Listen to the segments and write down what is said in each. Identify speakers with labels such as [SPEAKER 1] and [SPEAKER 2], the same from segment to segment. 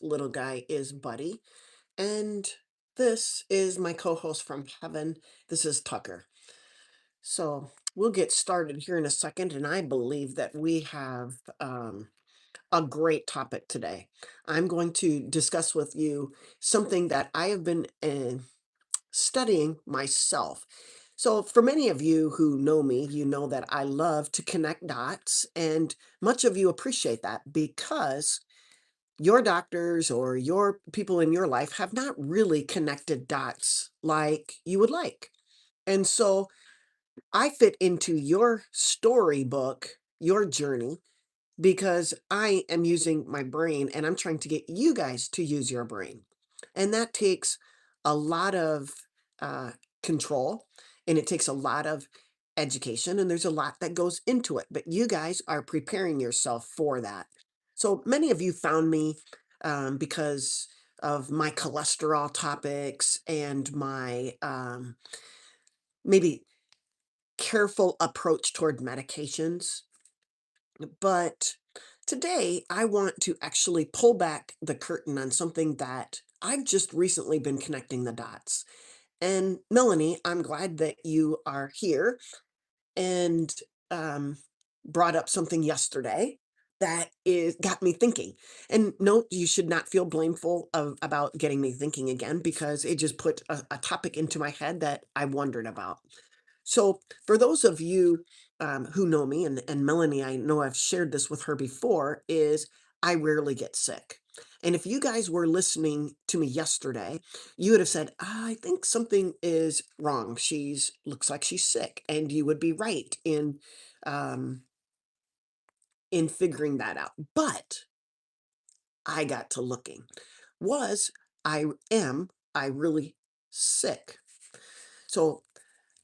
[SPEAKER 1] little guy is Buddy, and this is my co-host from heaven. This is Tucker. So we'll get started here in a second, and I believe that we have a great topic today. I'm going to discuss with you something that I have been studying myself. So, for many of you who know me, you know that I love to connect dots, and much of you appreciate that because your doctors or your people in your life have not really connected dots like you would like. And so I fit into your storybook, your journey, because I am using my brain and I'm trying to get you guys to use your brain. And that takes a lot of uh, control and it takes a lot of education and there's a lot that goes into it. But you guys are preparing yourself for that. So many of you found me because of my cholesterol topics and my maybe careful approach toward medications. But today, I want to actually pull back the curtain on something that I've just recently been connecting the dots. And Melanie, I'm glad that you are here and um, brought up something yesterday that is got me thinking. And no, you should not feel blameful about getting me thinking again because it just put a topic into my head that I wondered about. So, for those of you who know me, and Melanie, I know I've shared this with her before, is I rarely get sick. And if you guys were listening to me yesterday, you would have said, I think something is wrong. She's looks like she's sick. And you would be right um, in figuring that out. But I got to looking. Was I really sick? So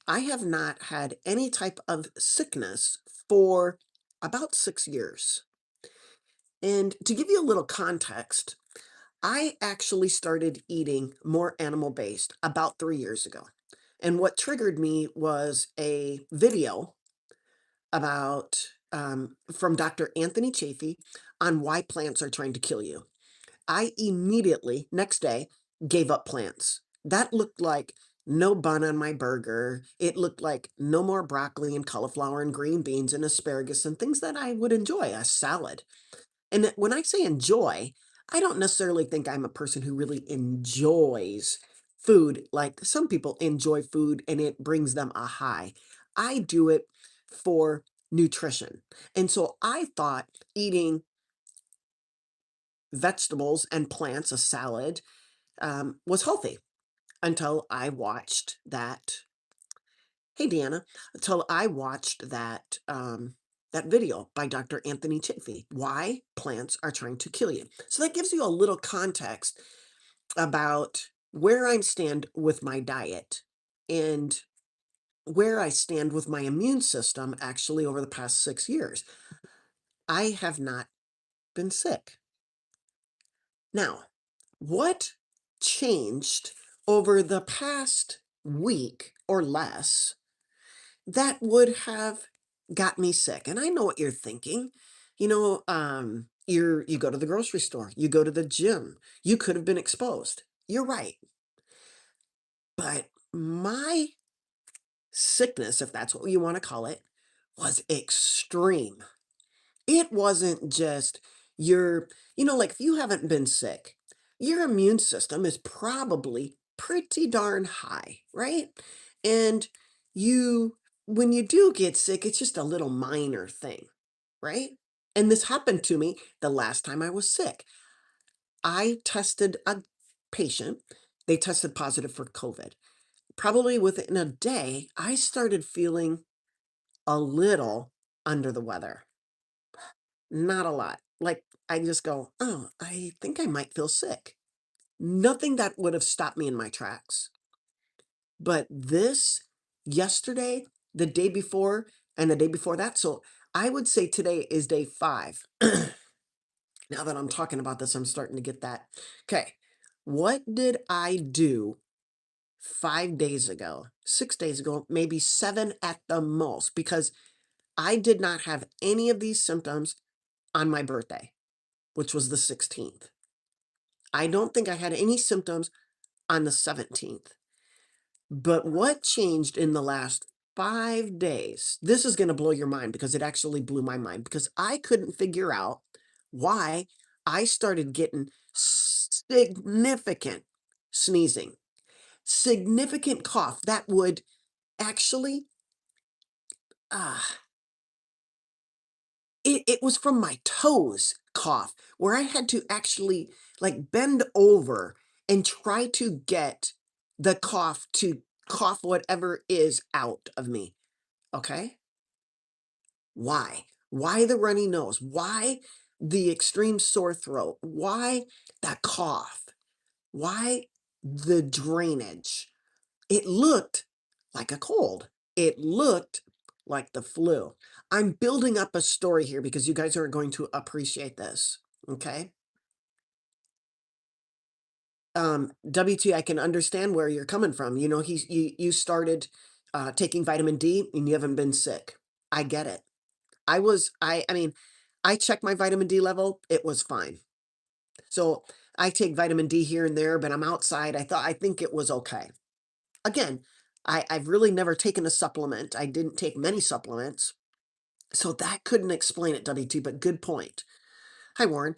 [SPEAKER 1] I have not had any type of sickness for about 6 years. And to give you a little context, I actually started eating more animal based about 3 years ago. And what triggered me was a video about from Dr. Anthony Chafee on why plants are trying to kill you. I immediately, next day, gave up plants. That looked like no bun on my burger. It looked like no more broccoli and cauliflower and green beans and asparagus and things that I would enjoy, a salad. And when I say enjoy, I don't necessarily think I'm a person who really enjoys food. Like some people enjoy food and it brings them a high. I do it for nutrition. And so I thought eating vegetables and plants, a salad, was healthy until I watched that. Hey, Deanna, until I watched that video by Dr. Anthony Chafee, Why Plants Are Trying to Kill You. So that gives you a little context about where I stand with my diet and where I stand with my immune system actually over the past 6 years. I have not been sick. Now, what changed over the past week or less that would have got me sick? And I know what you're thinking. You go to the grocery store, you go to the gym, you could have been exposed. You're right. But my sickness, if that's what you want to call it, was extreme. It wasn't just like if you haven't been sick, your immune system is probably pretty darn high, right? And you, when you do get sick, it's just a little minor thing, right? And this happened to me the last time I was sick. I tested a patient, they tested positive for COVID. Probably within a day, I started feeling a little under the weather. Not a lot. Like, I just go, "Oh, I think I might feel sick." Nothing that would have stopped me in my tracks. But this yesterday, the day before, and the day before that, so I would say today is day 5. Now that I'm talking about this, I'm starting to get that. Okay, what did I do 5 days ago, 6 days ago, maybe 7 at the most? Because I did not have any of these symptoms on my birthday, which was the 16th. I don't think I had any symptoms on the 17th. But what changed in the last 5 days? This is gonna blow your mind because it actually blew my mind because I couldn't figure out why I started getting significant sneezing, significant cough that would actually, ah, it was from my toes cough, where I had to actually, like, bend over and try to get the cough to cough whatever is out of me, okay? Why? Why the runny nose? Why the extreme sore throat? Why the cough? Why the drainage? It looked like a cold. It looked like the flu. I'm building up a story here because you guys are going to appreciate this. Okay. WT, I can understand where you're coming from. You know, you started taking vitamin D and you haven't been sick. I get it. I mean, I checked my vitamin D level, it was fine. So I take vitamin D here and there, but I'm outside. I think it was okay. Again, I've really never taken a supplement. I didn't take many supplements. So that couldn't explain it, WT, but good point. Hi, Warren.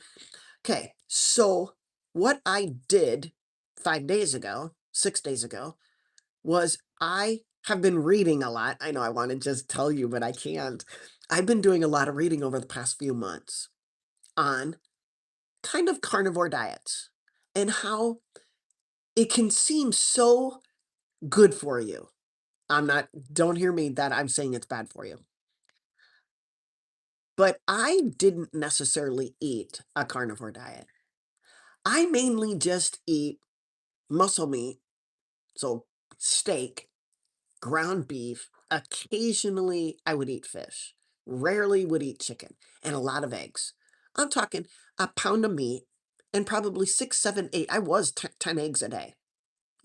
[SPEAKER 1] Okay, so what I did 5 days ago, 6 days ago, was I have been reading a lot. I know I want to just tell you, but I can't. I've been doing a lot of reading over the past few months on kind of carnivore diets and how it can seem so good for you. Don't hear me that I'm saying it's bad for you. But I didn't necessarily eat a carnivore diet. I mainly just eat muscle meat, so steak, ground beef. Occasionally, I would eat fish. Rarely would eat chicken and a lot of eggs. I'm talking a pound of meat and probably six, seven, eight. I was 10 eggs a day.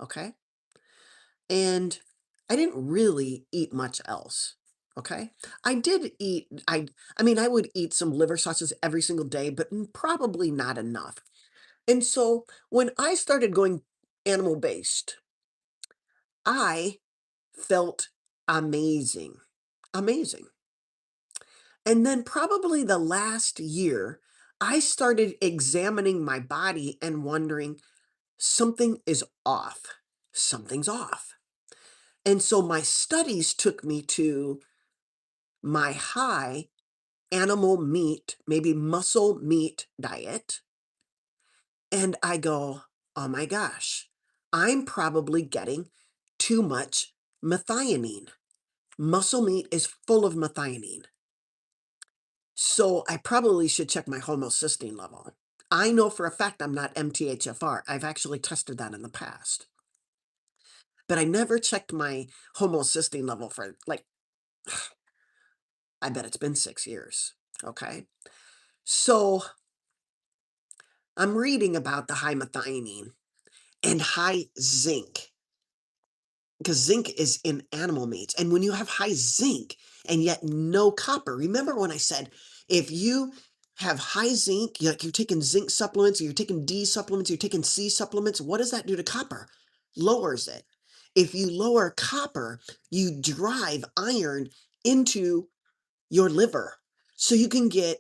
[SPEAKER 1] Okay. And I didn't really eat much else. Okay. I did eat, I mean, I would eat some liver sausages every single day, but probably not enough. And so when I started going animal based, I felt amazing. Amazing. And then probably the last year, I started examining my body and wondering something is off. Something's off. And so my studies took me to my high animal meat, maybe muscle meat diet. And I go, oh my gosh, I'm probably getting too much methionine. Muscle meat is full of methionine. So I probably should check my homocysteine level. I know for a fact I'm not MTHFR. I've actually tested that in the past. But I never checked my homocysteine level for like, I bet it's been 6 years. Okay. So I'm reading about the high methionine and high zinc because zinc is in animal meats. And when you have high zinc and yet no copper, remember when I said if you have high zinc, like you're taking zinc supplements, or you're taking D supplements, you're taking C supplements, what does that do to copper? Lowers it. If you lower copper, you drive iron into your liver. So you can get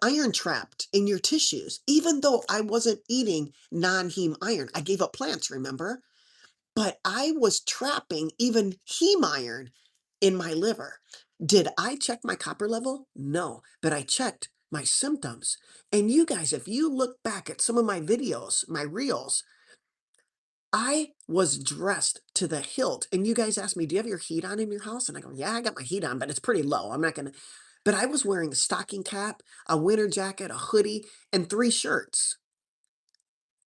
[SPEAKER 1] iron trapped in your tissues. Even though I wasn't eating non-heme iron, I gave up plants, remember? But I was trapping even heme iron in my liver. Did I check my copper level? No, but I checked my symptoms. And you guys, if you look back at some of my videos, my reels, I was dressed to the hilt. And you guys asked me, do you have your heat on in your house? And I go, yeah, I got my heat on, but it's pretty low. I'm not going to. But I was wearing a stocking cap, a winter jacket, a hoodie, and 3 shirts.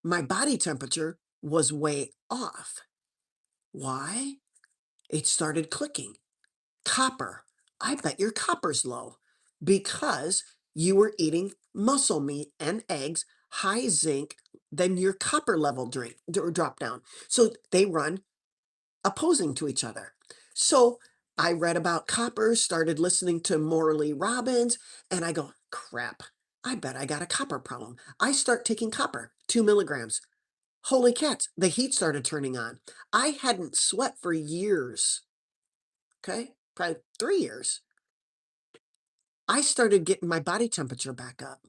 [SPEAKER 1] My body temperature was way off. Why? It started clicking. Copper. I bet your copper's low because you were eating muscle meat and eggs, high zinc, then your copper level drop down. So they run opposing to each other. So I read about copper, started listening to Morley Robbins, and I go, crap. I bet I got a copper problem. I start taking copper, 2 milligrams. Holy cats, the heat started turning on. I hadn't sweat for years, okay? Probably 3 years. I started getting my body temperature back up.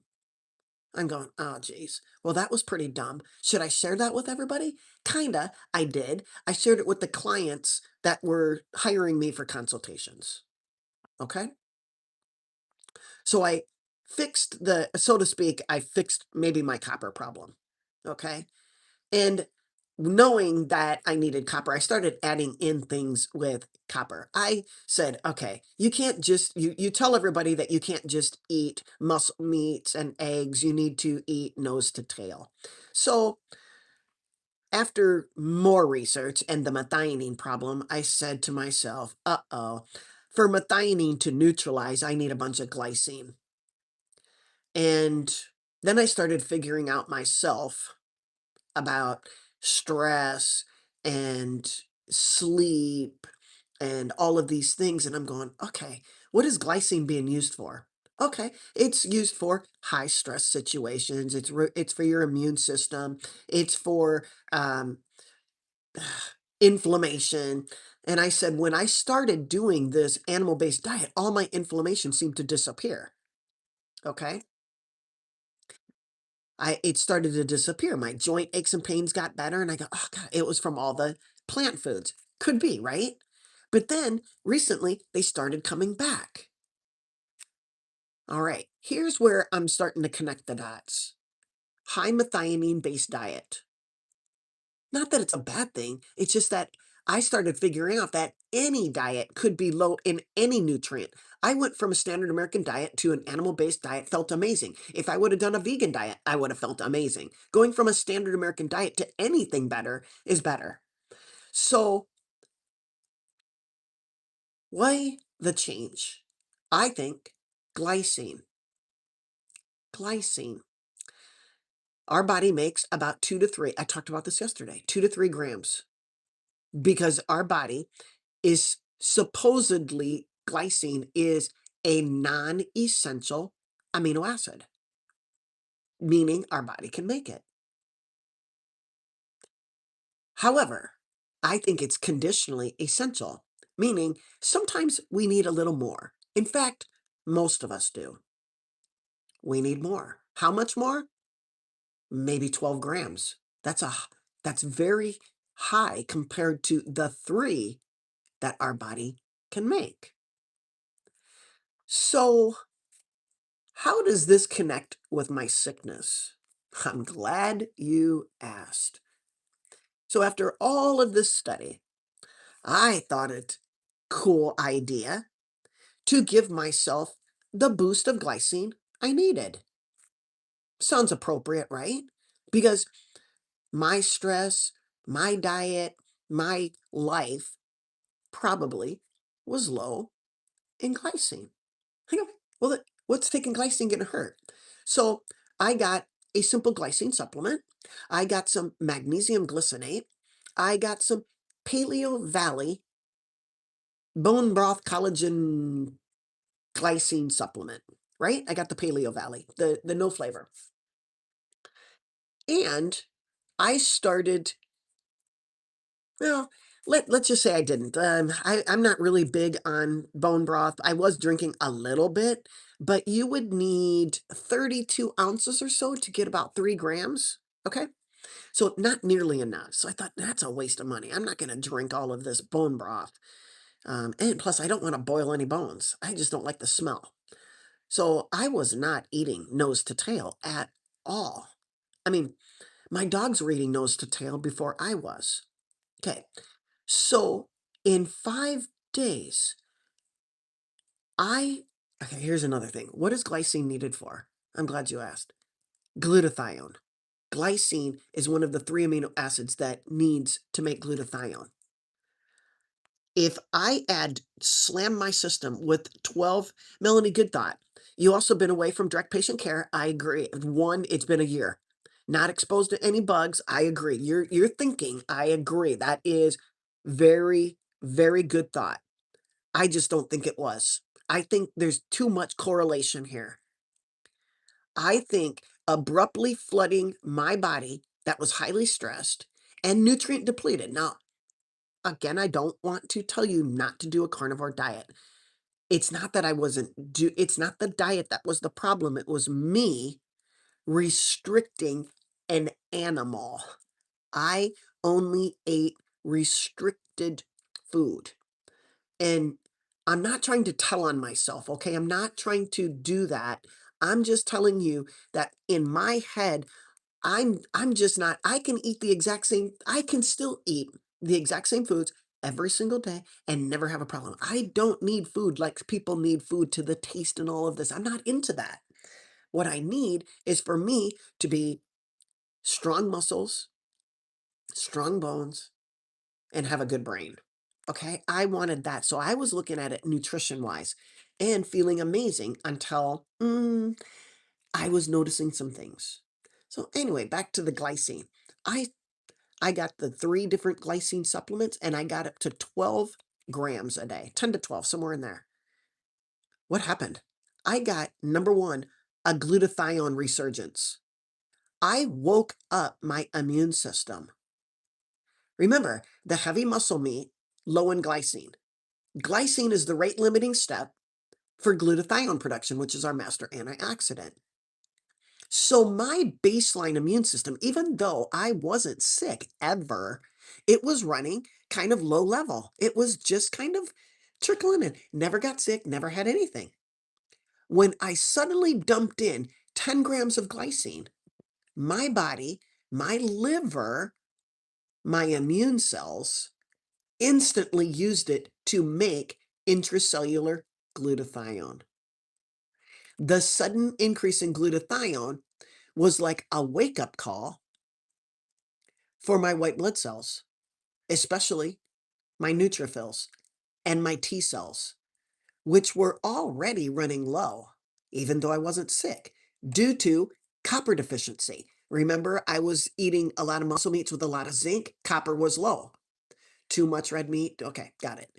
[SPEAKER 1] I'm going, oh, geez. Well, that was pretty dumb. Should I share that with everybody? Kinda. I did. I shared it with the clients that were hiring me for consultations. Okay. So I fixed so to speak, I fixed maybe my copper problem. Okay. And knowing that I needed copper, I started adding in things with copper. I said, okay, you can't just you tell everybody that you can't just eat muscle meats and eggs. You need to eat nose to tail. So after more research and the methionine problem, I said to myself, uh-oh, for methionine to neutralize, I need a bunch of glycine. And then I started figuring out myself about stress and sleep and all of these things. And I'm going, okay, what is glycine being used for? Okay, it's used for high stress situations. It's for your immune system. It's for um, inflammation. And I said, when I started doing this animal based diet, all my inflammation seemed to disappear. Okay. It started to disappear. My joint aches and pains got better, and I go, "Oh god, it was from all the plant foods." Could be, right? But then recently they started coming back. All right, here's where I'm starting to connect the dots. High methionine based diet. Not that it's a bad thing. It's just that I started figuring out that any diet could be low in any nutrient. I went from a standard American diet to an animal based diet, felt amazing. If I would have done a vegan diet, I would have felt amazing. Going from a standard American diet to anything better is better. So, why the change? I think glycine. Glycine. Our body makes about 2 to 3. I talked about this yesterday, 2 to 3 grams because our body is supposedly glycine is a non-essential amino acid, meaning our body can make it. However, I think it's conditionally essential, meaning sometimes we need a little more. In fact, most of us do. We need more. How much more? Maybe 12 grams. That's very high compared to the 3 that our body can make. So, how does this connect with my sickness? I'm glad you asked. So after all of this study, I thought it cool idea to give myself the boost of glycine I needed. Sounds appropriate, right? Because my stress, my diet, my life probably was low in glycine. I go, well, what's taking glycine going to hurt? So I got a simple glycine supplement. I got some magnesium glycinate. I got some Paleo Valley bone broth collagen glycine supplement, right? I got the Paleo Valley, the no flavor. And I started, well, let's just say I didn't. I'm not really big on bone broth. I was drinking a little bit, but you would need 32 ounces or so to get about 3 grams. Okay. So not nearly enough. So I thought that's a waste of money. I'm not going to drink all of this bone broth. And plus, I don't want to boil any bones. I just don't like the smell. So I was not eating nose to tail at all. I mean, my dogs were eating nose to tail before I was. Okay. So in 5 days, I, okay, here's another thing. What is glycine needed for? I'm glad you asked. Glutathione. Glycine is one of the 3 amino acids that needs to make glutathione. If I slam my system with 12, Melanie, good thought. You also been away from direct patient care. I agree. One, it's been a year. Not exposed to any bugs. I agree. You're thinking. I agree. That is very, very good thought. I just don't think it was. I think there's too much correlation here. I think abruptly flooding my body that was highly stressed and nutrient depleted. Now, again, I don't want to tell you not to do a carnivore diet. It's not that I wasn't do it's not the diet that was the problem. It was me restricting an animal. I only ate restricted food. And I'm not trying to tell on myself, okay? I'm not trying to do that. I'm just telling you that in my head, I'm just not I can eat the exact same I can still eat the exact same foods every single day and never have a problem. I don't need food like people need food to the taste and all of this. I'm not into that. What I need is for me to be strong muscles, strong bones, and have a good brain. Okay? I wanted that. So I was looking at it nutrition-wise and feeling amazing until I was noticing some things. So anyway, back to the glycine. I I got the 3 different glycine supplements and I got up to 12 grams a day, 10 to 12, somewhere in there. What happened? I got number 1, a glutathione resurgence. I woke up my immune system. Remember, the heavy muscle meat, low in glycine. Glycine is the rate limiting step for glutathione production, which is our master antioxidant. So my baseline immune system, even though I wasn't sick ever, it was running kind of low level. It was just kind of trickling in. Never got sick, never had anything. When I suddenly dumped in 10 grams of glycine, my body, my liver, my immune cells instantly used it to make intracellular glutathione. The sudden increase in glutathione was like a wake up call for my white blood cells, especially my neutrophils and my T cells, which were already running low, even though I wasn't sick, due to copper deficiency. Remember, I was eating a lot of muscle meats with a lot of zinc. Copper was low. Too much red meat. Okay, got it.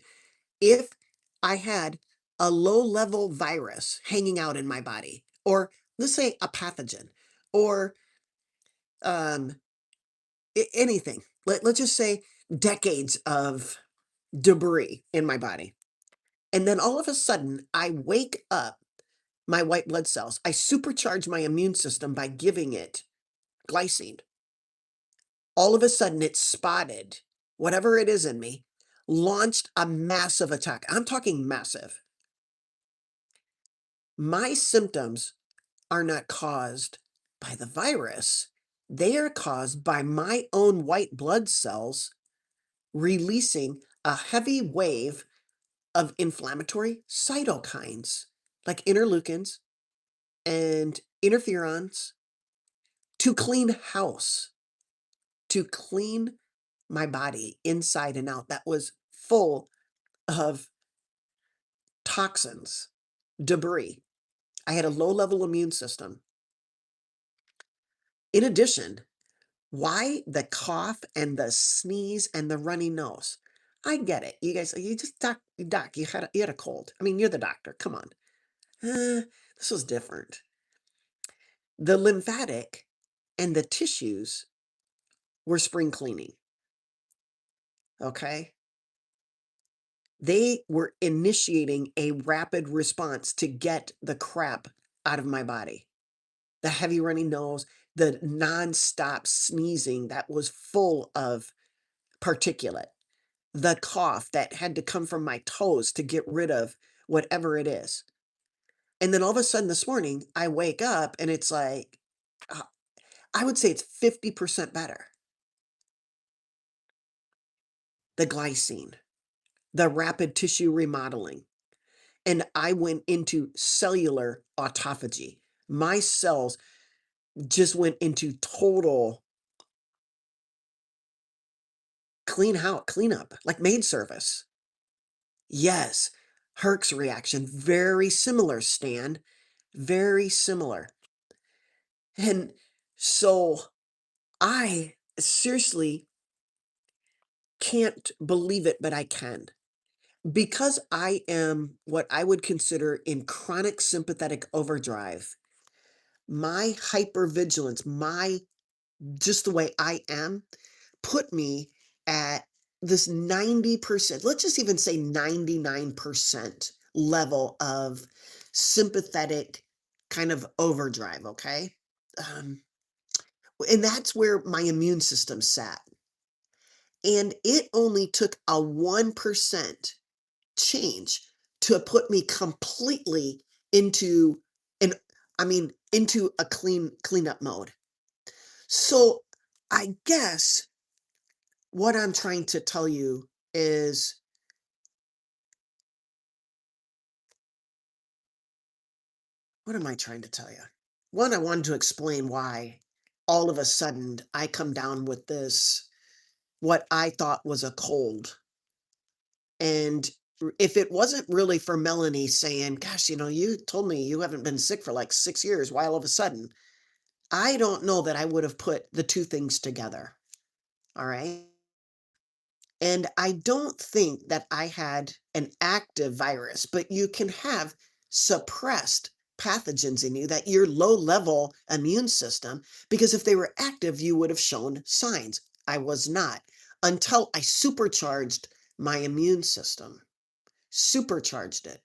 [SPEAKER 1] If I had a low level virus hanging out in my body, or let's say a pathogen, or um, anything, let's just say decades of debris in my body. And then all of a sudden, I wake up my white blood cells. I supercharge my immune system by giving it glycine. All of a sudden, it spotted whatever it is in me, launched a massive attack. I'm talking massive. My symptoms are not caused by the virus, they are caused by my own white blood cells releasing a heavy wave of inflammatory cytokines like interleukins and interferons to clean house, to clean my body inside and out that was full of toxins, debris. I had a low level immune system. In addition, why the cough and the sneeze and the runny nose? I get it. You guys, you just doc, you had a cold. I mean, you're the doctor. Come on. This was different. The lymphatic and the tissues were spring cleaning. Okay. They were initiating a rapid response to get the crap out of my body. The heavy runny nose, the nonstop sneezing that was full of particulate, the cough that had to come from my toes to get rid of whatever it is. And then all of a sudden this morning, I wake up and it's like, uh, I would say it's 50% better. The glycine, the rapid tissue remodeling. And I went into cellular autophagy. My cells just went into total cleanup, like maid service. Yes, Herc's reaction, very similar, Stan, very similar. And so I seriously can't believe it, but I can. Because I am what I would consider in chronic sympathetic overdrive, my hypervigilance, my just the way I am, put me at this 90%, let's just even say 99% level of sympathetic kind of overdrive, okay? Um, and that's where my immune system sat. And it only took a 1% change to put me completely into an into a cleanup mode. So I guess what I'm trying to tell you is, what am I trying to tell you? One, I wanted to explain why all of a sudden I come down with this, what I thought was a cold. And if it wasn't really for Melanie saying, gosh, you told me you haven't been sick for like 6 years, why all of a sudden? I don't know that I would have put the two things together. All right. And I don't think that I had an active virus, but you can have suppressed pathogens in you, that your low level immune system, because if they were active, you would have shown signs. I was not until I supercharged my immune system, supercharged it.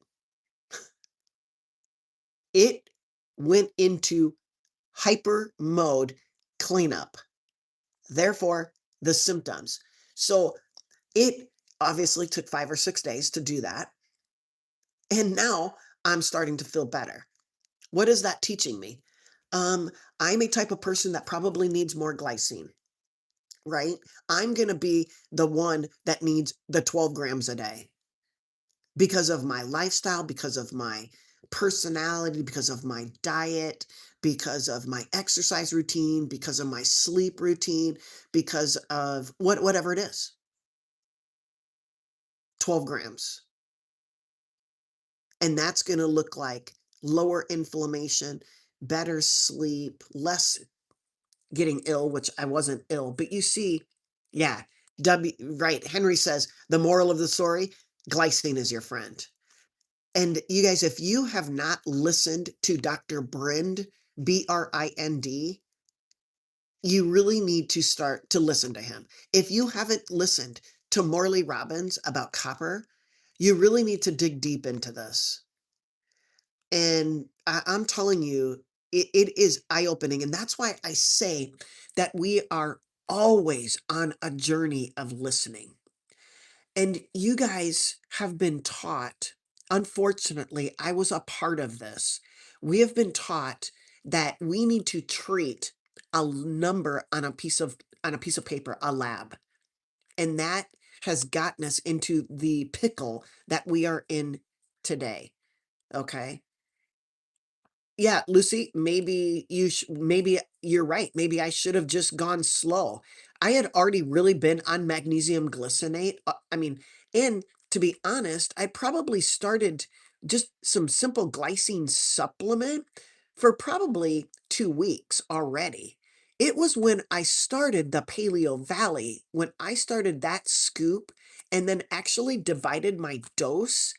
[SPEAKER 1] It went into hyper mode cleanup. Therefore, the symptoms. So it obviously took 5 or 6 days to do that. And now I'm starting to feel better. What is that teaching me? Um, I'm a type of person that probably needs more glycine, right? I'm going to be the one that needs the 12 grams a day because of my lifestyle, because of my personality, because of my diet, because of my exercise routine, because of my sleep routine, because of whatever it is. 12 grams. And that's going to look like lower inflammation, better sleep, less getting ill, which I wasn't ill. But you see, yeah, right. Henry says the moral of the story, glycine is your friend. And you guys, if you have not listened to Dr. Brind, Brind, you really need to start to listen to him. If you haven't listened to Morley Robbins about copper, you really need to dig deep into this. And I'm telling you, it is eye-opening. And that's why I say that we are always on a journey of listening. And you guys have been taught, unfortunately, I was a part of this. We have been taught that we need to treat a number on a piece of paper, a lab. And that has gotten us into the pickle that we are in today. Okay. Yeah, Lucy, maybe you're right. Maybe I should have just gone slow. I had already really been on magnesium glycinate. And to be honest, I probably started just some simple glycine supplement for probably 2 weeks already. It was when I started the Paleo Valley, when I started that scoop and then actually divided my dose.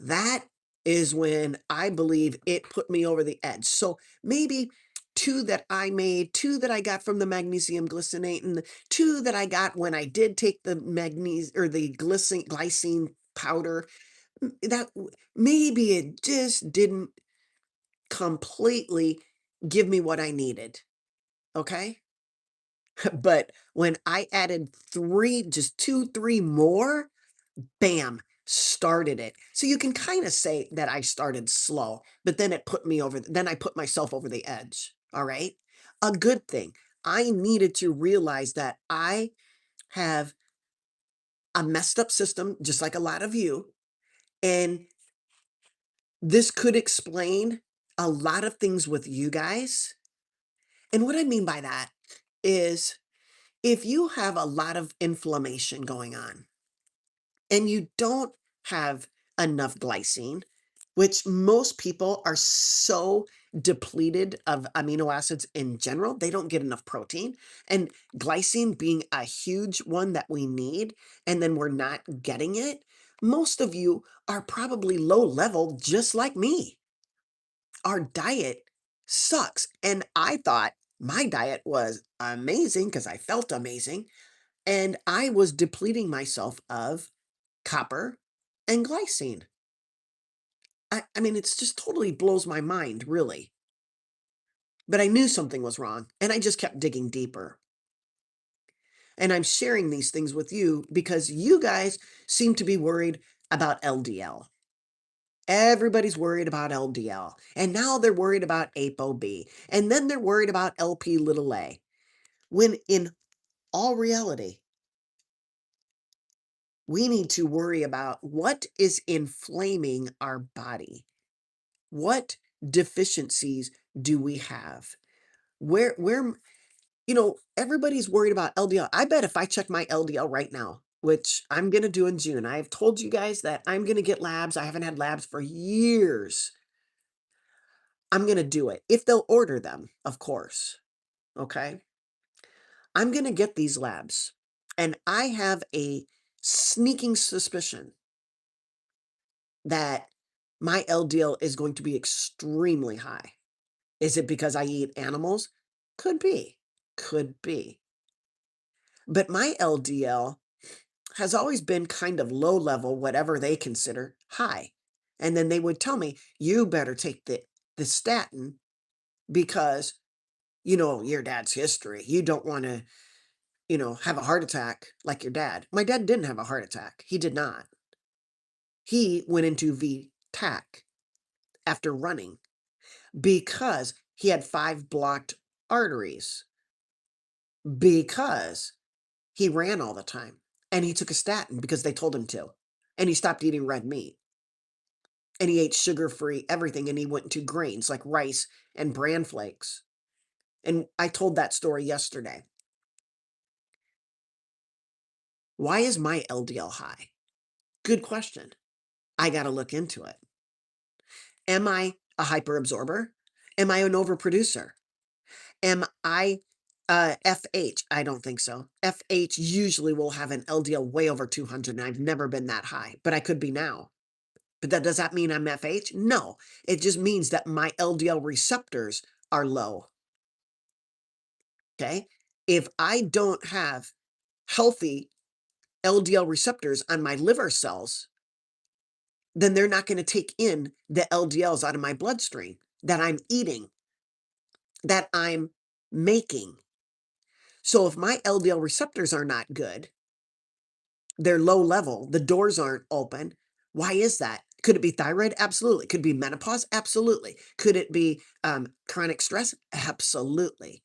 [SPEAKER 1] That is when I believe it put me over the edge. So maybe two that I made, two that I got from the magnesium glycinate, and the two that I got when I did take the magnesium or the glycine powder. Maybe it just didn't completely give me what I needed. Okay. But when I added three, just two, three more, bam, started it. So you can kind of say that I started slow, but then then I put myself over the edge. All right. A good thing. I needed to realize that I have a messed up system, just like a lot of you. And this could explain a lot of things with you guys. And what I mean by that is if you have a lot of inflammation going on, and you don't have enough glycine, which most people are so depleted of amino acids in general, they don't get enough protein. And glycine being a huge one that we need, and then we're not getting it. Most of you are probably low level, just like me. Our diet sucks. And I thought my diet was amazing because I felt amazing. And I was depleting myself of copper and glycine. I mean, it's just totally blows my mind, really. But I knew something was wrong and I just kept digging deeper. And I'm sharing these things with you because you guys seem to be worried about LDL. Everybody's worried about LDL. And now they're worried about ApoB. And then they're worried about LP little a. When in all reality, we need to worry about what is inflaming our body. What deficiencies do we have? Where everybody's worried about LDL. I bet if I check my LDL right now, which I'm going to do in June, I've told you guys that I'm going to get labs. I haven't had labs for years. I'm going to do it if they'll order them, of course. Okay. I'm going to get these labs. And I have a sneaking suspicion that my LDL is going to be extremely high. Is it because I eat animals? Could be. Could be. But my LDL has always been kind of low level, whatever they consider high. And then they would tell me, you better take the statin because, your dad's history. You don't want to, have a heart attack like your dad. My dad didn't have a heart attack. He did not. He went into VTAC after running because he had 5 blocked arteries because he ran all the time and he took a statin because they told him to. And he stopped eating red meat. And he ate sugar-free everything, and he went into grains like rice and bran flakes. And I told that story yesterday. Why is my LDL high? Good question. I got to look into it. Am I a hyperabsorber? Am I an overproducer? Am I FH? I don't think so. FH usually will have an LDL way over 200, and I've never been that high, but I could be now. But does that mean I'm FH? No. It just means that my LDL receptors are low. Okay. If I don't have healthy LDL receptors on my liver cells, then they're not going to take in the LDLs out of my bloodstream that I'm eating, that I'm making. So if my LDL receptors are not good, they're low level, the doors aren't open. Why is that? Could it be thyroid? Absolutely. Could it be menopause? Absolutely. Could it be chronic stress? Absolutely.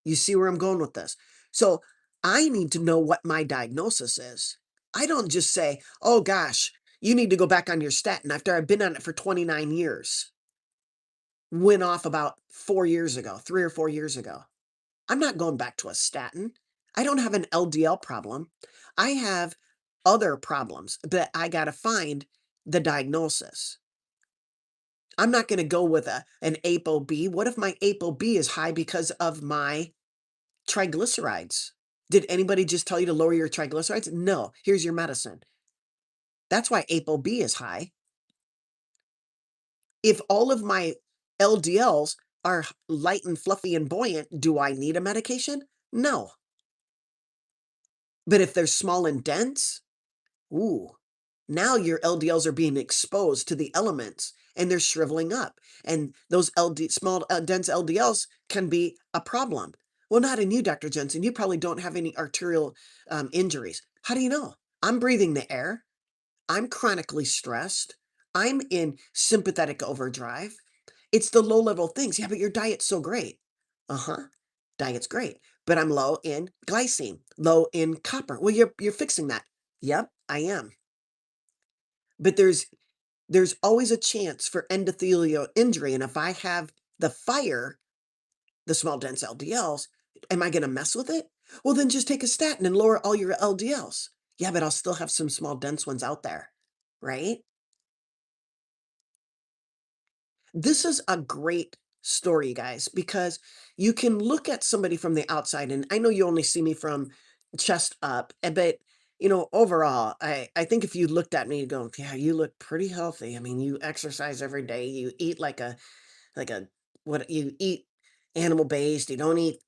[SPEAKER 1] You see where I'm going with this? So I need to know what my diagnosis is. I don't just say, oh gosh, you need to go back on your statin after I've been on it for 29 years. Went off about 4 years ago, 3 or 4 years ago. I'm not going back to a statin. I don't have an LDL problem. I have other problems, but I got to find the diagnosis. I'm not going to go with an ApoB. What if my ApoB is high because of my triglycerides? Did anybody just tell you to lower your triglycerides? No. Here's your medicine. That's why ApoB is high. If all of my LDLs are light and fluffy and buoyant, do I need a medication? No. But if they're small and dense, ooh, now your LDLs are being exposed to the elements and they're shriveling up. And those small, dense LDLs can be a problem. Well, not in you, Dr. Jensen. You probably don't have any arterial injuries. How do you know? I'm breathing the air. I'm chronically stressed. I'm in sympathetic overdrive. It's the low level things. Yeah, but your diet's so great. Uh huh. Diet's great, but I'm low in glycine, low in copper. Well, you're fixing that. Yep, I am. But there's always a chance for endothelial injury, and if I have the fire, the small dense LDLs, am I going to mess with it? Well, then just take a statin and lower all your LDLs. Yeah, but I'll still have some small dense ones out there, right? This is a great story, guys, because you can look at somebody from the outside, and I know you only see me from chest up, but overall, I think if you looked at me, you go, yeah, you look pretty healthy. I mean, you exercise every day, you eat like a what you eat animal based, you don't eat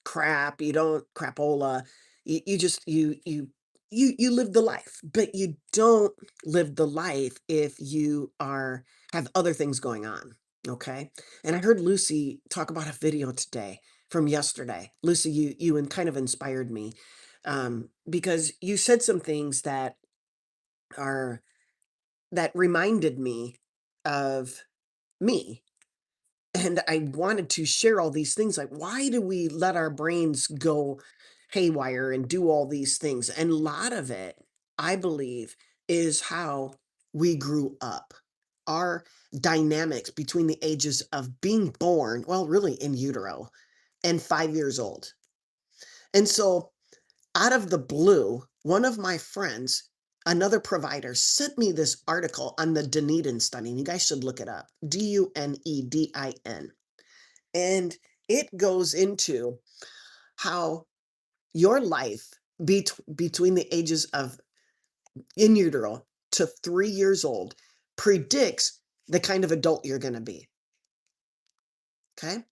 [SPEAKER 1] crap, you don't crapola. You just you live the life, but you don't live the life if you are have other things going on. Okay. And I heard Lucy talk about a video today from yesterday. Lucy, kind of inspired me because you said some things are that reminded me of me. And I wanted to share all these things, like, why do we let our brains go haywire and do all these things? And a lot of it, I believe, is how we grew up. Our dynamics between the ages of being born, well, really in utero, and 5 years old. And so, out of the blue, one of my friends, another provider, sent me this article on the Dunedin study. And you guys should look it up. Dunedin. And it goes into how your life between the ages of in utero to 3 years old predicts the kind of adult you're going to be. Okay.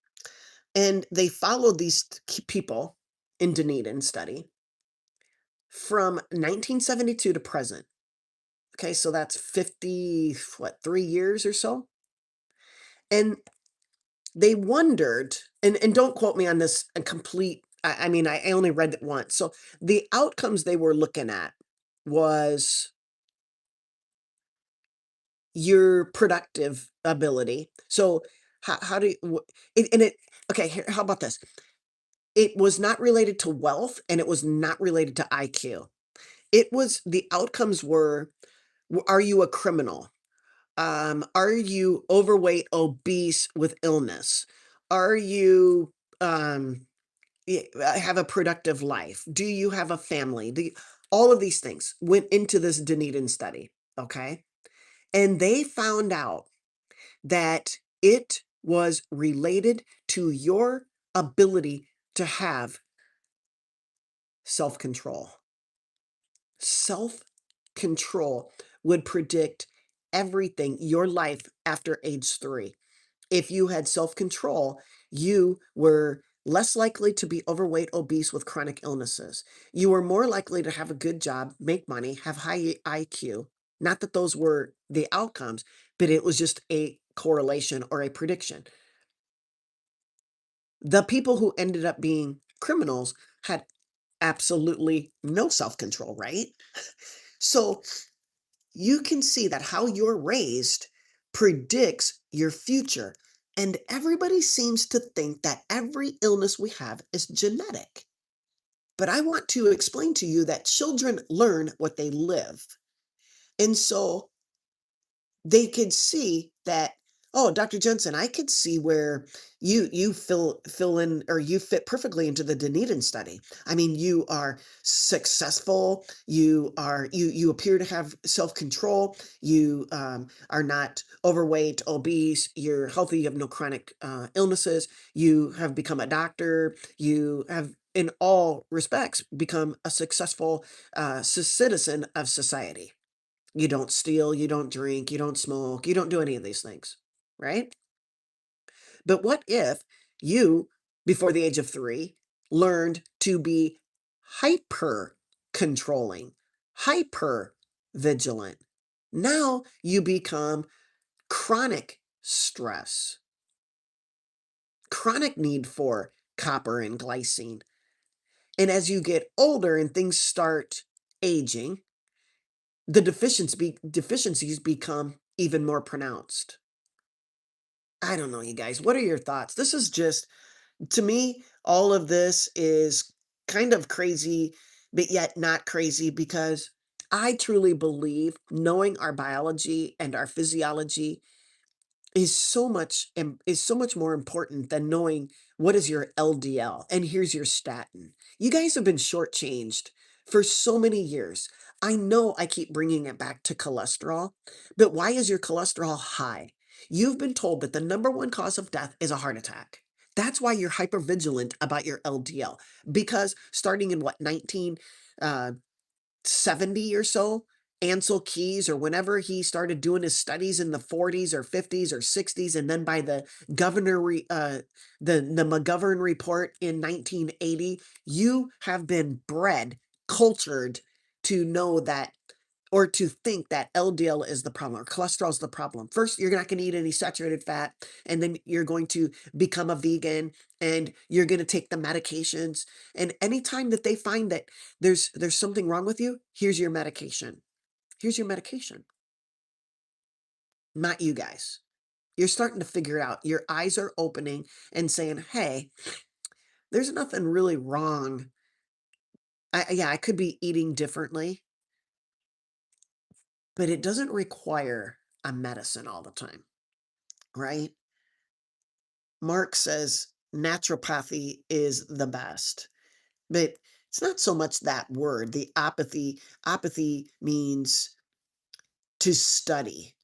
[SPEAKER 1] And they followed these people in Dunedin study from 1972 to present. Okay. So that's 50, 3 years or so. And they wondered, and don't quote me on this a complete, I mean, I only read it once. So the outcomes they were looking at was your productive ability. So how do you, okay, here, how about this? It was not related to wealth and it was not related to IQ. It was, the outcomes were, are you a criminal? Are you overweight, obese with illness? Are you, have a productive life? Do you have a family? All of these things went into this Dunedin study. Okay. And they found out that it was related to your ability to have self control. Self control would predict everything, your life after age 3. If you had self control, you were less likely to be overweight, obese with chronic illnesses. You were more likely to have a good job, make money, have high IQ. Not that those were the outcomes, but it was just a correlation or a prediction. The people who ended up being criminals had absolutely no self control, right? So you can see that how you're raised predicts your future. And everybody seems to think that every illness we have is genetic. But I want to explain to you that children learn what they live. And so they could see that, oh, Dr. Jensen, I could see where you fill in, or you fit perfectly into the Dunedin study. I mean, you are successful, you appear to have self-control, you are not overweight, obese, you're healthy, you have no chronic illnesses, you have become a doctor, you have in all respects become a successful citizen of society. You don't steal, you don't drink, you don't smoke, you don't do any of these things, right? But what if you, before the age of 3, learned to be hyper controlling, hyper vigilant? Now you become chronic stress, chronic need for copper and glycine. And as you get older and things start aging, the deficiencies become even more pronounced. I don't know, you guys. What are your thoughts? This is just, to me, all of this is kind of crazy, but yet not crazy because I truly believe knowing our biology and our physiology is so much more important than knowing what is your LDL and here's your statin. You guys have been shortchanged for so many years. I know I keep bringing it back to cholesterol, but why is your cholesterol high? You've been told that the number one cause of death is a heart attack. That's why you're hypervigilant about your LDL, because starting in what, 1970 or so, Ansel Keys or whenever he started doing his studies in the 40s or 50s or 60s, and then by the the McGovern report in 1980, you have been bred, cultured to know that or to think that LDL is the problem or cholesterol is the problem. First, you're not going to eat any saturated fat, and then you're going to become a vegan, and you're going to take the medications. And anytime that they find that there's something wrong with you, here's your medication. Here's your medication. Not you guys. You're starting to figure it out. Your eyes are opening and saying, "Hey, there's nothing really wrong. Yeah, I could be eating differently, but it doesn't require a medicine all the time, right?" Mark says naturopathy is the best, but it's not so much that word. The apathy, apathy means to study,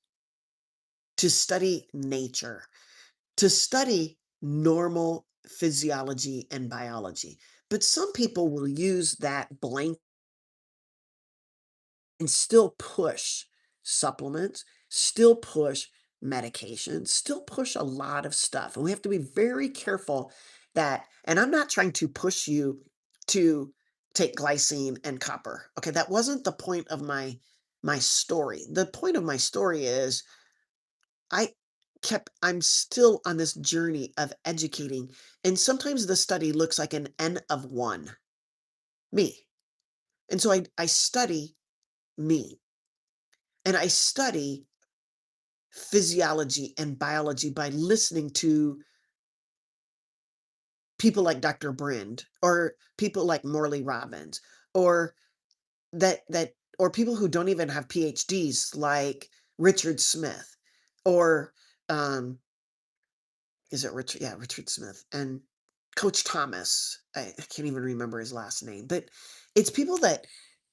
[SPEAKER 1] to study nature, to study normal physiology and biology. But some people will use that blank and still push supplements, still push medications, still push a lot of stuff. And we have to be very careful that, and I'm not trying to push you to take glycine and copper. Okay, that wasn't the point of my story. The point of my story is I'm still on this journey of educating. And sometimes the study looks like an N of one, me. And so I study me. And I study physiology and biology by listening to people like Dr. Brind or people like Morley Robbins or or people who don't even have PhDs like Richard Smith or um is it Richard? Yeah, Richard Smith and Coach Thomas. I can't even remember his last name, but it's people that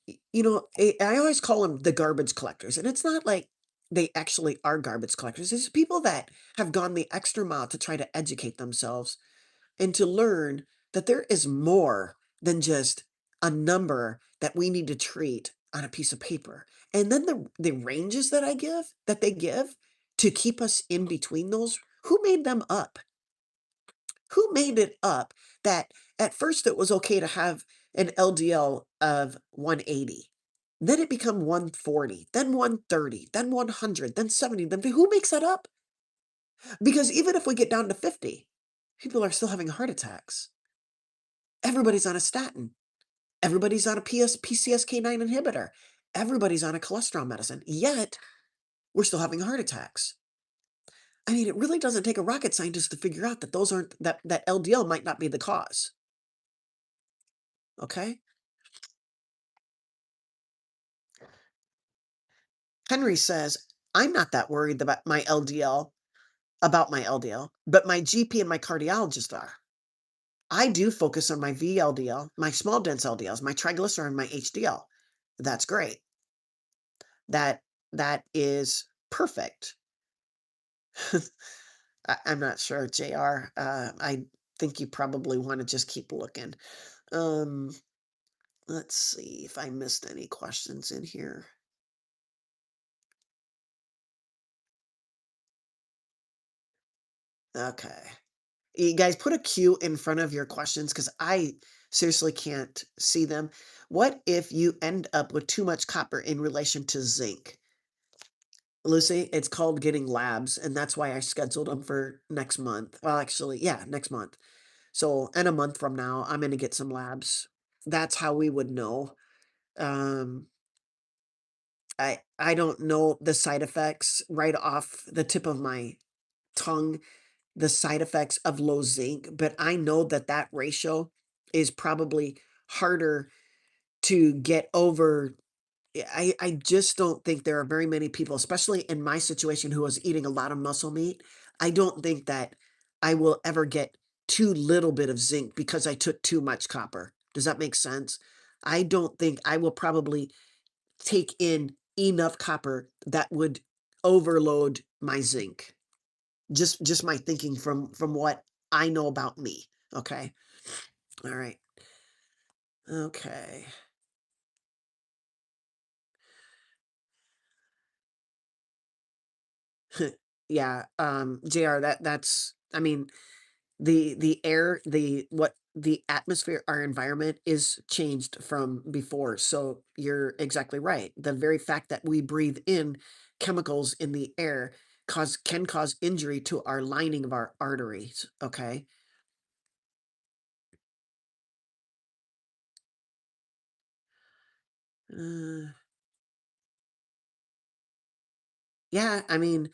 [SPEAKER 1] I always call them the garbage collectors, and it's not like they actually are garbage collectors. It's people that have gone the extra mile to try to educate themselves and to learn that there is more than just a number that we need to treat on a piece of paper. And then the ranges that they give to keep us in between those, who made them up? Who made it up that at first it was okay to have an LDL of 180? Then it become 140, then 130, then 100, then 70. Then who makes that up? Because even if we get down to 50, people are still having heart attacks. Everybody's on a statin. Everybody's on a PCSK9 inhibitor. Everybody's on a cholesterol medicine. Yet we're still having heart attacks. I mean, it really doesn't take a rocket scientist to figure out that those aren't that LDL might not be the cause. Okay? Henry says, I'm not that worried about my LDL, but my GP and my cardiologist are. I do focus on my VLDL, my small dense LDLs, my triglyceride, and my HDL. That's great. That is perfect. I'm not sure, JR. I think you probably want to just keep looking. Um, let's see if I missed any questions in here. Okay. You guys put a Q in front of your questions because I seriously can't see them. What if you end up with too much copper in relation to zinc? Lucy, it's called getting labs, and that's why I scheduled them for next month. Well, actually, yeah, next month. So, and a month from now, I'm going to get some labs. That's how we would know. Um, I don't know the side effects right off the tip of my tongue, the side effects of low zinc, but I know that that ratio is probably harder to get over. I just don't think there are very many people, especially in my situation, who was eating a lot of muscle meat. I don't think that I will ever get too little bit of zinc because I took too much copper. Does that make sense? I don't think I will probably take in enough copper that would overload my zinc. Just my thinking from what I know about me. Okay. All right. Okay. Yeah, JR, that's I mean, the air, the atmosphere, our environment is changed from before, so you're exactly right. The very fact that we breathe in chemicals in the air can cause injury to our lining of our arteries, okay? Uh, yeah, I mean,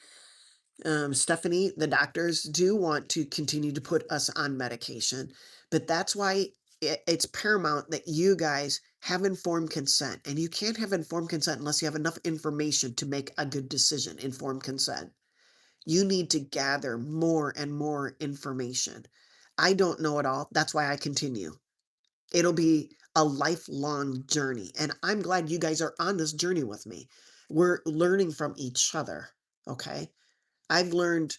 [SPEAKER 1] Stephanie, the doctors do want to continue to put us on medication, but that's why it's paramount that you guys have informed consent. And you can't have informed consent unless you have enough information to make a good decision. Informed consent. You need to gather more and more information. I don't know it all. That's why I continue. It'll be a lifelong journey. And I'm glad you guys are on this journey with me. We're learning from each other. Okay. I've learned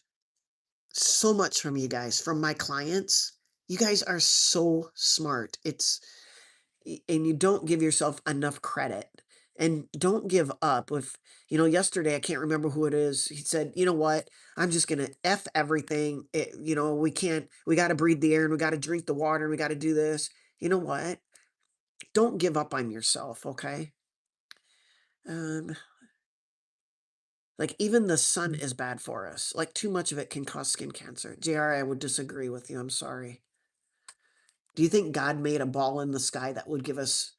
[SPEAKER 1] so much from you guys, from my clients. You guys are so smart. And you don't give yourself enough credit. And don't give up with, yesterday, I can't remember who it is. He said, you know what? I'm just going to F everything. We got to breathe the air and we got to drink the water and we got to do this. You know what? Don't give up on yourself. Okay. Um, like even the sun is bad for us. Like too much of it can cause skin cancer. JR, I would disagree with you. I'm sorry. Do you think God made a ball in the sky that would give us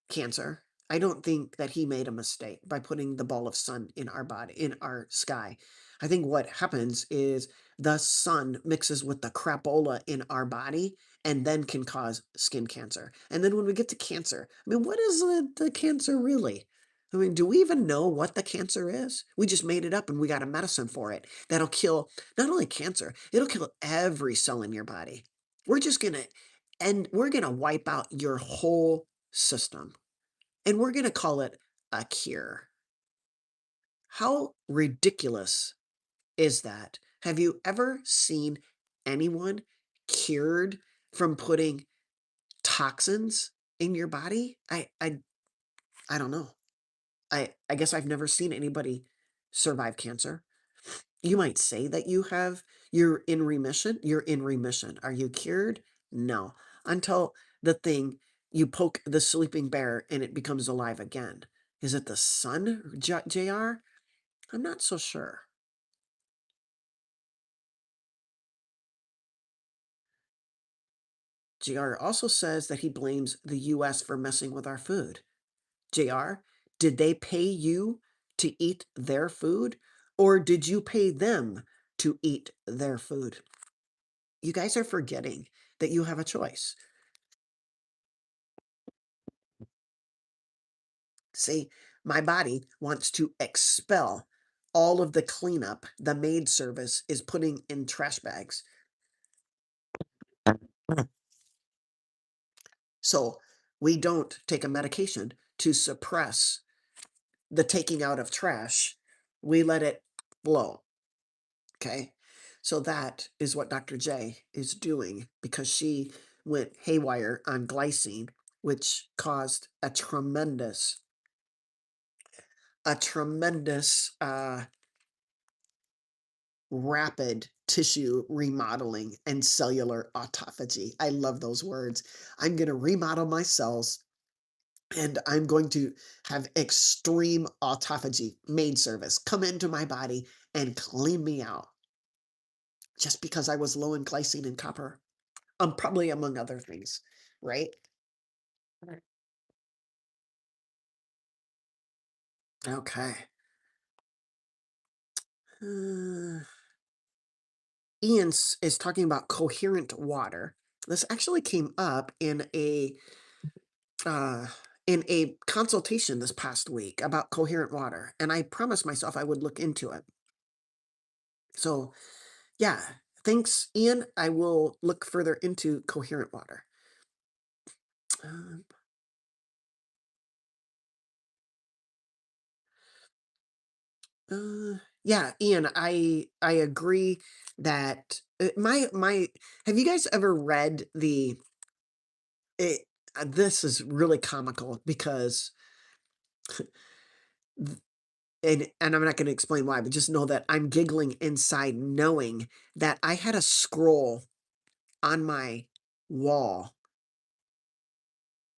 [SPEAKER 1] cancer? I don't think that he made a mistake by putting the ball of sun in our body, in our sky. I think what happens is the sun mixes with the crapola in our body and then can cause skin cancer. And then when we get to cancer, I mean, what is the cancer really? I mean, do we even know what the cancer is? We just made it up and we got a medicine for it that'll kill not only cancer, it'll kill every cell in your body. We're just going to and we're going to wipe out your whole system. And we're going to call it a cure. How ridiculous is that? Have you ever seen anyone cured from putting toxins in your body? I don't know. I guess I've never seen anybody survive cancer. You might say that you're in remission. You're in remission. Are you cured? No. Until the thing you poke the sleeping bear and it becomes alive again. Is it the sun, JR? I'm not so sure. JR also says that he blames the US for messing with our food. JR, did they pay you to eat their food or did you pay them to eat their food? You guys are forgetting that you have a choice. See, my body wants to expel all of the cleanup the maid service is putting in trash bags. So we don't take a medication to suppress the taking out of trash. We let it blow. Okay. So that is what Dr. J is doing because she went haywire on glycine, which caused a tremendous rapid tissue remodeling and cellular autophagy. I love those words. I'm going to remodel my cells and I'm going to have extreme autophagy, maid service, come into my body and clean me out just because I was low in glycine and copper. Probably among other things, right? Right. Okay. Uh, is talking about coherent water. This actually came up uh, in a consultation this past week about coherent water, and I promised myself I would look into it. So, yeah, thanks, Ian. I will look further into coherent water. Um, yeah, Ian, I agree that my have you guys ever read it, this is really comical because and I'm not gonna explain why, but just know that I'm giggling inside knowing that I had a scroll on my wall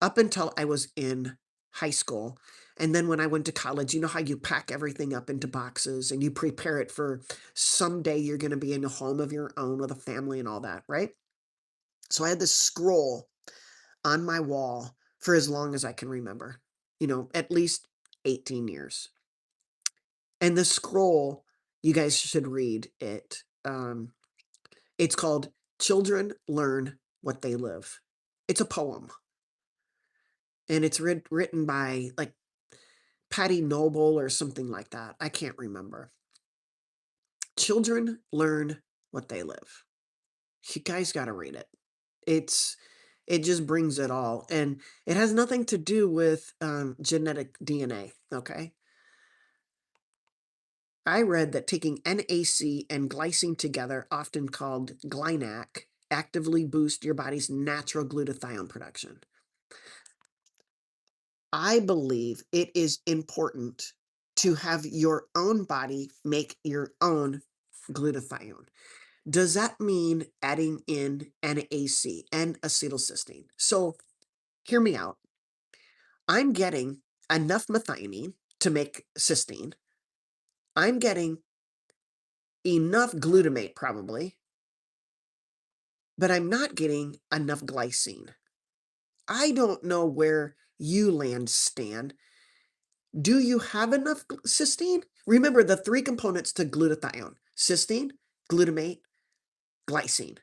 [SPEAKER 1] up until I was in high school. And then when I went to college, you know how you pack everything up into boxes and you prepare it for someday you're going to be in a home of your own with a family and all that, right? So I had this scroll on my wall for as long as I can remember, at least 18 years. And the scroll, you guys should read it. It's called Children Learn What They Live. It's a poem, and it's written by like Patty Noble or something like that. I can't remember. Children learn what they live. You guys got to read it. It's it just brings it all, and it has nothing to do with genetic DNA. Okay, I read that taking NAC and glycine together, often called glynac, actively boost your body's natural glutathione production. I believe it is important to have your own body make your own glutathione. Does that mean adding in NAC and acetylcysteine? So hear me out. I'm getting enough methionine to make cysteine. I'm getting enough glutamate probably, but I'm not getting enough glycine. I don't know where you land, Stan. Do you have enough cysteine? Remember the three components to glutathione: cysteine, glutamate, glycine.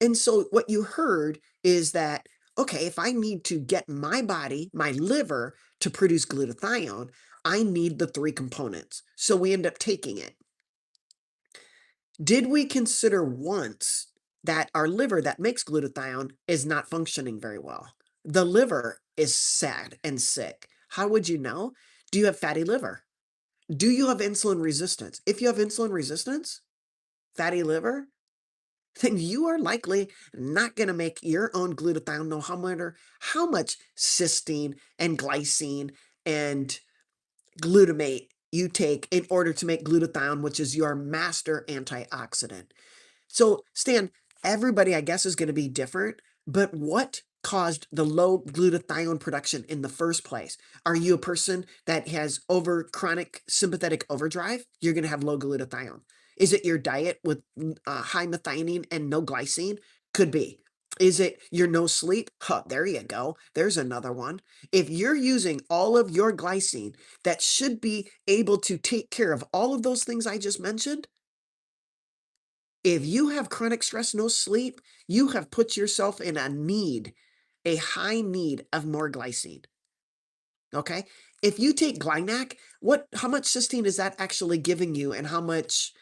[SPEAKER 1] And so what you heard is that, okay, if I need to get my body, my liver, to produce glutathione, I need the three components. So we end up taking it. Did we consider once that our liver that makes glutathione is not functioning very well? The liver is sad and sick. How would you know? Do you have fatty liver? Do you have insulin resistance? If you have insulin resistance, fatty liver, then you are likely not going to make your own glutathione, no matter how much cysteine and glycine and glutamate you take in order to make glutathione, which is your master antioxidant. So, Stan, everybody, I guess, is going to be different, but what caused the low glutathione production in the first place? Are you a person that has over chronic sympathetic overdrive? You're going to have low glutathione. Is it your diet with high methionine and no glycine? Could be. Is it your no sleep? Huh, there you go. There's another one. If you're using all of your glycine that should be able to take care of all of those things I just mentioned, if you have chronic stress, no sleep, you have put yourself in a high need of more glycine. Okay. If you take Glynac, how much cysteine is that actually giving you, and how much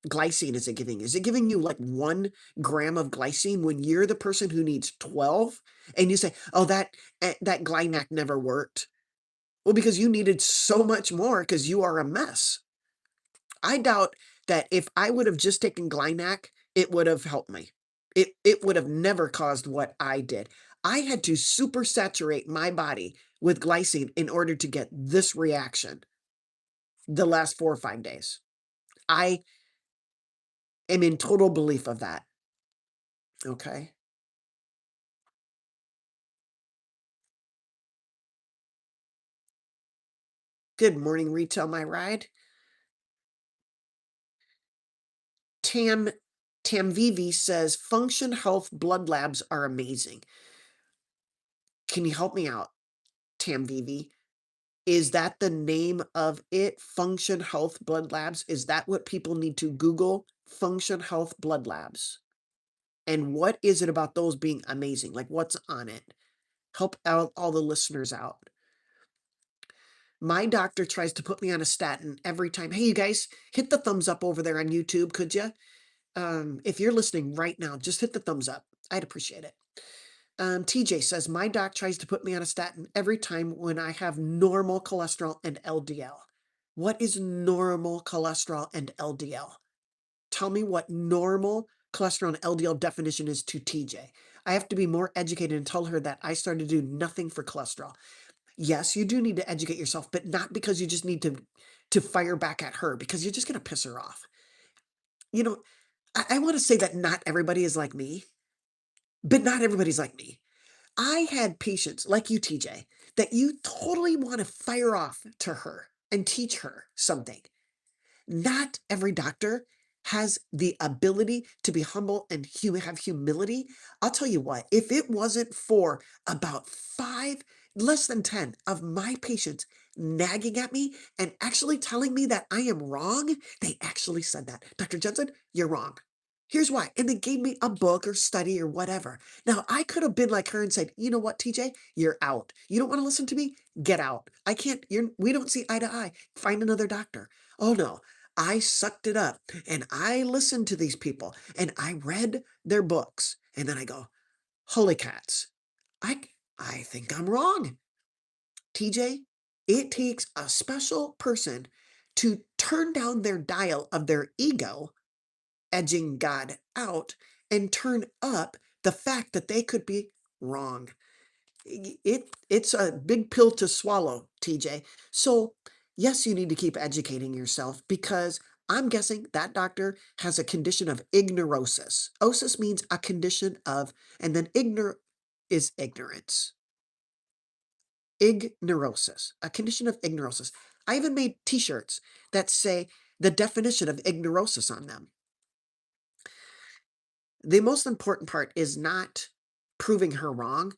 [SPEAKER 1] glycine is it giving you? Is it giving you like 1 gram of glycine when you're the person who needs 12? And you say, oh, that Glynac never worked. Well, because you needed so much more because you are a mess. I doubt that if I would have just taken Glynac, it would have helped me. It would have never caused what I did. I had to super saturate my body with glycine in order to get this reaction the last 4 or 5 days. I am in total belief of that. Okay. Good morning, Retail My Ride. Tam Vivi says Function Health blood labs are amazing. Can you help me out, Tam Vivi? Is that the name of it? Function Health Blood Labs? Is that what people need to Google? Function Health Blood Labs. And what is it about those being amazing? Like, what's on it? Help out all the listeners out. My doctor tries to put me on a statin every time. Hey, you guys, hit the thumbs up over there on YouTube, could you? If you're listening right now, just hit the thumbs up. I'd appreciate it. TJ says, my doc tries to put me on a statin every time when I have normal cholesterol and LDL. What is normal cholesterol and LDL? Tell me what normal cholesterol and LDL definition is to TJ. I have to be more educated and tell her that I started to do nothing for cholesterol. Yes, you do need to educate yourself, but not because you just need to fire back at her because you're just going to piss her off. You know, I want to say that not everybody is like me, but not everybody's like me. I had patients like you, TJ, that you totally want to fire off to her and teach her something. Not every doctor has the ability to be humble and have humility. I'll tell you what, if it wasn't for about five, less than 10 of my patients nagging at me and actually telling me that I am wrong, they actually said that. Dr. Jensen, you're wrong. Here's why. And they gave me a book or study or whatever. Now, I could have been like her and said, you know what, TJ, you're out. You don't want to listen to me? Get out. I can't, we don't see eye to eye. Find another doctor. Oh no, I sucked it up and I listened to these people and I read their books. And then I go, holy cats, I, I think I'm wrong. TJ, it takes a special person to turn down their dial of their ego, edging God out, and turn up the fact that they could be wrong. It's a big pill to swallow, TJ. So, yes, you need to keep educating yourself because I'm guessing that doctor has a condition of ignorosis. Osis means a condition of, and then ignor is ignorance. Ignorosis, a condition of ignorosis. I even made t-shirts that say the definition of ignorosis on them. The most important part is not proving her wrong.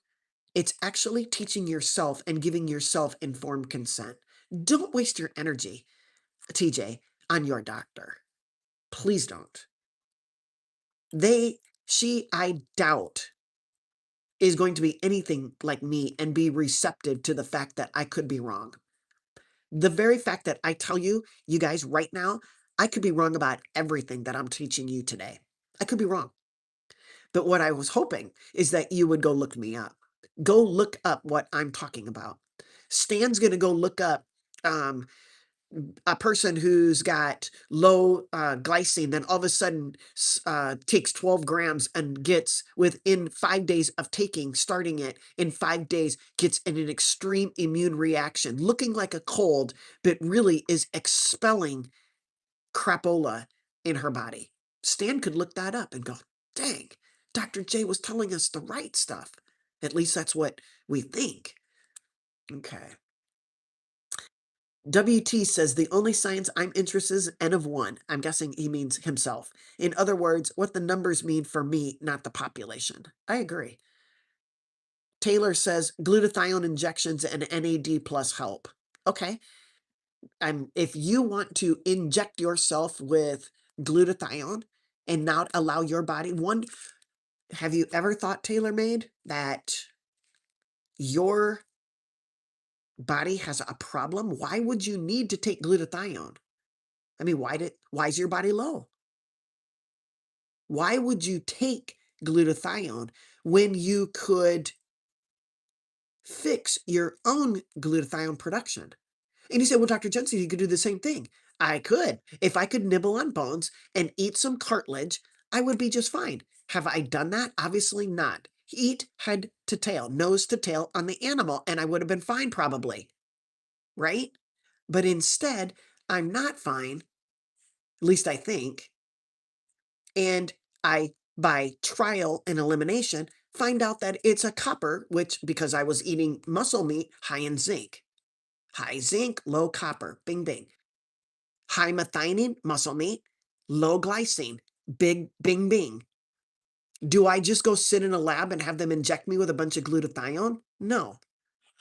[SPEAKER 1] It's actually teaching yourself and giving yourself informed consent. Don't waste your energy, TJ, on your doctor. Please don't. I doubt, is going to be anything like me and be receptive to the fact that I could be wrong. The very fact that I tell you, you guys, right now, I could be wrong about everything that I'm teaching you today. I could be wrong. But what I was hoping is that you would go look me up. Go look up what I'm talking about. Stan's going to go look up um, a person who's got low glycine, then all of a sudden takes 12 grams and gets within 5 days of taking, starting it in 5 days, gets in an extreme immune reaction, looking like a cold, but really is expelling crapola in her body. Stan could look that up and go, dang, Dr. J was telling us the right stuff. At least that's what we think. Okay. WT says the only science I'm interested is N of one. I'm guessing he means himself. In other words, what the numbers mean for me, not the population. I agree. Taylor says glutathione injections and NAD plus help. Okay. If you want to inject yourself with glutathione and not allow your body, have you ever thought, Taylor made, that your body has a problem? Why would you need to take glutathione? I mean, why is your body low? Why would you take glutathione when you could fix your own glutathione production? And you say, well, Dr. Jensen, you could do the same thing. I could. If I could nibble on bones and eat some cartilage, I would be just fine. Have I done that? Obviously not. Eat head to tail, nose to tail on the animal, and I would have been fine probably, right? But instead, I'm not fine, at least I think. And I, by trial and elimination, find out that it's a copper, which, because I was eating muscle meat, high in zinc. High zinc, low copper, bing, bing. High methionine, muscle meat, low glycine, big, bing, bing. Do I just go sit in a lab and have them inject me with a bunch of glutathione? No.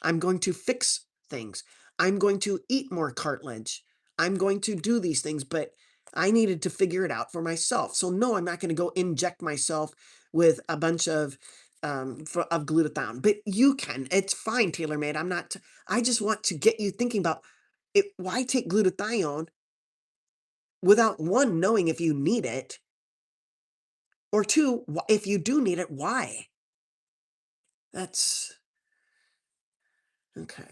[SPEAKER 1] I'm going to fix things. I'm going to eat more cartilage. I'm going to do these things, but I needed to figure it out for myself. So no, I'm not going to go inject myself with a bunch of glutathione. But you can. It's fine, tailor-made. I just want to get you thinking about it. Why take glutathione without one, knowing if you need it, or two, if you do need it, why? That's okay.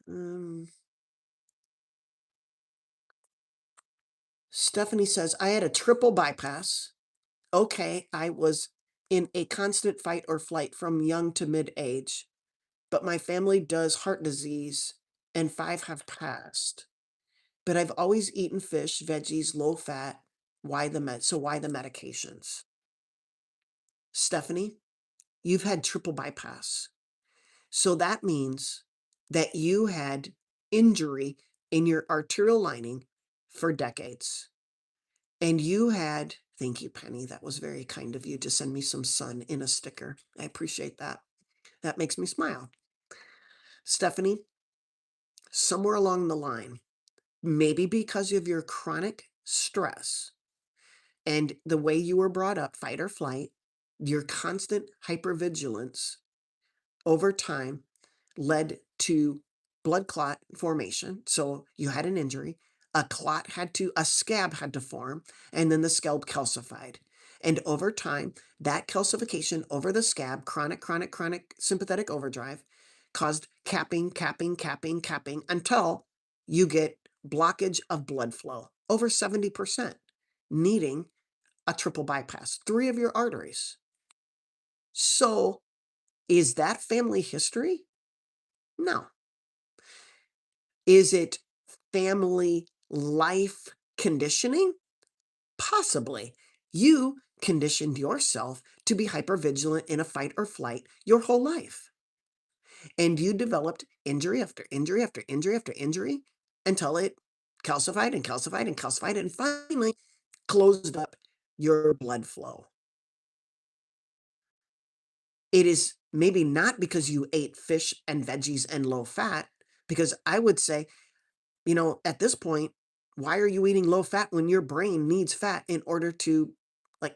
[SPEAKER 1] Um, Stephanie says, I had a triple bypass. Okay, I was in a constant fight or flight from young to mid age, but my family does heart disease and 5 have passed. But I've always eaten fish, veggies, low fat. Why the medications? Stephanie, you've had triple bypass. So that means that you had injury in your arterial lining for decades. And you had, thank you, Penny. That was very kind of you to send me some sun in a sticker. I appreciate that. That makes me smile. Stephanie, somewhere along the line, maybe because of your chronic stress and the way you were brought up, fight or flight, your constant hypervigilance over time led to blood clot formation. So you had an injury, a scab had to form, and then the scalp calcified. And over time, that calcification over the scab, chronic sympathetic overdrive, caused capping until you get blockage of blood flow over 70%, needing a triple bypass, 3 of your arteries. So is that family history? No. Is it family life conditioning? Possibly. You conditioned yourself to be hypervigilant in a fight or flight your whole life. And you developed injury after injury after injury after injury until it calcified and finally closed up your blood flow. It is maybe not because you ate fish and veggies and low fat, because I would say, at this point, why are you eating low fat when your brain needs fat in order to like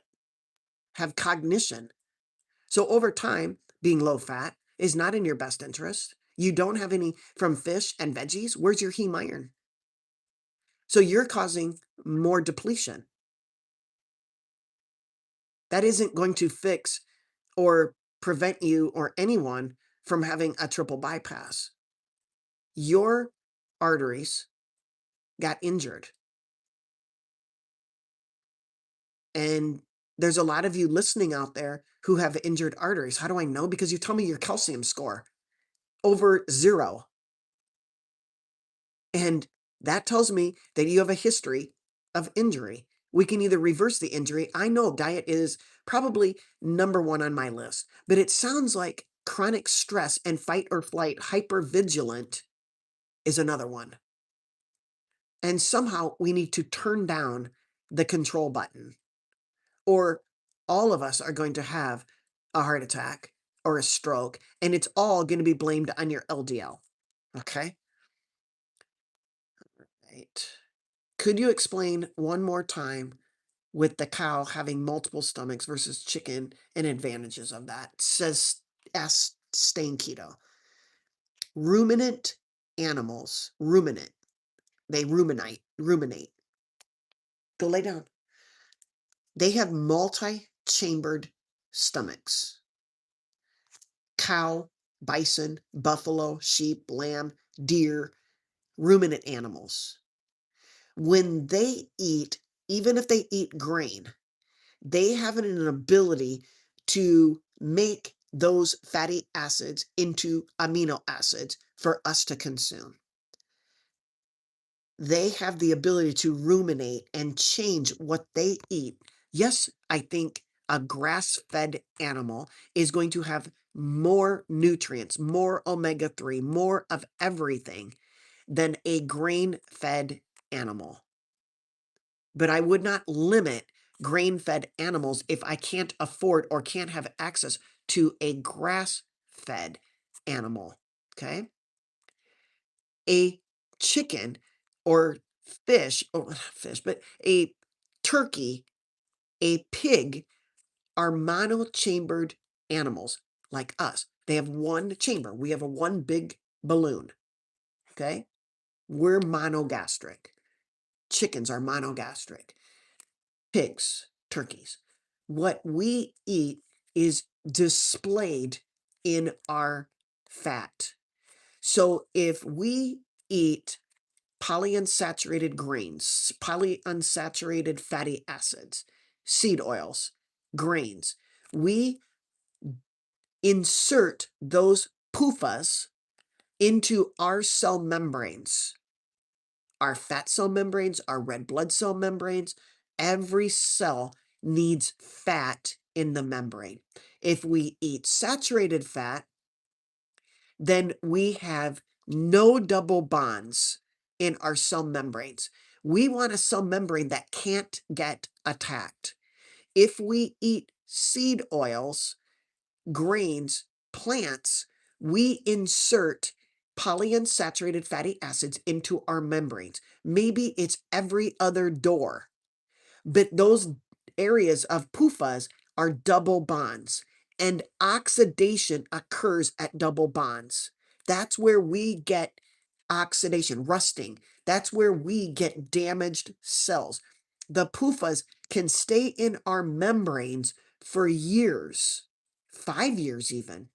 [SPEAKER 1] have cognition? So over time, being low fat is not in your best interest. You don't have any from fish and veggies. Where's your heme iron? So you're causing more depletion. That isn't going to fix or prevent you or anyone from having a triple bypass. Your arteries got injured. And there's a lot of you listening out there who have injured arteries. How do I know? Because you tell me your calcium score over 0. And that tells me that you have a history of injury. We can either reverse the injury. I know diet is probably number 1 on my list, but it sounds like chronic stress and fight or flight, hypervigilant is another one. And somehow we need to turn down the control button, or all of us are going to have a heart attack or a stroke, and it's all going to be blamed on your LDL. Okay? Right. Could you explain one more time with the cow having multiple stomachs versus chicken and advantages of that? Says S. Stain Keto. Ruminant animals, they ruminate. Go lay down. They have multi-chambered stomachs. Cow, bison, buffalo, sheep, lamb, deer, ruminant animals. When they eat, even if they eat grain, they have an ability to make those fatty acids into amino acids for us to consume. They have the ability to ruminate and change what they eat. Yes, I think a grass-fed animal is going to have more nutrients, more omega-3, more of everything than a grain-fed animal. But I would not limit grain-fed animals if I can't afford or can't have access to a grass-fed animal. Okay? A chicken or fish, or not fish, but a turkey, a pig are monochambered animals like us. They have one chamber. We have a one big balloon. Okay? We're monogastric. Chickens are monogastric. Pigs, turkeys. What we eat is displayed in our fat. So if we eat polyunsaturated grains, polyunsaturated fatty acids, seed oils, grains. We insert those PUFAs into our cell membranes, our fat cell membranes, our red blood cell membranes. Every cell needs fat in the membrane. If we eat saturated fat, then we have no double bonds in our cell membranes. We want a cell membrane that can't get attacked. If we eat seed oils, grains, plants, we insert polyunsaturated fatty acids into our membranes. Maybe it's every other door, but those areas of PUFAs are double bonds, and oxidation occurs at double bonds. That's where we get oxidation, rusting. That's where we get damaged cells. The PUFAs can stay in our membranes for years, 5 years even.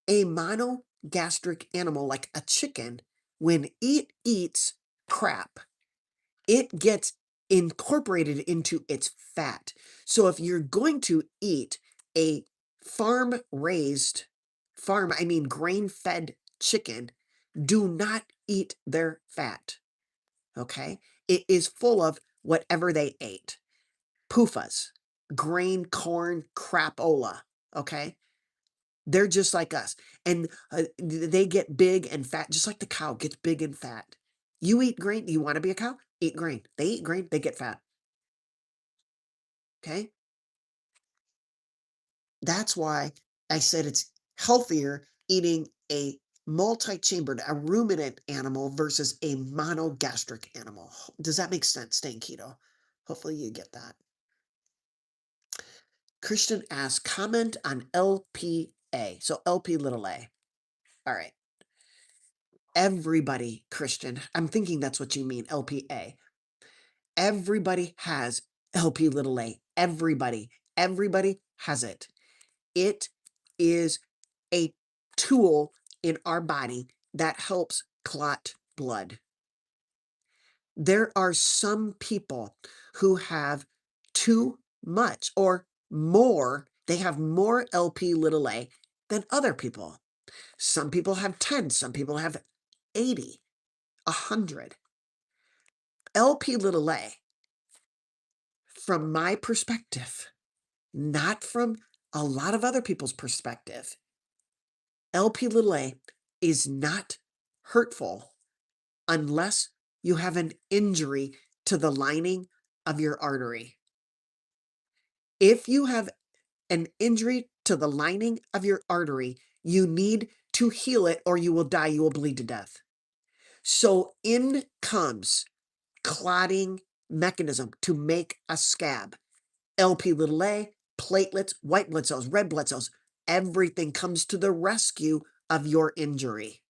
[SPEAKER 1] A monogastric animal like a chicken, when it eats crap, it gets incorporated into its fat. So if you're going to eat a I mean grain-fed chicken, do not eat their fat, okay? It is full of whatever they ate. PUFAs, grain, corn, crapola, okay? They're just like us. And they get big and fat, just like the cow gets big and fat. You eat grain. You want to be a cow? Eat grain. They eat grain. They get fat. Okay. That's why I said it's healthier eating a multi-chambered, a ruminant animal versus a monogastric animal. Does that make sense? Staying keto. Hopefully you get that. Christian asks, comment on LPA. So LP little a. All right. Everybody, Christian, I'm thinking that's what you mean, LPA. Everybody has LP little a. Everybody has it. It is a tool in our body that helps clot blood. There are some people who have too much or more, they have more LP little a than other people. Some people have 10, some people have 80, 100. LP little a, from my perspective, not from a lot of other people's perspective, LP little a is not hurtful unless you have an injury to the lining of your artery. If you have an injury to the lining of your artery, you need to heal it or you will die. You will bleed to death. So in comes clotting mechanism to make a scab. LP little a, platelets, white blood cells, red blood cells, everything comes to the rescue of your injury.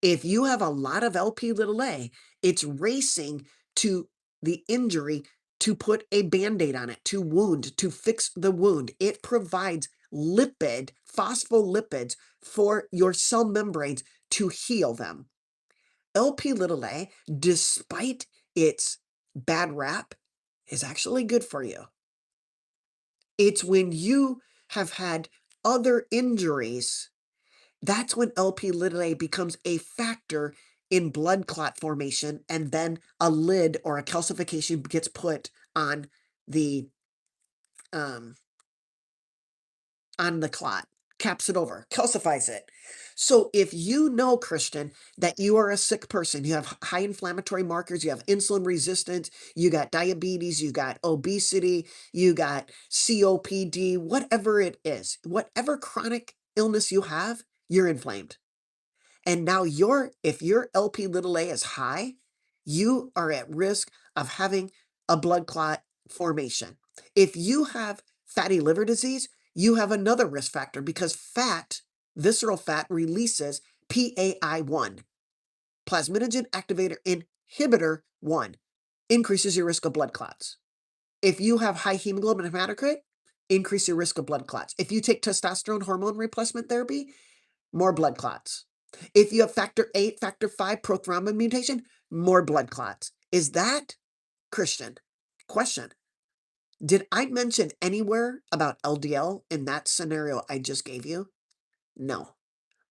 [SPEAKER 1] If you have a lot of LP little a, it's racing to the injury to put a Band-Aid on it, to wound, to fix the wound. It provides phospholipids for your cell membranes to heal them. LP little a, despite its bad rap, is actually good for you. It's when you have had other injuries, that's when LP little a becomes a factor in blood clot formation, and then a lid or a calcification gets put um, on the clot, caps it over, calcifies it. So if you know, Christian, that you are a sick person, you have high inflammatory markers, you have insulin resistance, you got diabetes, you got obesity, you got COPD, whatever it is, whatever chronic illness you have, you're inflamed. And now if your LP little a is high, you are at risk of having a blood clot formation. If you have fatty liver disease, you have another risk factor because visceral fat releases PAI1, plasminogen activator inhibitor 1, increases your risk of blood clots. If you have high hemoglobin hematocrit, increase your risk of blood clots. If you take testosterone hormone replacement therapy, more blood clots. If you have factor 8, factor 5 prothrombin mutation, more blood clots. Is that Christian? Question. Did I mention anywhere about LDL in that scenario I just gave you? No.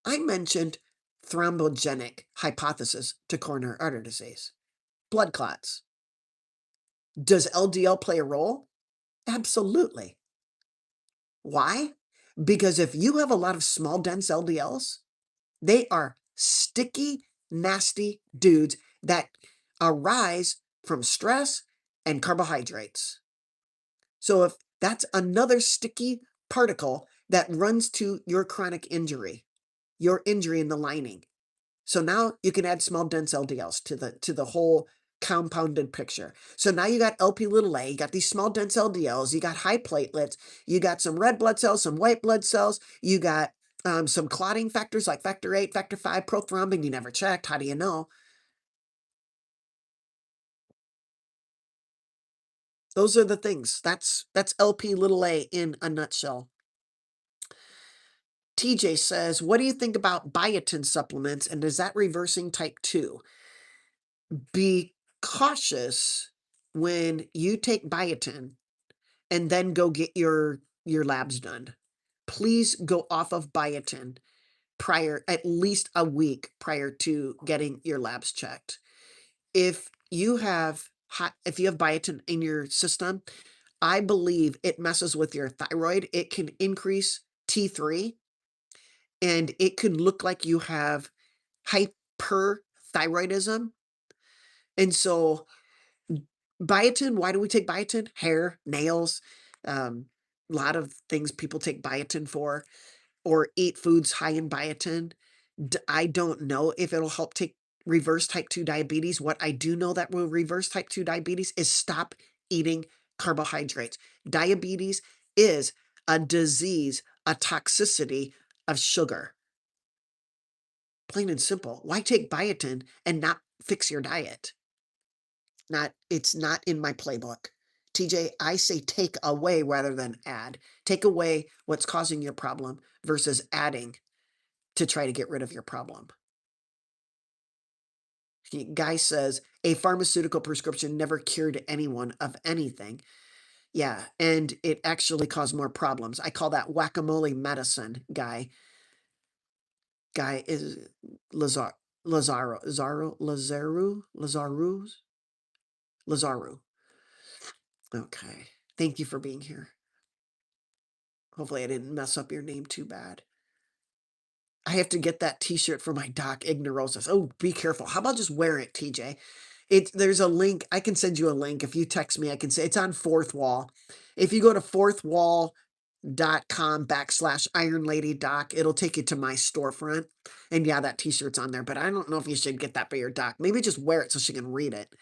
[SPEAKER 1] I mentioned thrombogenic hypothesis to coronary artery disease. Blood clots. Does LDL play a role? Absolutely. Why? Because if you have a lot of small, dense LDLs, they are sticky, nasty dudes that arise from stress and carbohydrates. So if that's another sticky particle that runs to your chronic injury, your injury in the lining. So now you can add small dense LDLs to the whole compounded picture. So now you got LP little a, you got these small dense LDLs, you got high platelets, you got some red blood cells, some white blood cells, you got some clotting factors like factor 8, factor 5, prothrombin, you never checked. How do you know? Those are the things. That's LP little a in a nutshell. TJ says, what do you think about biotin supplements and is that reversing type 2? Be cautious when you take biotin and then go get your labs done. Please go off of biotin prior, at least a week prior to getting your labs checked. If you have biotin in your system, I believe it messes with your thyroid. It can increase T3 and it can look like you have hyperthyroidism. And so biotin, why do we take biotin? Hair, nails, a lot of things people take biotin for, or eat foods high in biotin. I don't know if it'll help reverse type 2 diabetes. What I do know that will reverse type 2 diabetes is stop eating carbohydrates. Diabetes is a disease, a toxicity of sugar. Plain and simple. Why take biotin and not fix your diet? It's not in my playbook. TJ, I say take away rather than add. Take away what's causing your problem versus adding to try to get rid of your problem. Guy says a pharmaceutical prescription never cured anyone of anything. Yeah, and it actually caused more problems. I call that whack-a-mole medicine, guy. Guy is Lazaru. Okay. Thank you for being here. Hopefully I didn't mess up your name too bad. I have to get that t-shirt for my doc Ignorosis. Oh, be careful. How about just wear it, TJ? There's a link. I can send you a link. If you text me, I can say it's on Fourth Wall. If you go to fourthwall.com/Iron Lady Doc, it'll take you to my storefront. And yeah, that t-shirt's on there, but I don't know if you should get that for your doc. Maybe just wear it so she can read it.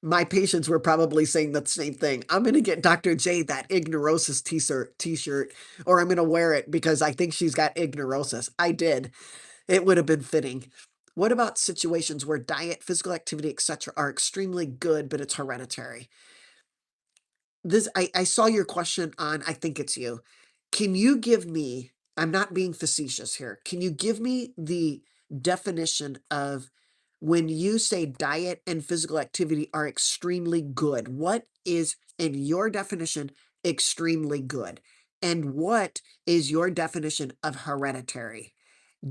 [SPEAKER 1] My patients were probably saying the same thing. I'm going to get Dr. J that Ignorosis t-shirt, or I'm going to wear it because I think she's got Ignorosis. I did. It would have been fitting. What about situations where diet, physical activity, etc. are extremely good, but it's hereditary? I saw your question on, I think it's you. Can you give me, I'm not being facetious here. Can you give me the definition of when you say diet and physical activity are extremely good? What is, in your definition, extremely good? And what is your definition of hereditary?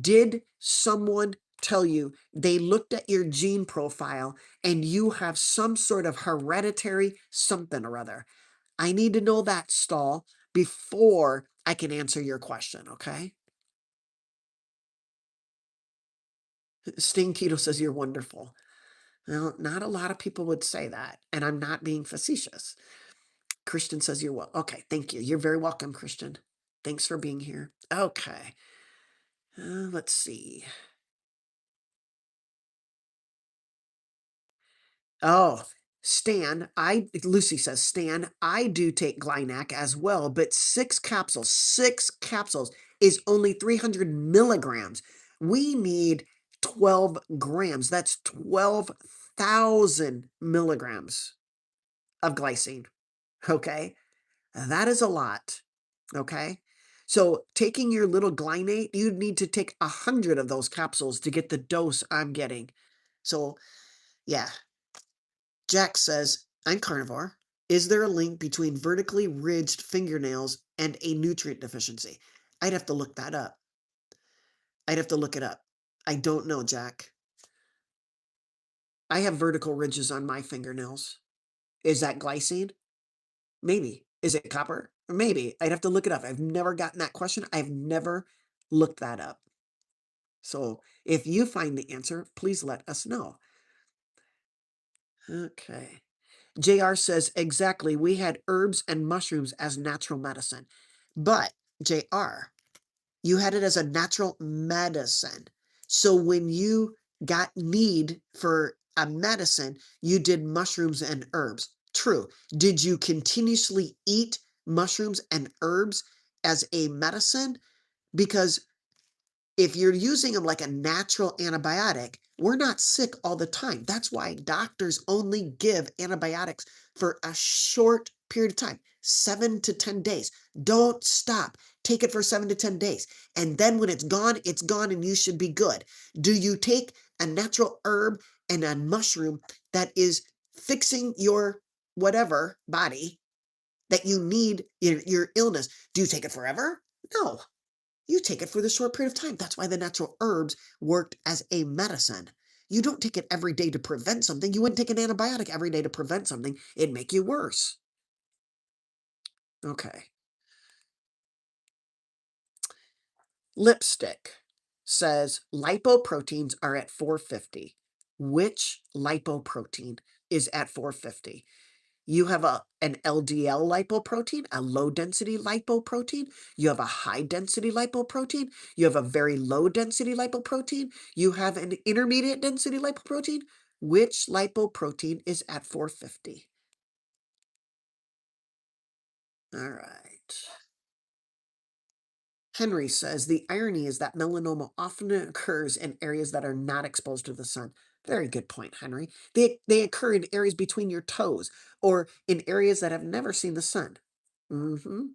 [SPEAKER 1] Did someone tell you they looked at your gene profile and you have some sort of hereditary something or other? I need to know that, Stall, before I can answer your question, okay? Sting Keto says you're wonderful. Well, not a lot of people would say that, and I'm not being facetious. Christian says you're well. Okay, thank you. You're very welcome, Christian. Thanks for being here. Okay. Let's see. Oh, Lucy says, Stan, I do take Glynac as well, but six capsules is only 300 milligrams. We need 12 grams. That's 12,000 milligrams of glycine. Okay. That is a lot. Okay. So taking your little glycinate, you'd need to take 100 of those capsules to get the dose I'm getting. So yeah, Jack says, I'm carnivore. Is there a link between vertically ridged fingernails and a nutrient deficiency? I'd have to look that up. I'd have to look it up. I don't know, Jack. I have vertical ridges on my fingernails. Is that glycine? Maybe. Is it copper? Maybe. I'd have to look it up. I've never gotten that question. I've never looked that up. So if you find the answer, please let us know. Okay. JR says, exactly. We had herbs and mushrooms as natural medicine. But, JR, you had it as a natural medicine. So when you got need for a medicine, you did mushrooms and herbs. True. Did you continuously eat mushrooms and herbs as a medicine? Because if you're using them like a natural antibiotic, we're not sick all the time. That's why doctors only give antibiotics for a short period of time, 7 to 10 days. Don't stop. Take it for 7 to 10 days. And then when it's gone and you should be good. Do you take a natural herb and a mushroom that is fixing your whatever body that you need your illness? Do you take it forever? No. You take it for the short period of time. That's why the natural herbs worked as a medicine. You don't take it every day to prevent something. You wouldn't take an antibiotic every day to prevent something. It'd make you worse. Okay. Lipstick says lipoproteins are at 450. Which lipoprotein is at 450? You have an LDL lipoprotein, a low density lipoprotein. You have a high density lipoprotein. You have a very low density lipoprotein. You have an intermediate density lipoprotein. Which lipoprotein is at 450? All right. Henry says the irony is that melanoma often occurs in areas that are not exposed to the sun. Very good point, Henry. They occur in areas between your toes or in areas that have never seen the sun. Mm-hmm.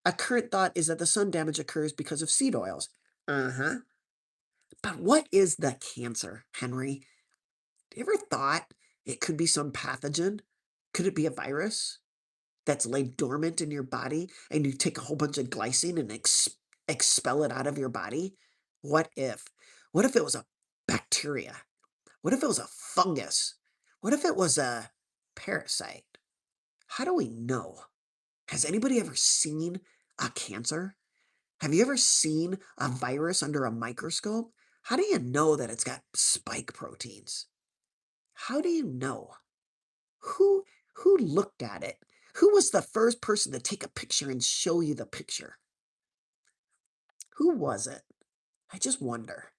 [SPEAKER 1] A current thought is that the sun damage occurs because of seed oils. Uh-huh. But what is the cancer, Henry? You ever thought it could be some pathogen? Could it be a virus that's laid dormant in your body and you take a whole bunch of glycine and expel it out of your body? What if? What if it was a bacteria? What if it was a fungus? What if it was a parasite? How do we know? Has anybody ever seen a cancer? Have you ever seen a virus under a microscope? How do you know that it's got spike proteins? How do you know? Who who looked at it? Who was the first person to take a picture and show you the picture? Who was it? I just wonder.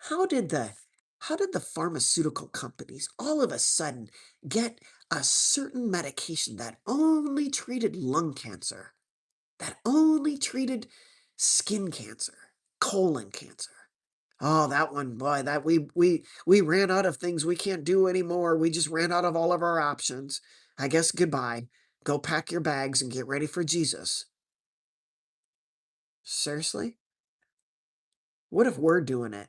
[SPEAKER 1] How did the how did the pharmaceutical companies all of a sudden get a certain medication that only treated lung cancer, that only treated skin cancer, colon cancer? Oh, that one, boy, that we ran out of things we can't do anymore. We just ran out of all of our options. I guess goodbye. Go pack your bags and get ready for Jesus. Seriously? What if we're doing it?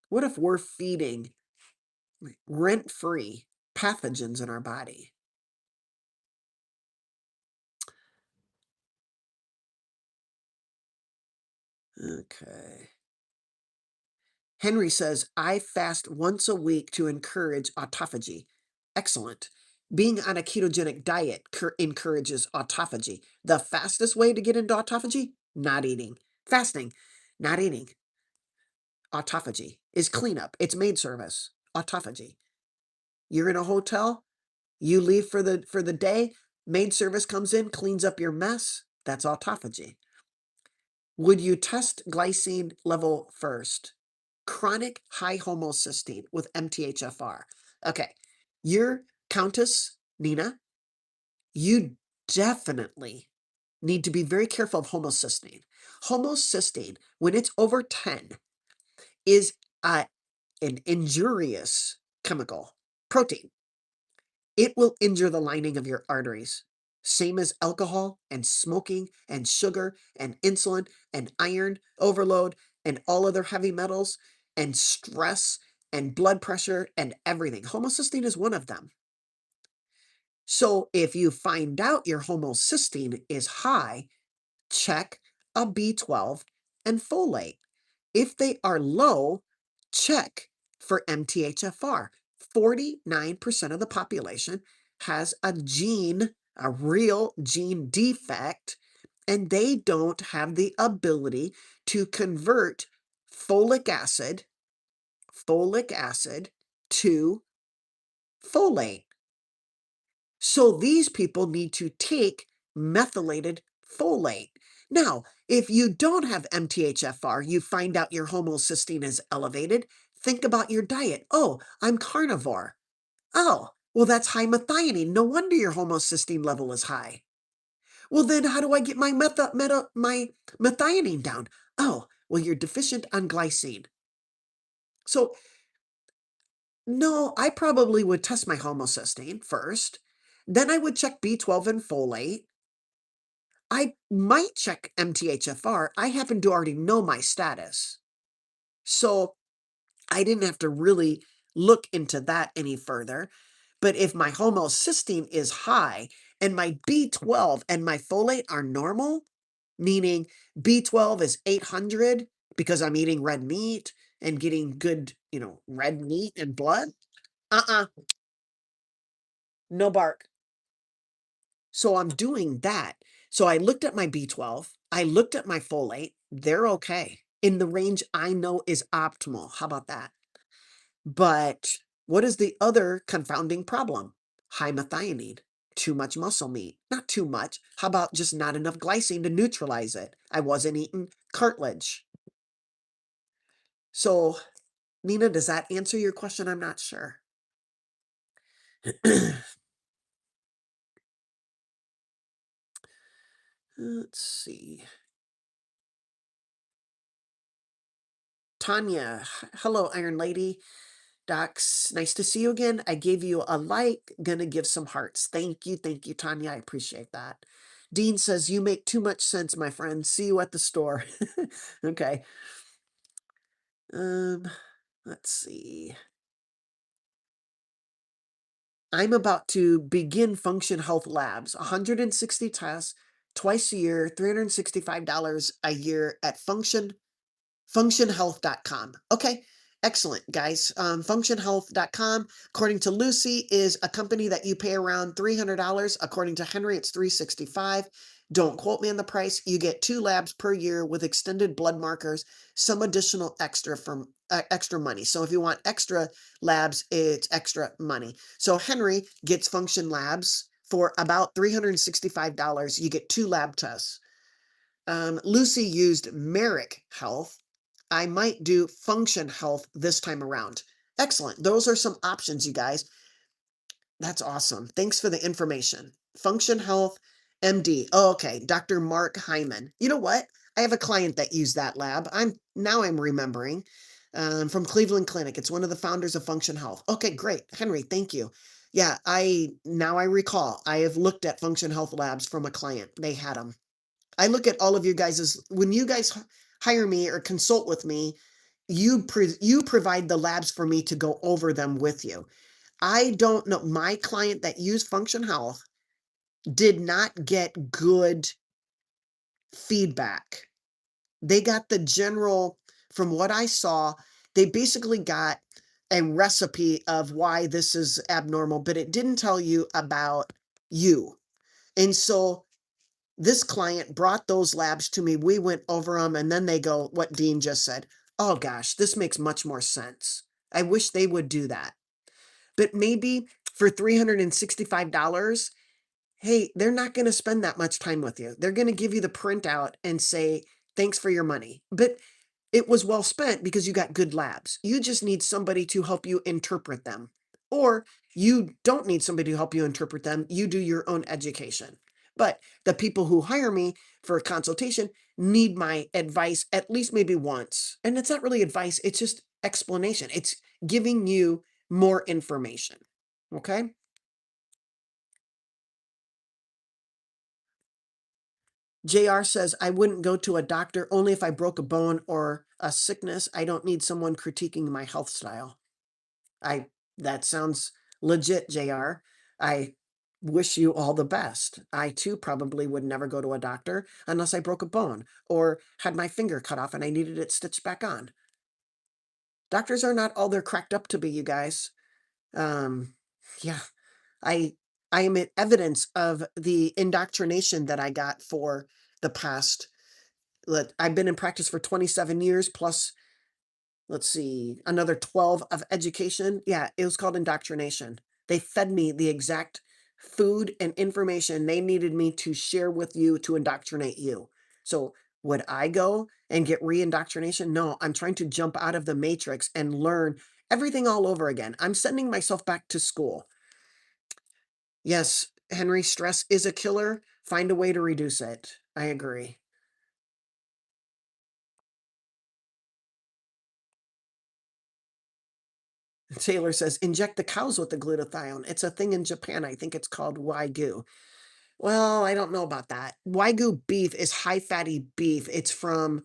[SPEAKER 1] What if we're feeding rent-free pathogens in our body? Okay. Henry says, I fast once a week to encourage autophagy. Excellent. Being on a ketogenic diet encourages autophagy. The fastest way to get into autophagy? Not eating. Fasting, not eating. Autophagy is cleanup. It's maid service. Autophagy. You're in a hotel, you leave for the day, maid service comes in, cleans up your mess. That's autophagy. Would you test glycine level first? Chronic high homocysteine with MTHFR. Okay, your Countess Nina, you definitely need to be very careful of homocysteine. Homocysteine, when it's over 10, is an injurious chemical protein. It will injure the lining of your arteries. Same as alcohol and smoking and sugar and insulin and iron overload and all other heavy metals and stress and blood pressure and everything. Homocysteine is one of them. So if you find out your homocysteine is high, check a B12 and folate. If they are low, check for MTHFR. 49% of the population has a real gene defect, and they don't have the ability to convert folic acid, folic acid to folate. So these people need to take methylated folate. Now, if you don't have MTHFR, you find out your homocysteine is elevated, think about your diet. Oh, I'm carnivore. Oh, well, that's high methionine. No wonder your homocysteine level is high. Well, then how do I get my my methionine down? Oh, well, you're deficient on glycine. So, no, I probably would test my homocysteine first. Then I would check B12 and folate. I might check MTHFR. I happen to already know my status. So I didn't have to really look into that any further. But if my homocysteine is high and my B12 and my folate are normal, meaning B12 is 800 because I'm eating red meat and getting good, red meat and blood, uh-uh, no bark. So I'm doing that. So I looked at my B12, I looked at my folate, they're okay in the range I know is optimal. How about that? But what is the other confounding problem? High methionine, too much muscle meat. Not too much. How about just not enough glycine to neutralize it? I wasn't eating cartilage. So, Nina, does that answer your question? I'm not sure. Let's see. Tanya, hello, Iron Lady. Docs, nice to see you again. I gave you a like, gonna give some hearts. Thank you, Tanya. I appreciate that. Dean says, you make too much sense, my friend. See you at the store. Okay. Um, let's see. I'm about to begin Function Health Labs, 160 tests twice a year, $365 a year at functionhealth.com. Okay, excellent, guys. Functionhealth.com, according to Lucy, is a company that you pay around $300. According to Henry, it's $365. Don't quote me on the price. You get 2 labs per year with extended blood markers, some additional extra money. So if you want extra labs, it's extra money. So Henry gets Function Labs for about $365. You get 2 lab tests. Lucy used Merrick Health. I might do Function Health this time around. Excellent. Those are some options, you guys. That's awesome. Thanks for the information. Function Health MD. Oh, okay. Dr. Mark Hyman. You know what? I have a client that used that lab. I'm remembering. From Cleveland Clinic. It's one of the founders of Function Health. Okay, great. Henry, thank you. Yeah, I recall. I have looked at Function Health labs from a client. They had them. I look at all of you guys as when you guys hire me or consult with me, you provide the labs for me to go over them with you. I don't know. My client that used Function Health did not get good feedback. They got the general, from what I saw, they basically got a recipe of why this is abnormal, but it didn't tell you about you. And so this client brought those labs to me. We went over them, and then they go, what Dean just said. Oh gosh, this makes much more sense. I wish they would do that. But maybe for $365, hey, they're not going to spend that much time with you. They're going to give you the printout and say, thanks for your money. But it was well spent because you got good labs. You just need somebody to help you interpret them. Or you don't need somebody to help you interpret them. You do your own education. But the people who hire me for a consultation need my advice at least maybe once. And it's not really advice, it's just explanation. It's giving you more information. Okay? JR says, I wouldn't go to a doctor only if I broke a bone or a sickness. I don't need someone critiquing my health style. I That sounds legit, JR. I wish you all the best. I too probably would never go to a doctor unless I broke a bone or had my finger cut off and I needed it stitched back on. Doctors are not all they're cracked up to be, you guys. Um, yeah, I I am evidence of the indoctrination that I got for the past. I've been in practice for 27 years plus, let's see, another 12 of education. Yeah, it was called indoctrination. They fed me the exact food and information they needed me to share with you to indoctrinate you. So would I go and get re-indoctrination? No, I'm trying to jump out of the matrix and learn everything all over again. I'm sending myself back to school. Yes, Henry, stress is a killer. Find a way to reduce it. I agree. Taylor says, inject the cows with the glutathione. It's a thing in Japan. I think it's called Wagyu. Well, I don't know about that. Wagyu beef is high fatty beef. It's from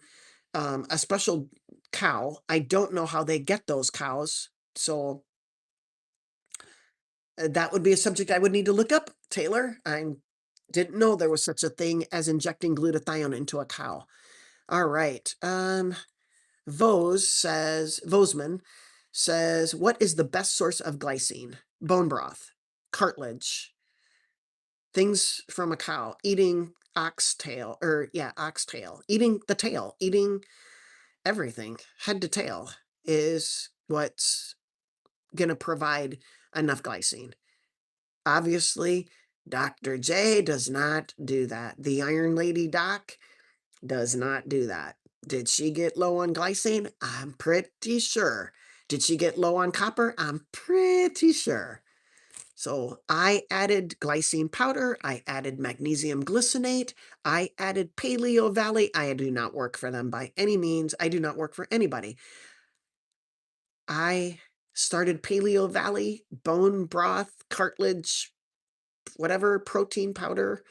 [SPEAKER 1] a special cow. I don't know how they get those cows. So that would be a subject I would need to look up, Taylor. I didn't know there was such a thing as injecting glutathione into a cow. All right. Vosman says, what is the best source of glycine? Bone broth, cartilage, things from a cow, eating oxtail, or yeah, oxtail, eating the tail, eating everything, head to tail, is what's going to provide enough glycine. Obviously, Dr. J does not do that. The Iron Lady Doc does not do that. Did she get low on glycine? I'm pretty sure. Did she get low on copper? I'm pretty sure. So I added glycine powder. I added magnesium glycinate. I added Paleo Valley. I do not work for them by any means. I do not work for anybody. I started Paleo Valley, bone broth, cartilage, whatever protein powder.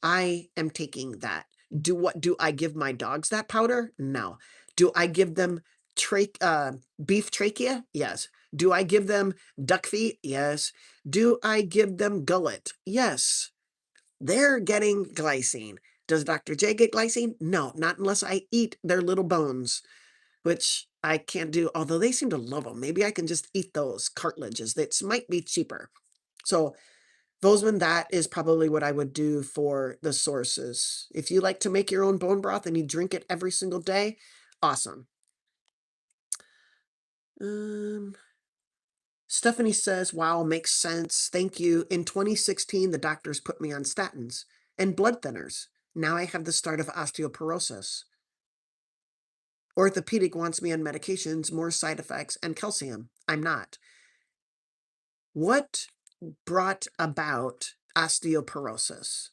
[SPEAKER 1] I am taking that. What do I give my dogs that powder? No. Do I give them beef trachea? Yes. Do I give them duck feet? Yes. Do I give them gullet? Yes. They're getting glycine. Does Dr. J get glycine? No, not unless I eat their little bones, which I can't do, although they seem to love them. Maybe I can just eat those cartilages. That might be cheaper. So Bozeman, that is probably what I would do for the sources. If you like to make your own bone broth and you drink it every single day, awesome. Stephanie says, wow, makes sense. Thank you. In 2016, the doctors put me on statins and blood thinners. Now I have the start of osteoporosis. Orthopedic wants me on medications, more side effects, and calcium. I'm not. What brought about osteoporosis?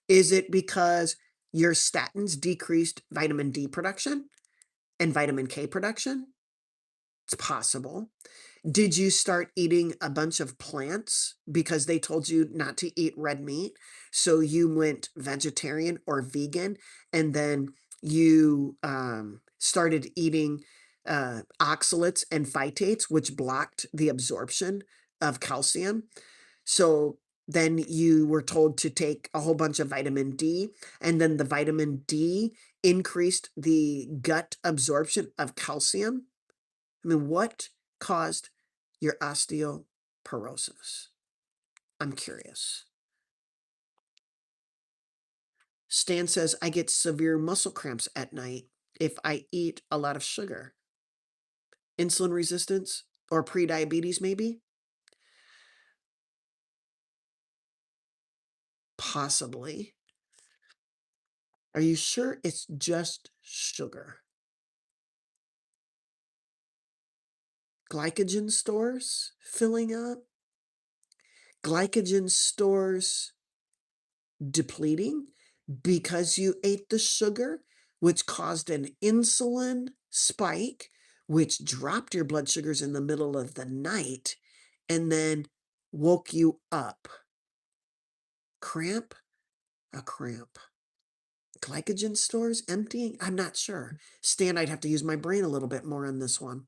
[SPEAKER 1] Is it because your statins decreased vitamin D production and vitamin K production? It's possible. Did you start eating a bunch of plants because they told you not to eat red meat? So you went vegetarian or vegan, and then you started eating oxalates and phytates, which blocked the absorption of calcium. So then you were told to take a whole bunch of vitamin D, and then the vitamin D increased the gut absorption of calcium. I mean, what caused your osteoporosis? I'm curious. Stan says, I get severe muscle cramps at night if I eat a lot of sugar. Insulin resistance or prediabetes, maybe? Possibly. Are you sure it's just sugar? Glycogen stores filling up? Glycogen stores depleting because you ate the sugar, which caused an insulin spike, which dropped your blood sugars in the middle of the night and then woke you up. Cramp? A cramp. glycogen stores emptying? I'm not sure. Stan, I'd have to use my brain a little bit more on this one.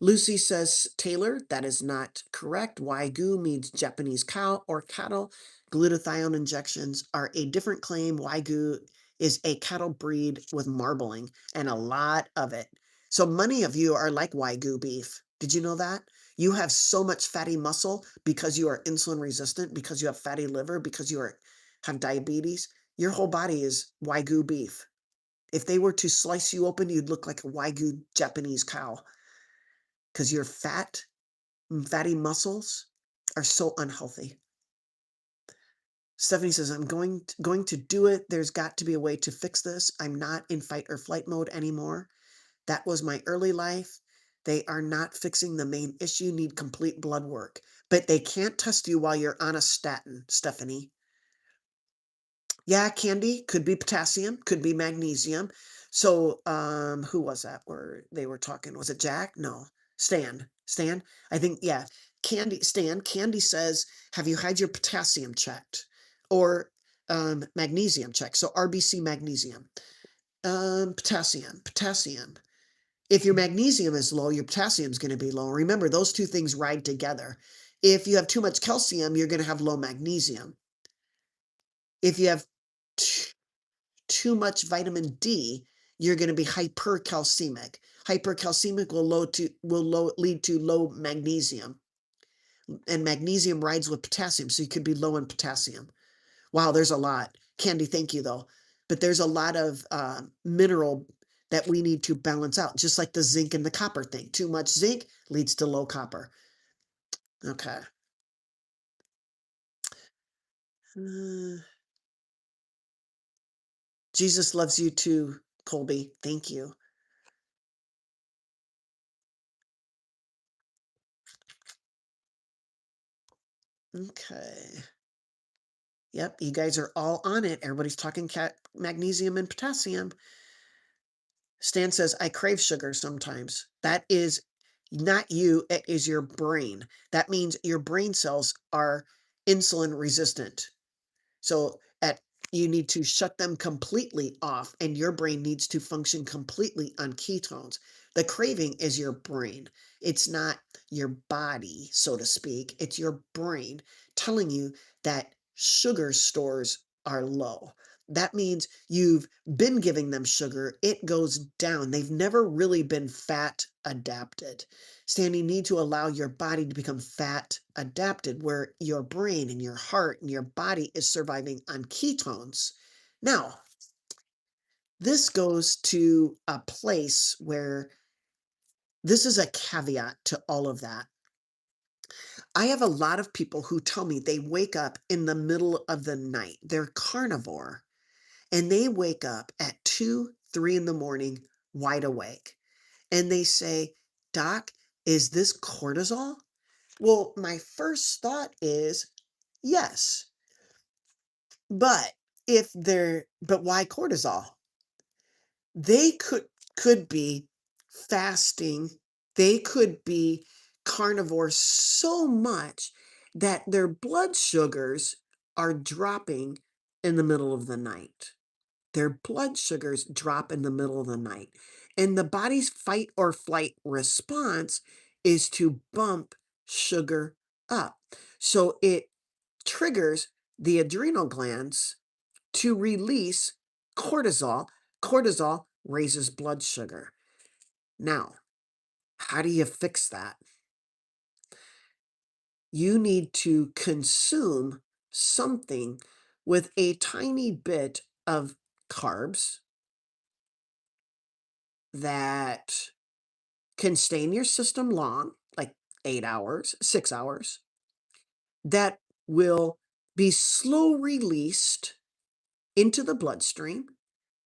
[SPEAKER 1] Lucy says, Taylor, that is not correct. Wagyu means Japanese cow or cattle. Glutathione injections are a different claim. Wagyu is a cattle breed with marbling and a lot of it. So many of you are like Wagyu beef. Did you know that? You have so much fatty muscle because you are insulin resistant, because you have fatty liver, because have diabetes. Your whole body is Wagyu beef. If they were to slice you open, you'd look like a Wagyu Japanese cow because your fatty muscles are so unhealthy. Stephanie says, I'm going to do it. There's got to be a way to fix this. I'm not in fight or flight mode anymore. That was my early life. They are not fixing the main issue, need complete blood work. But they can't test you while you're on a statin, Stephanie. Yeah, Candy, could be potassium, could be magnesium. So, who was that where they were talking? Was it Jack? No, Stan. I think, yeah. Candy says, have you had your potassium checked? Or magnesium checked? So RBC magnesium. Potassium. If your magnesium is low, your potassium is going to be low. Remember, those two things ride together. If you have too much calcium, you're going to have low magnesium. If you have too much vitamin D, you're going to be hypercalcemic. Hypercalcemic will lead to low magnesium, and magnesium rides with potassium, so you could be low in potassium. Wow, there's a lot. Candy, thank you though. But there's a lot of mineral that we need to balance out, just like the zinc and the copper thing. Too much zinc leads to low copper. Okay. Uh, Jesus loves you too, Colby. Thank you. Okay. Yep, you guys are all on it. Everybody's talking magnesium and potassium. Stan says, I crave sugar sometimes. That is not you, it is your brain. That means your brain cells are insulin resistant. So you need to shut them completely off, and your brain needs to function completely on ketones. The craving is your brain. It's not your body, so to speak. It's your brain telling you that sugar stores are low. That means you've been giving them sugar, it goes down. They've never really been fat adapted. Stan, you need to allow your body to become fat adapted, where your brain and your heart and your body is surviving on ketones. Now, this goes to a place where this is a caveat to all of that. I have a lot of people who tell me they wake up in the middle of the night. They're carnivore and they wake up at 2, 3 in the morning wide awake. And they say, Doc, is this cortisol? Well, my first thought is yes. But but why cortisol? They could be fasting. They could be carnivore so much that their blood sugars are dropping in the middle of the night. Their blood sugars drop in the middle of the night. And the body's fight or flight response is to bump sugar up. So it triggers the adrenal glands to release cortisol. Cortisol raises blood sugar. Now, how do you fix that? You need to consume something with a tiny bit of carbs that can stay in your system long, like 8 hours, 6 hours, that will be slow released into the bloodstream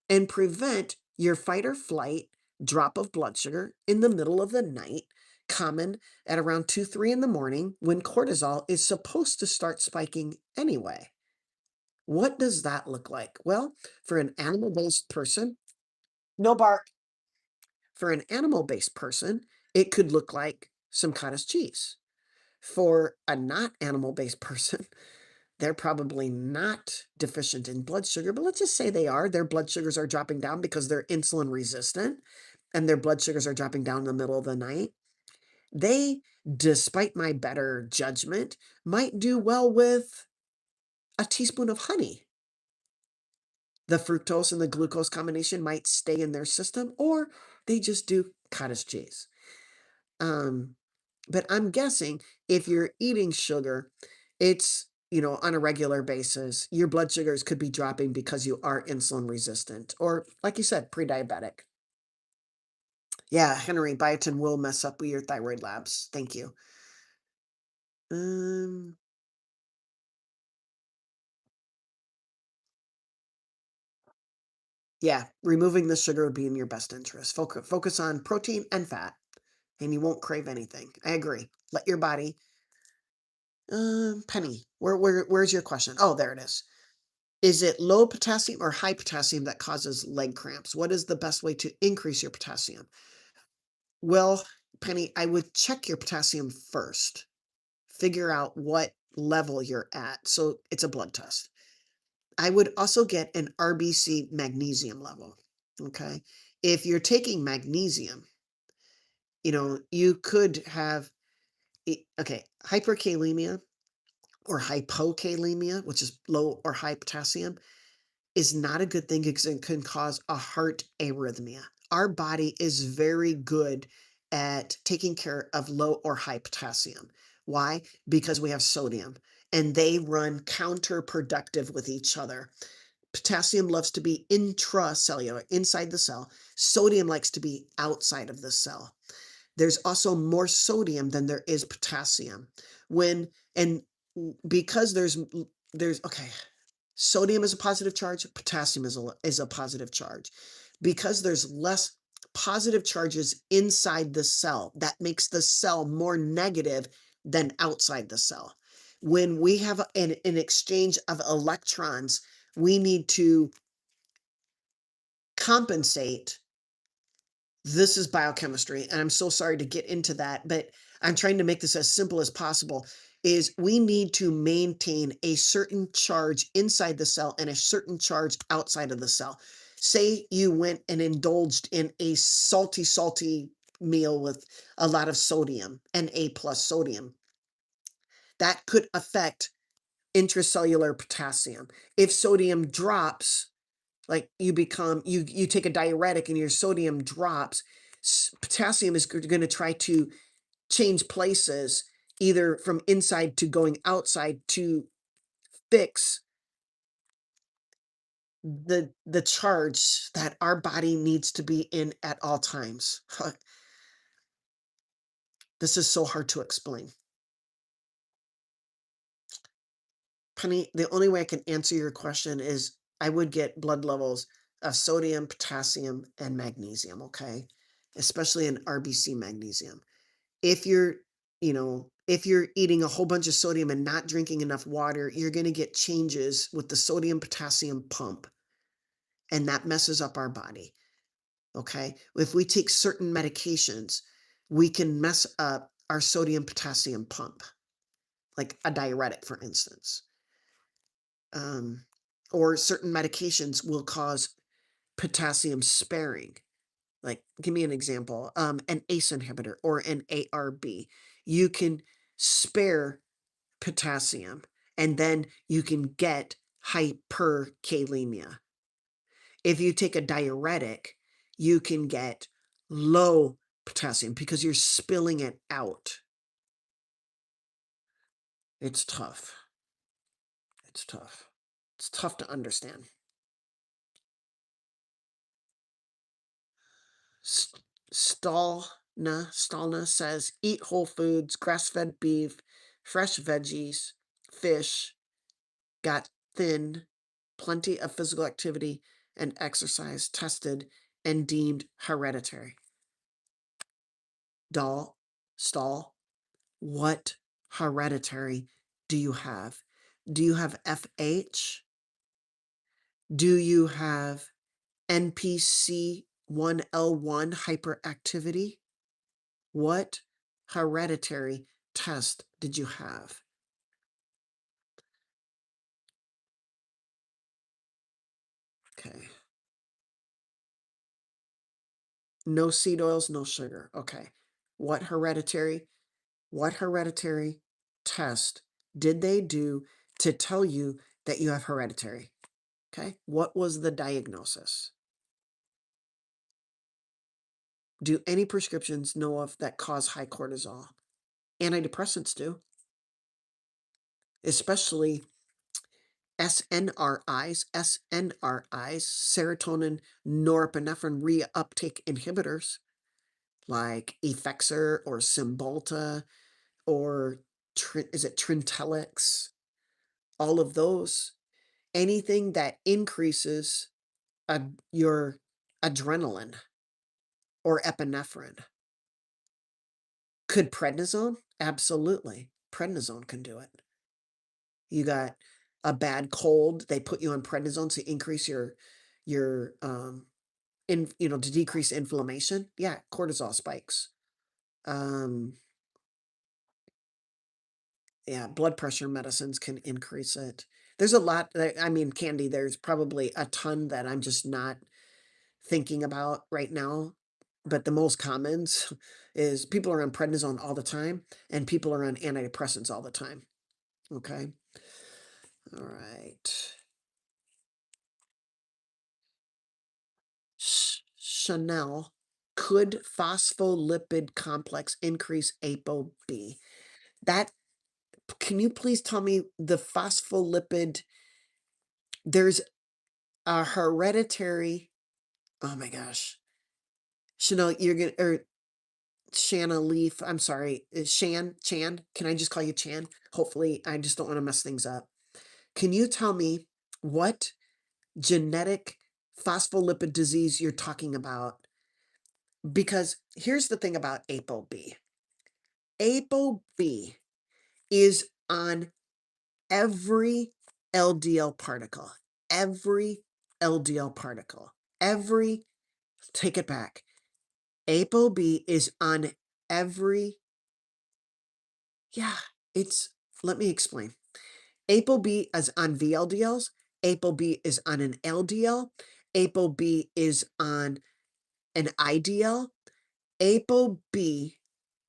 [SPEAKER 1] and prevent your fight or flight drop of blood sugar in the middle of the night, common at around 2, 3 in the morning when cortisol is supposed to start spiking anyway. What does that look like? Well, for an animal-based person, no bark. For an animal-based person, it could look like some cottage cheese. For a not animal-based person, they're probably not deficient in blood sugar, but let's just say they are. Their blood sugars are dropping down because they're insulin resistant and their blood sugars are dropping down in the middle of the night. They, despite my better judgment, might do well with a teaspoon of honey. The fructose and the glucose combination might stay in their system, or they just do cottage cheese. Um, but I'm guessing if you're eating sugar, it's, on a regular basis, your blood sugars could be dropping because you are insulin resistant, or like you said, pre-diabetic. Yeah, Henry, biotin will mess up with your thyroid labs. Thank you. Um, yeah, removing the sugar would be in your best interest. Focus on protein and fat, and you won't crave anything. I agree. Let your body. Penny, where's your question? Oh, there it is. Is it low potassium or high potassium that causes leg cramps? What is the best way to increase your potassium? Well, Penny, I would check your potassium first. Figure out what level you're at. So it's a blood test. I would also get an RBC magnesium level. Okay. If you're taking magnesium, you could have, okay, hyperkalemia or hypokalemia, which is low or high potassium, is not a good thing because it can cause a heart arrhythmia. Our body is very good at taking care of low or high potassium. Why? Because we have sodium and they run counterproductive with each other. Potassium loves to be intracellular, inside the cell. Sodium likes to be outside of the cell. There's also more sodium than there is potassium. And because okay, sodium is a positive charge, potassium is a positive charge. Because there's less positive charges inside the cell, that makes the cell more negative than outside the cell. When we have an exchange of electrons, we need to compensate. This is biochemistry, and I'm so sorry to get into that, but I'm trying to make this as simple as possible. Is we need to maintain a certain charge inside the cell and a certain charge outside of the cell. Say you went and indulged in a salty meal with a lot of sodium and A plus sodium. That could affect intracellular potassium. If sodium drops, like you take a diuretic and your sodium drops, potassium is going to try to change places, either from inside to going outside, to fix the charge that our body needs to be in at all times. This is so hard to explain. Penny, the only way I can answer your question is I would get blood levels of sodium, potassium, and magnesium, okay? Especially in RBC magnesium. If you're, if you're eating a whole bunch of sodium and not drinking enough water, you're going to get changes with the sodium potassium pump, and that messes up our body. Okay. If we take certain medications, we can mess up our sodium potassium pump, like a diuretic, for instance. Or certain medications will cause potassium sparing. Like, give me an example. An ACE inhibitor or an ARB. You can spare potassium and then you can get hyperkalemia. If you take a diuretic, you can get low potassium because you're spilling it out. It's tough. It's tough. It's tough to understand. Stallna says, eat whole foods, grass-fed beef, fresh veggies, fish, got thin, plenty of physical activity and exercise, tested and deemed hereditary. Stall, what hereditary do you have? Do you have FH? Do you have NPC1L1 hyperactivity? What hereditary test did you have? Okay. No seed oils, no sugar. Okay. What hereditary what hereditary test did they do to tell you that you have hereditary? Okay. What was the diagnosis? Do any prescriptions know of that cause high cortisol? Antidepressants do, especially SNRIs, serotonin norepinephrine reuptake inhibitors like Effexor or Cymbalta or is it Trintellix? All of those, anything that increases your adrenaline or epinephrine. Could prednisone? Absolutely. Prednisone can do it. You got a bad cold, they put you on prednisone to increase your to decrease inflammation. Yeah, cortisol spikes. Um, yeah, blood pressure medicines can increase it. There's a lot I mean, Candy, there's probably a ton that I'm just not thinking about right now. But the most commons is people are on prednisone all the time and people are on antidepressants all the time. Okay. All right. Chanel, could phospholipid complex increase ApoB? That can you please tell me the phospholipid? There's a hereditary. Oh my gosh, Chanel, you're gonna or Shanna Leaf. I'm sorry, Chan. Can I just call you Chan? Hopefully, I just don't want to mess things up. Can you tell me what genetic phospholipid disease you're talking about? Because here's the thing about ApoB. ApoB is on every LDL particle, every LDL particle, every, take it back. ApoB is on every, yeah, it's, let me explain. ApoB is on VLDLs, ApoB is on an LDL, ApoB is on an IDL. ApoB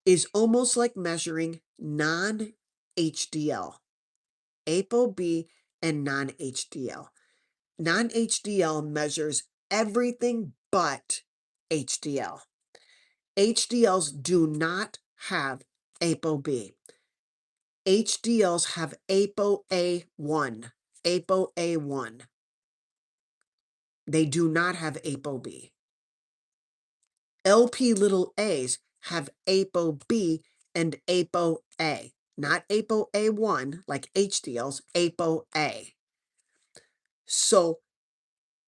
[SPEAKER 1] is almost like measuring non-HDL. ApoB and non-HDL. Non-HDL measures everything but HDL. HDLs do not have ApoB. HDLs have ApoA1. ApoA1. They do not have ApoB. LP little a's have ApoB and ApoA. Not ApoA1 like HDLs, ApoA. So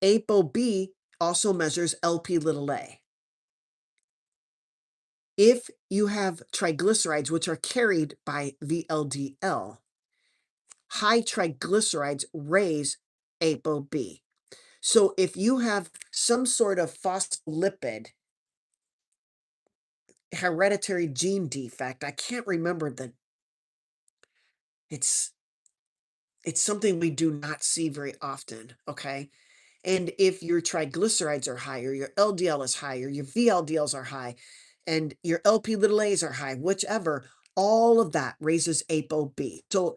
[SPEAKER 1] ApoB also measures LP little a. If you have triglycerides, which are carried by VLDL, high triglycerides raise ApoB. So if you have some sort of phospholipid hereditary gene defect, I can't remember it's something we do not see very often, okay? And if your triglycerides are higher, your LDL is higher, your VLDLs are high, and your LP little a's are high, whichever, all of that raises ApoB. So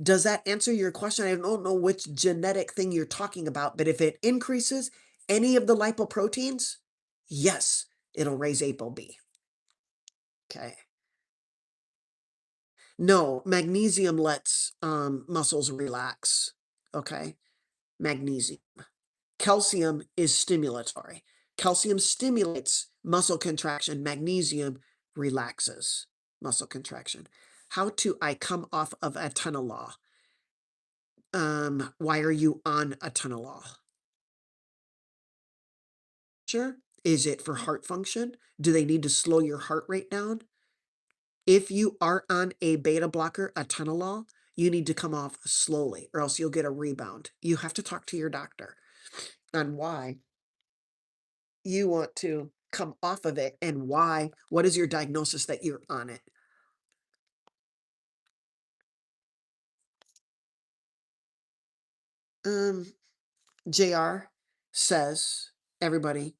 [SPEAKER 1] does that answer your question? I don't know which genetic thing you're talking about, but if it increases any of the lipoproteins, yes, it'll raise ApoB. Okay. No, magnesium lets muscles relax. Okay. Magnesium. Calcium is stimulatory. Calcium stimulates muscle contraction. Magnesium relaxes muscle contraction. How do I come off of atenolol? Why are you on atenolol? Sure. Is it for heart function? Do they need to slow your heart rate down? If you are on a beta blocker, atenolol, you need to come off slowly or else you'll get a rebound. You have to talk to your doctor on why you want to come off of it and why, what is your diagnosis that you're on it? Um, JR, says, everybody,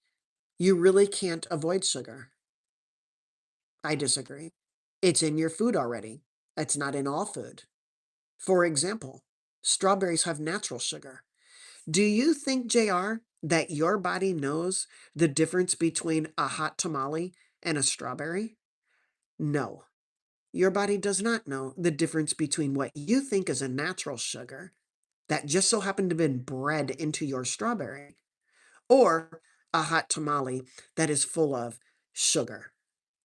[SPEAKER 1] you really can't avoid sugar. I disagree. It's in your food already. It's not in all food. For example, strawberries have natural sugar. Do you think, JR, that your body knows the difference between a hot tamale and a strawberry? No. Your body does not know the difference between what you think is a natural sugar that just so happened to have been bred into your strawberry or a hot tamale that is full of sugar.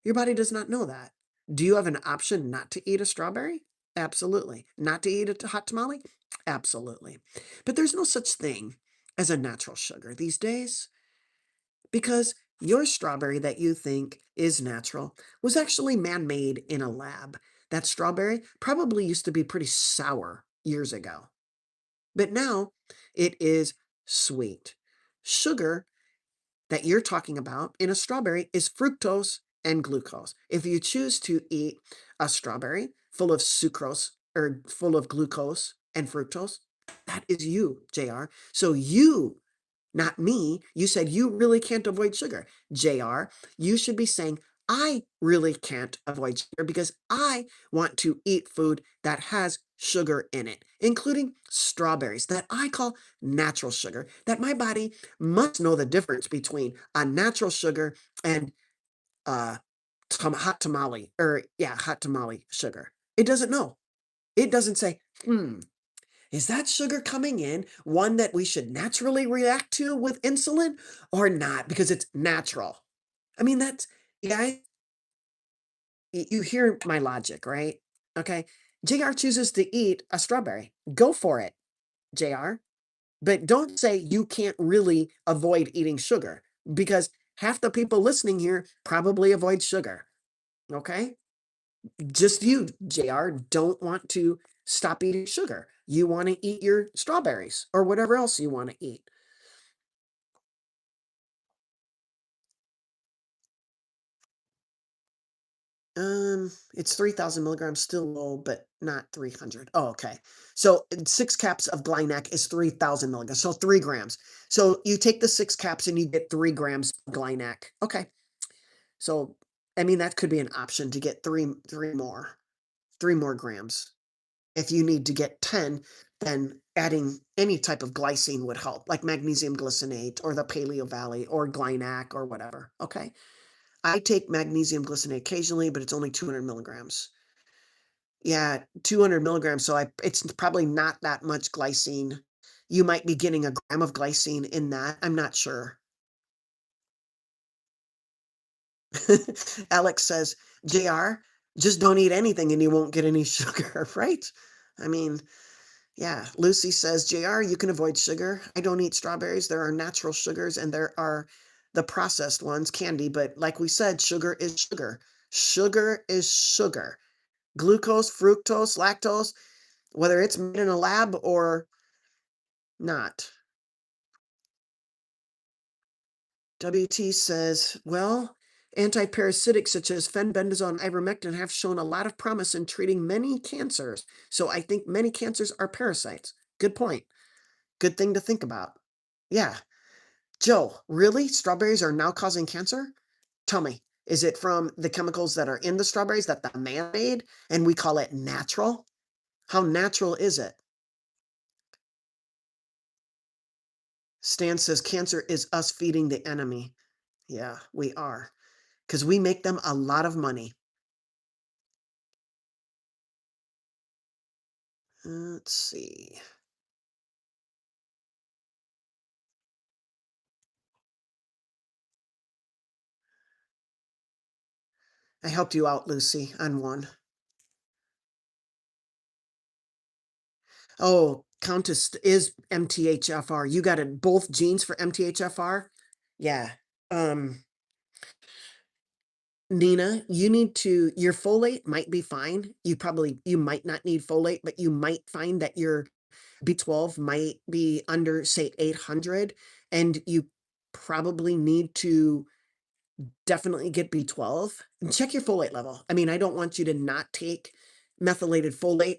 [SPEAKER 1] Your body does not know that. Do you have an option not to eat a strawberry? Absolutely. Not to eat a hot tamale? Absolutely. But there's no such thing as a natural sugar these days because your strawberry that you think is natural was actually man made in a lab. That strawberry probably used to be pretty sour years ago, but now it is sweet. Sugar that you're talking about in a strawberry is fructose and glucose. If you choose to eat a strawberry full of sucrose or full of glucose and fructose, that is you, JR. So you, not me, you said you really can't avoid sugar. JR, you should be saying, I really can't avoid sugar because I want to eat food that has sugar in it, including strawberries that I call natural sugar, that my body must know the difference between a natural sugar and uh, hot tamale, or yeah, hot tamale sugar. It doesn't know. It doesn't say, is that sugar coming in one that we should naturally react to with insulin or not because it's natural? I mean, that's, yeah, you hear my logic, right? Okay. JR chooses to eat a strawberry. Go for it, JR. But don't say you can't really avoid eating sugar because half the people listening here probably avoid sugar. Okay. Just you, JR, don't want to stop eating sugar. You want to eat your strawberries or whatever else you want to eat. It's 3,000 milligrams, still low, but not 300. Oh, okay. So 6 caps of Glynac is 3,000 milligrams, so 3 grams. So you take the 6 caps and you get 3 grams of Glynac. Okay. So, I mean, that could be an option to get three more grams. If you need to get 10, then adding any type of glycine would help, like magnesium glycinate or the Paleo Valley or Glynac or whatever. Okay. I take magnesium glycinate occasionally, but it's only 200 milligrams. Yeah, 200 milligrams. So it's probably not that much glycine. You might be getting a gram of glycine in that. I'm not sure. Alex says, JR, just don't eat anything and you won't get any sugar, right? I mean, yeah. Lucy says, JR, you can avoid sugar. I don't eat strawberries. There are natural sugars and there are the processed ones, candy. But like we said, sugar is sugar. Sugar is sugar. Glucose, fructose, lactose, whether it's made in a lab or not. WT says, well, antiparasitics such as fenbendazole and ivermectin have shown a lot of promise in treating many cancers. So I think many cancers are parasites. Good point. Good thing to think about. Yeah. Joe, really? Strawberries are now causing cancer? Tell me, is it from the chemicals that are in the strawberries that the man made and we call it natural? How natural is it? Stan says cancer is us feeding the enemy. Yeah, we are. Because we make them a lot of money. Let's see. I helped you out, Lucy, on one. Oh, Countess is MTHFR. You got it, both genes for MTHFR? Yeah. Um, Nina, you need to, your folate might be fine. You might not need folate, but you might find that your B12 might be under, say, 800, and you probably need to definitely get B12 and check your folate level. I mean, I don't want you to not take methylated folate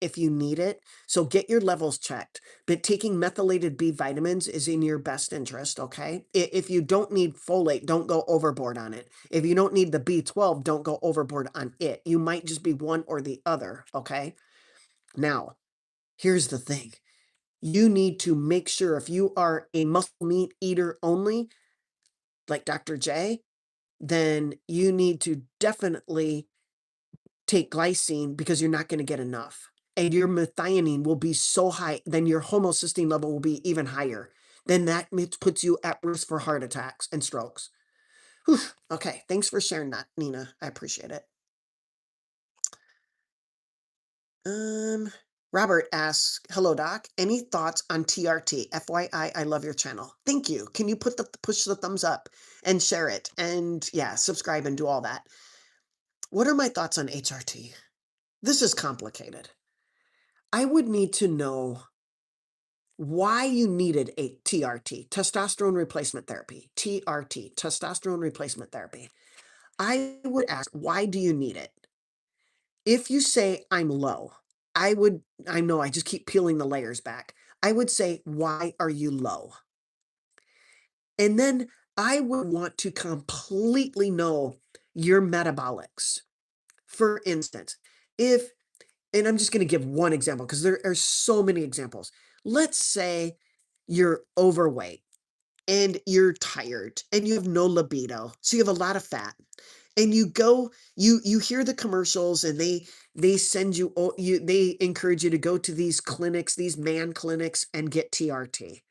[SPEAKER 1] if you need it. So get your levels checked. But taking methylated B vitamins is in your best interest, okay? If you don't need folate, don't go overboard on it. If you don't need the B12, don't go overboard on it. You might just be one or the other, okay? Now, here's the thing. You need to make sure if you are a muscle meat eater only, like Dr. J, then you need to definitely take glycine because you're not going to get enough. And your methionine will be so high, then your homocysteine level will be even higher. Then that puts you at risk for heart attacks and strokes. Whew. Okay, thanks for sharing that, Nina. I appreciate it. Um, Robert asks, "Hello, Doc. Any thoughts on TRT? FYI, I love your channel. Thank you. Can you push the thumbs up and share it and yeah, subscribe and do all that? What are my thoughts on HRT? This is complicated. I would need to know why you needed a TRT, testosterone replacement therapy. TRT, testosterone replacement therapy. I would ask, why do you need it? If you say I'm low, I know I just keep peeling the layers back. I would say, why are you low? And then I would want to completely know your metabolics. For instance, if, and I'm just going to give one example because there are so many examples. Let's say you're overweight and you're tired and you have no libido. So you have a lot of fat. And you hear the commercials and they send you they encourage you to go to these clinics, these man clinics and get TRT.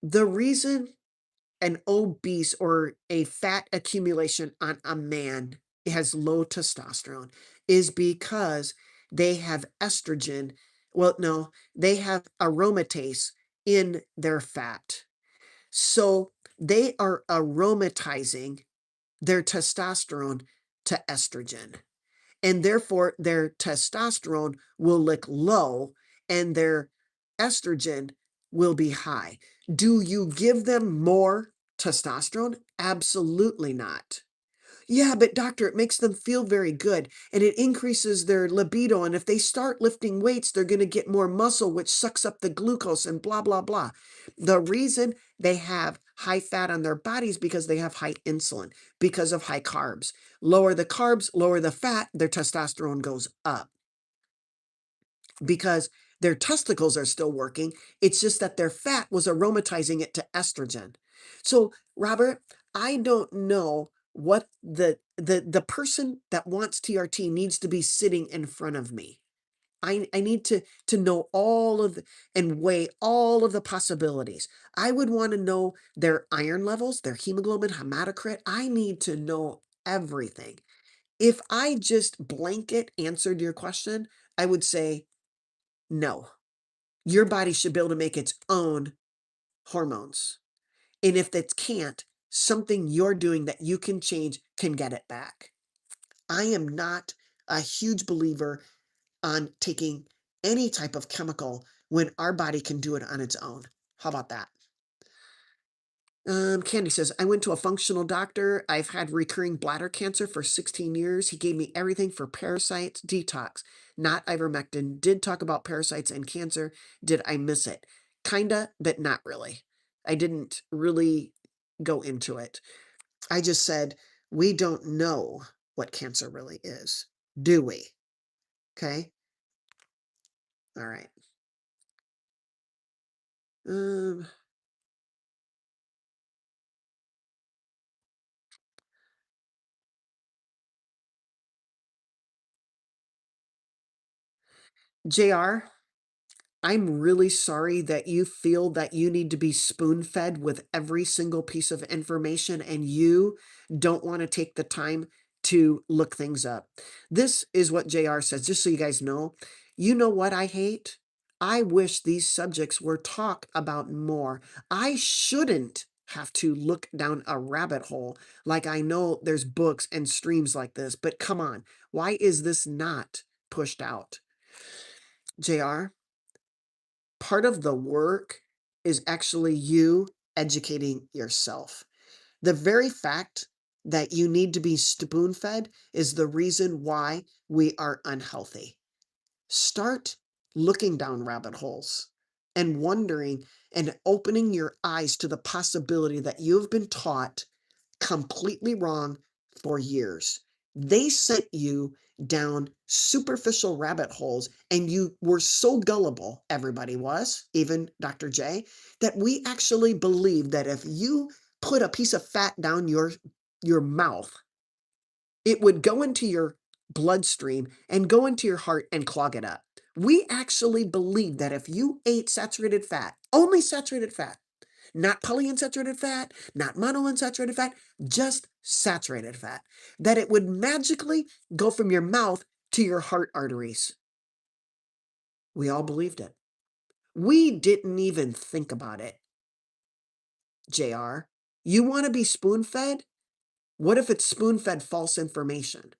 [SPEAKER 1] The reason an obese or a fat accumulation on a man has low testosterone is because they have estrogen. Well, no, they have aromatase in their fat. So they are aromatizing their testosterone to estrogen. And therefore, their testosterone will look low and their estrogen will be high. Do you give them more testosterone? Absolutely not. Yeah, but doctor, it makes them feel very good and it increases their libido. And if they start lifting weights, they're going to get more muscle, which sucks up the glucose and blah, blah, blah. The reason they have high fat on their bodies because they have high insulin, because of high carbs. Lower the carbs, lower the fat, their testosterone goes up because their testicles are still working. It's just that their fat was aromatizing it to estrogen. So, Robert, I don't know what the person that wants TRT needs to be sitting in front of me. I need to know all of and weigh all of the possibilities. I would want to know their iron levels, their hemoglobin, hematocrit. I need to know everything. If I just blanket answered your question, I would say no. Your body should be able to make its own hormones. And if it can't, something you're doing that you can change can get it back. I am not a huge believer on taking any type of chemical when our body can do it on its own. How about that? Candy says, I went to a functional doctor. I've had recurring bladder cancer for 16 years. He gave me everything for parasites, detox, not ivermectin. Did talk about parasites and cancer. Did I miss it? Kinda, but not really. I didn't really go into it. I just said, we don't know what cancer really is, do we? Okay. All right. Um, JR, I'm really sorry that you feel that you need to be spoon fed with every single piece of information and you don't want to take the time to look things up. This is what JR says, just so you guys know. You know what I hate? I wish these subjects were talked about more. I shouldn't have to look down a rabbit hole like I know there's books and streams like this, but come on, why is this not pushed out? JR, part of the work is actually you educating yourself. The very fact that you need to be spoon fed is the reason why we are unhealthy. Start looking down rabbit holes and wondering and opening your eyes to the possibility that you've been taught completely wrong for years. They sent you down superficial rabbit holes, and you were so gullible, everybody was, even Dr. J, that we actually believed that if you put a piece of fat down your mouth, it would go into your bloodstream and go into your heart and clog it up. We actually believed that if you ate saturated fat, only saturated fat, not polyunsaturated fat, not monounsaturated fat, just saturated fat, that it would magically go from your mouth to your heart arteries. We all believed it. We didn't even think about it, JR. You want to be spoon fed? What if it's spoon fed false information?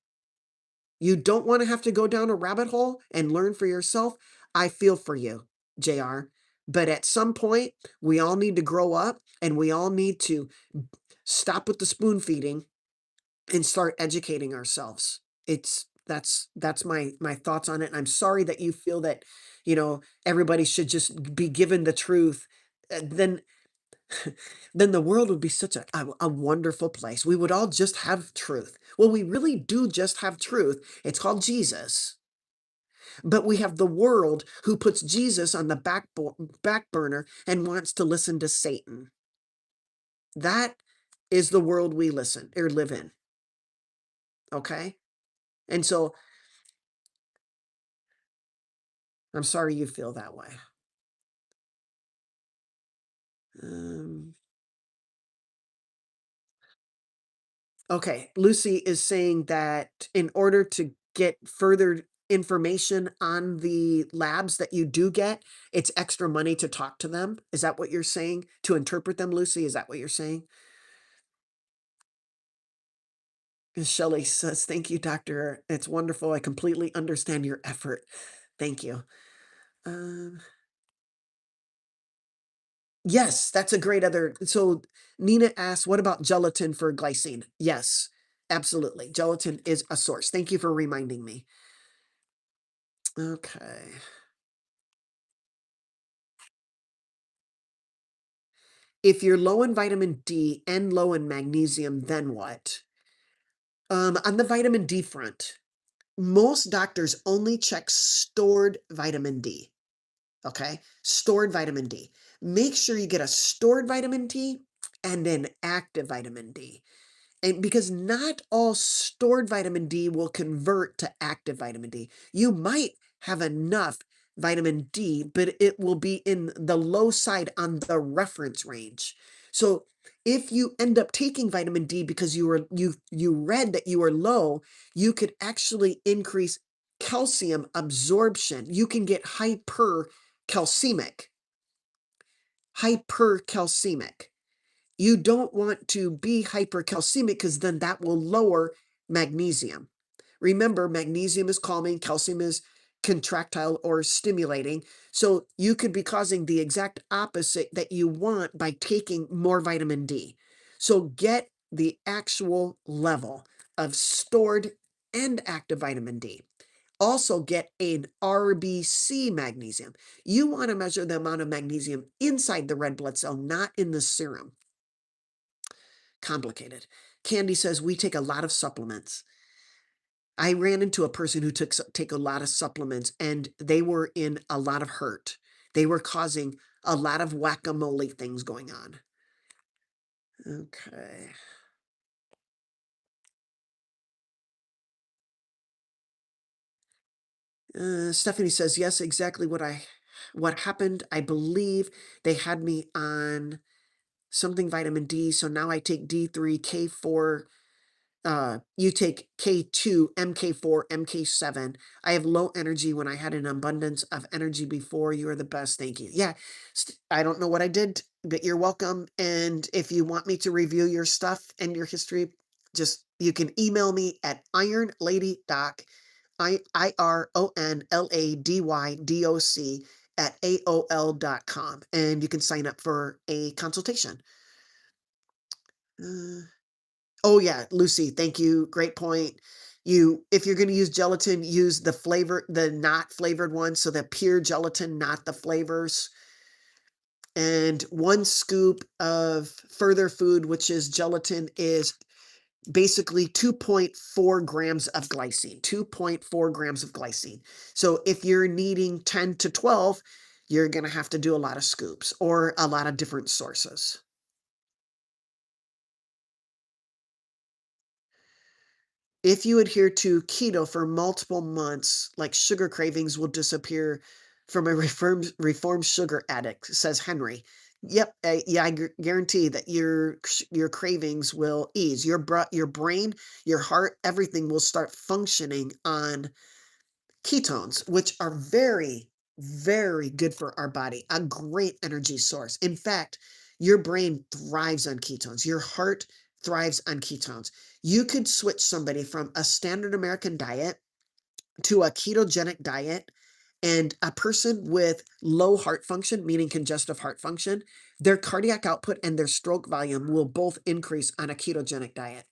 [SPEAKER 1] You don't want to have to go down a rabbit hole and learn for yourself? I feel for you, JR. But at some point, we all need to grow up and we all need to stop with the spoon feeding and start educating ourselves. That's my thoughts on it. And I'm sorry that you feel that, everybody should just be given the truth. Then then the world would be such a wonderful place. We would all just have truth. Well, we really do just have truth. It's called Jesus. But we have the world who puts Jesus on the back burner and wants to listen to Satan. That is the world we listen or live in. Okay? And so I'm sorry you feel that way. Um, okay, Lucy is saying that in order to get further information on the labs that you do get, it's extra money to talk to them. Is that what you're saying? To interpret them, Lucy? Is that what you're saying? Shelley says, thank you, doctor. It's wonderful. I completely understand your effort. Thank you. Um, yes, that's a great other. So Nina asks, what about gelatin for glycine? Yes, absolutely. Gelatin is a source. Thank you for reminding me. Okay. If you're low in vitamin D and low in magnesium, then what? On the vitamin D front, most doctors only check stored vitamin D. Okay, stored vitamin D. Make sure you get a stored vitamin D and an active vitamin D. And because not all stored vitamin D will convert to active vitamin D. You might have enough vitamin D, but it will be in the low side on the reference range. So if you end up taking vitamin D because you read that you were low, you could actually increase calcium absorption. You can get hypercalcemic. Hypercalcemic. You don't want to be hypercalcemic because then that will lower magnesium. Remember, magnesium is calming, calcium is contractile or stimulating. So you could be causing the exact opposite that you want by taking more vitamin D. So get the actual level of stored and active vitamin D. Also get an RBC magnesium. You want to measure the amount of magnesium inside the red blood cell, not in the serum. Complicated. Candy says we take a lot of supplements. I ran into a person who take a lot of supplements and they were in a lot of hurt. They were causing a lot of whack-a-mole things going on. Okay. Stephanie says, yes, exactly what happened. I believe they had me on something vitamin D. So now I take D3, K4, you take K2, MK4, MK7. I have low energy when I had an abundance of energy before. You are the best. Thank you. Yeah. I don't know what I did, but you're welcome. And if you want me to review your stuff and your history, you can email me at ironladydoc, IRONLADYDOC at AOL.com. And you can sign up for a consultation. Oh yeah, Lucy, thank you. Great point. If you're going to use gelatin, use the not flavored one. So the pure gelatin, not the flavors. And 1 scoop of further food, which is gelatin, is basically 2.4 grams of glycine, 2.4 grams of glycine. So if you're needing 10 to 12, you're going to have to do a lot of scoops or a lot of different sources. If you adhere to keto for multiple months, like sugar cravings will disappear from a reformed sugar addict, says Henry. Yep, yeah, I guarantee that your cravings will ease. Your brain, your heart, everything will start functioning on ketones, which are very, very good for our body, a great energy source. In fact, your brain thrives on ketones. Your heart thrives on ketones. You could switch somebody from a standard American diet to a ketogenic diet, and a person with low heart function, meaning congestive heart function, their cardiac output and their stroke volume will both increase on a ketogenic diet.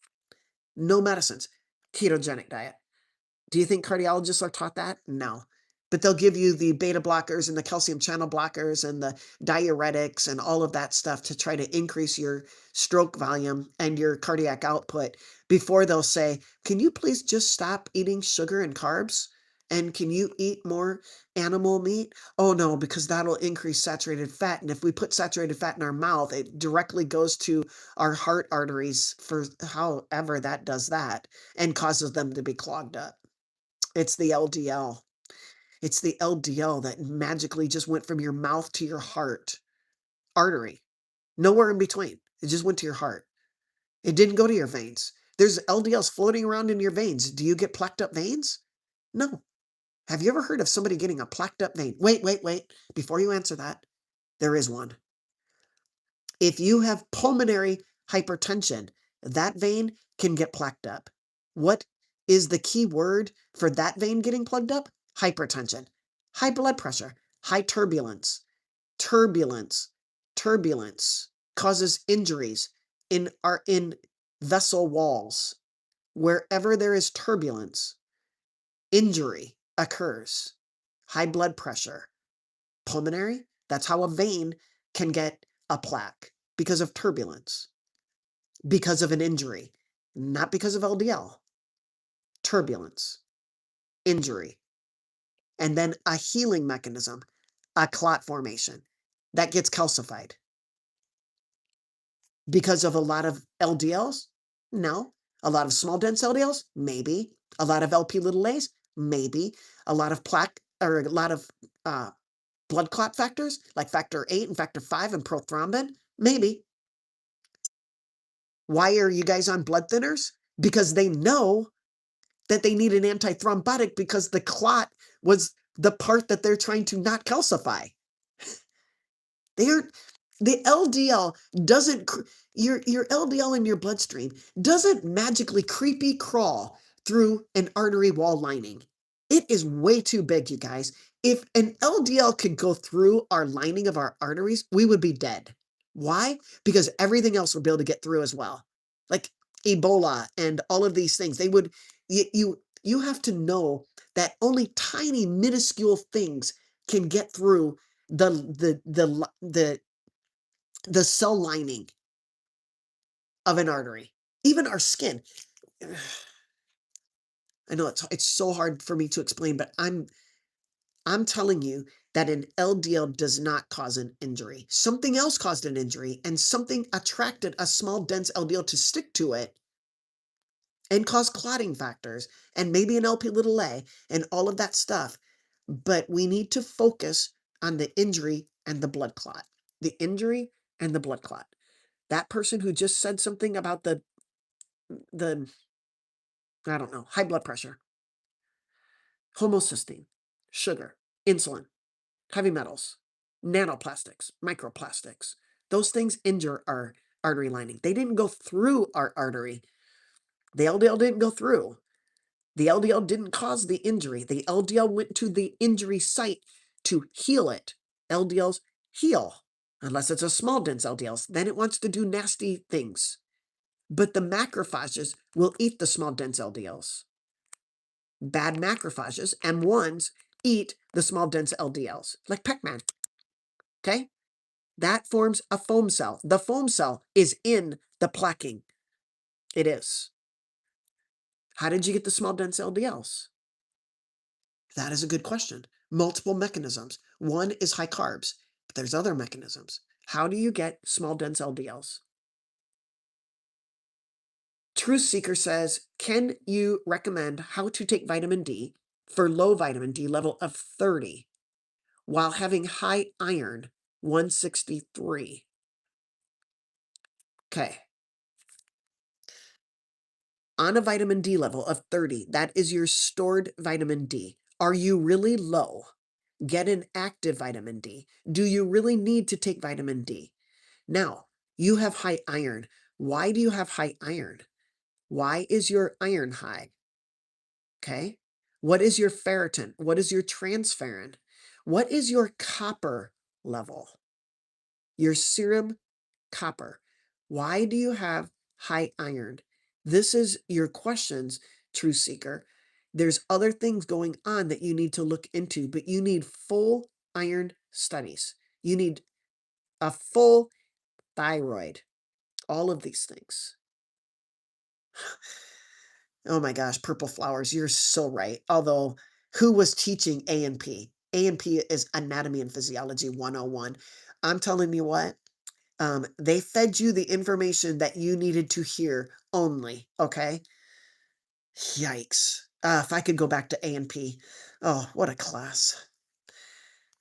[SPEAKER 1] No medicines, ketogenic diet. Do you think cardiologists are taught that? No. But they'll give you the beta blockers and the calcium channel blockers and the diuretics and all of that stuff to try to increase your stroke volume and your cardiac output before they'll say, can you please just stop eating sugar and carbs? And can you eat more animal meat? Oh no, because that'll increase saturated fat. And if we put saturated fat in our mouth, it directly goes to our heart arteries for however that does that and causes them to be clogged up. It's the LDL. It's the LDL that magically just went from your mouth to your heart artery. Nowhere in between. It just went to your heart. It didn't go to your veins. There's LDLs floating around in your veins. Do you get plaqued up veins? No. Have you ever heard of somebody getting a plaqued up vein? Wait, wait, wait. Before you answer that, there is one. If you have pulmonary hypertension, that vein can get plaqued up. What is the key word for that vein getting plugged up? Hypertension, high blood pressure, high turbulence. Turbulence, turbulence causes injuries in vessel walls. Wherever there is turbulence, injury occurs. High blood pressure, pulmonary, that's how a vein can get a plaque because of turbulence, because of an injury, not because of LDL. Turbulence, injury, and then a healing mechanism, a clot formation that gets calcified because of a lot of LDLs? No. A lot of small dense LDLs? Maybe. A lot of LP little a's? Maybe. A lot of plaque or a lot of blood clot factors like factor 8 and factor 5 and prothrombin? Maybe. Why are you guys on blood thinners? Because they know that they need an antithrombotic because the clot was the part that they're trying to not calcify. They're the LDL doesn't your LDL in your bloodstream doesn't magically creepy crawl through an artery wall lining. It is way too big, you guys. If an LDL could go through our lining of our arteries, we would be dead. Why? Because everything else would be able to get through as well. Like Ebola and all of these things. They would you have to know that only tiny minuscule things can get through the cell lining of an artery. Even our skin. I know it's so hard for me to explain, but I'm telling you that an LDL does not cause an injury. Something else caused an injury, and something attracted a small dense LDL to stick to it and cause clotting factors and maybe an LP little a and all of that stuff. But we need to focus on the injury and the blood clot. The injury and the blood clot. That person who just said something about the I don't know, high blood pressure, homocysteine, sugar, insulin, heavy metals, nanoplastics, microplastics. Those things injure our artery lining. They didn't go through our artery. The LDL didn't go through. The LDL didn't cause the injury. The LDL went to the injury site to heal it. LDLs heal, unless it's a small dense LDLs. Then it wants to do nasty things. But the macrophages will eat the small dense LDLs. bad macrophages, M1s, eat the small dense LDLs, like Pac-Man, okay? That forms a foam cell. The foam cell is in the plaquing. It is. How did you get the small dense LDLs? That is a good question. Multiple mechanisms. One is high carbs, but there's other mechanisms. How do you get small dense LDLs? Truth Seeker says, can you recommend how to take vitamin D for low vitamin D level of 30 while having high iron 163? Okay. On a vitamin D level of 30, that is your stored vitamin D. Are you really low? Get an active vitamin D. Do you really need to take vitamin D? Now, you have high iron. Why do you have high iron? Why is your iron high? Okay. What is your ferritin? What is your transferrin? What is your copper level? Your serum copper. Why do you have high iron? This is your questions, Truth Seeker. There's other things going on that you need to look into, but you need full iron studies. You need a full thyroid, all of these things. Oh my gosh, purple flowers, you're so right. Although, who was teaching A&P? A&P is Anatomy and Physiology 101. I'm telling you what, they fed you the information that you needed to hear only, okay? Yikes. If I could go back to A&P. Oh, what a class.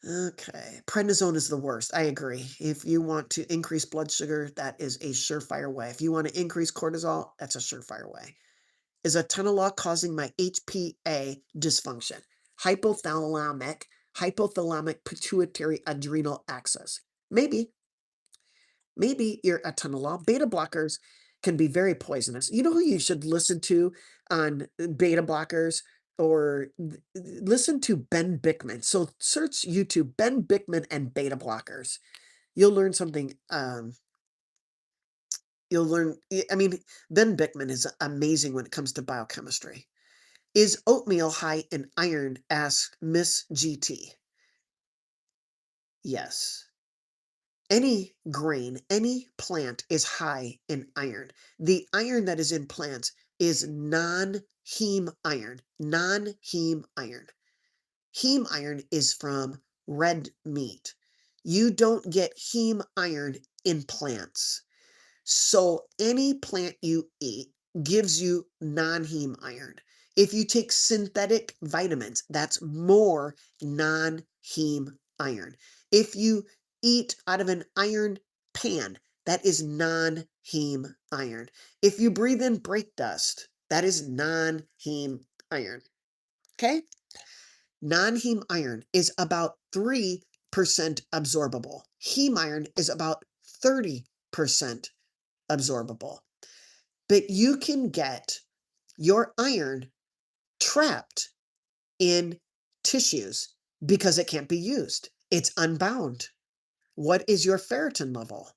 [SPEAKER 1] Okay. Prednisone is the worst. I agree. If you want to increase blood sugar, that is a surefire way. If you want to increase cortisol, that's a surefire way. Is atenolol causing my HPA dysfunction? Hypothalamic pituitary adrenal axis. Maybe. Maybe your atenolol. Beta blockers can be very poisonous. You know who you should listen to on beta blockers? Or listen to Ben Bickman. So search YouTube, Ben Bickman and beta blockers. You'll learn something. You'll learn. I mean, Ben Bickman is amazing when it comes to biochemistry. Is oatmeal high in iron? Asks Miss GT. Yes. Any grain, any plant is high in iron. The iron that is in plants is non-heme iron. Non-heme iron. Heme iron is from red meat. You don't get heme iron in plants. So any plant you eat gives you non-heme iron. If you take synthetic vitamins, that's more non-heme iron. If you eat out of an iron pan, that is non-heme iron. If you breathe in brake dust, that is non-heme iron. Okay? Non-heme iron is about 3% absorbable. Heme iron is about 30% absorbable. But you can get your iron trapped in tissues because it can't be used. It's unbound. What is your ferritin level?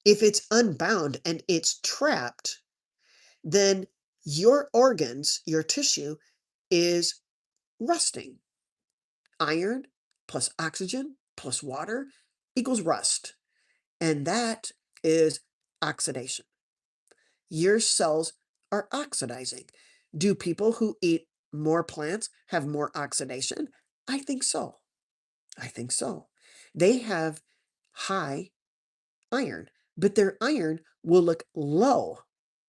[SPEAKER 1] If it's unbound and it's trapped, then your organs, your tissue is rusting. Iron plus oxygen plus water equals rust. And that is oxidation. Your cells are oxidizing. Do people who eat more plants have more oxidation? I think so. I think so. They have high iron, but their iron will look low.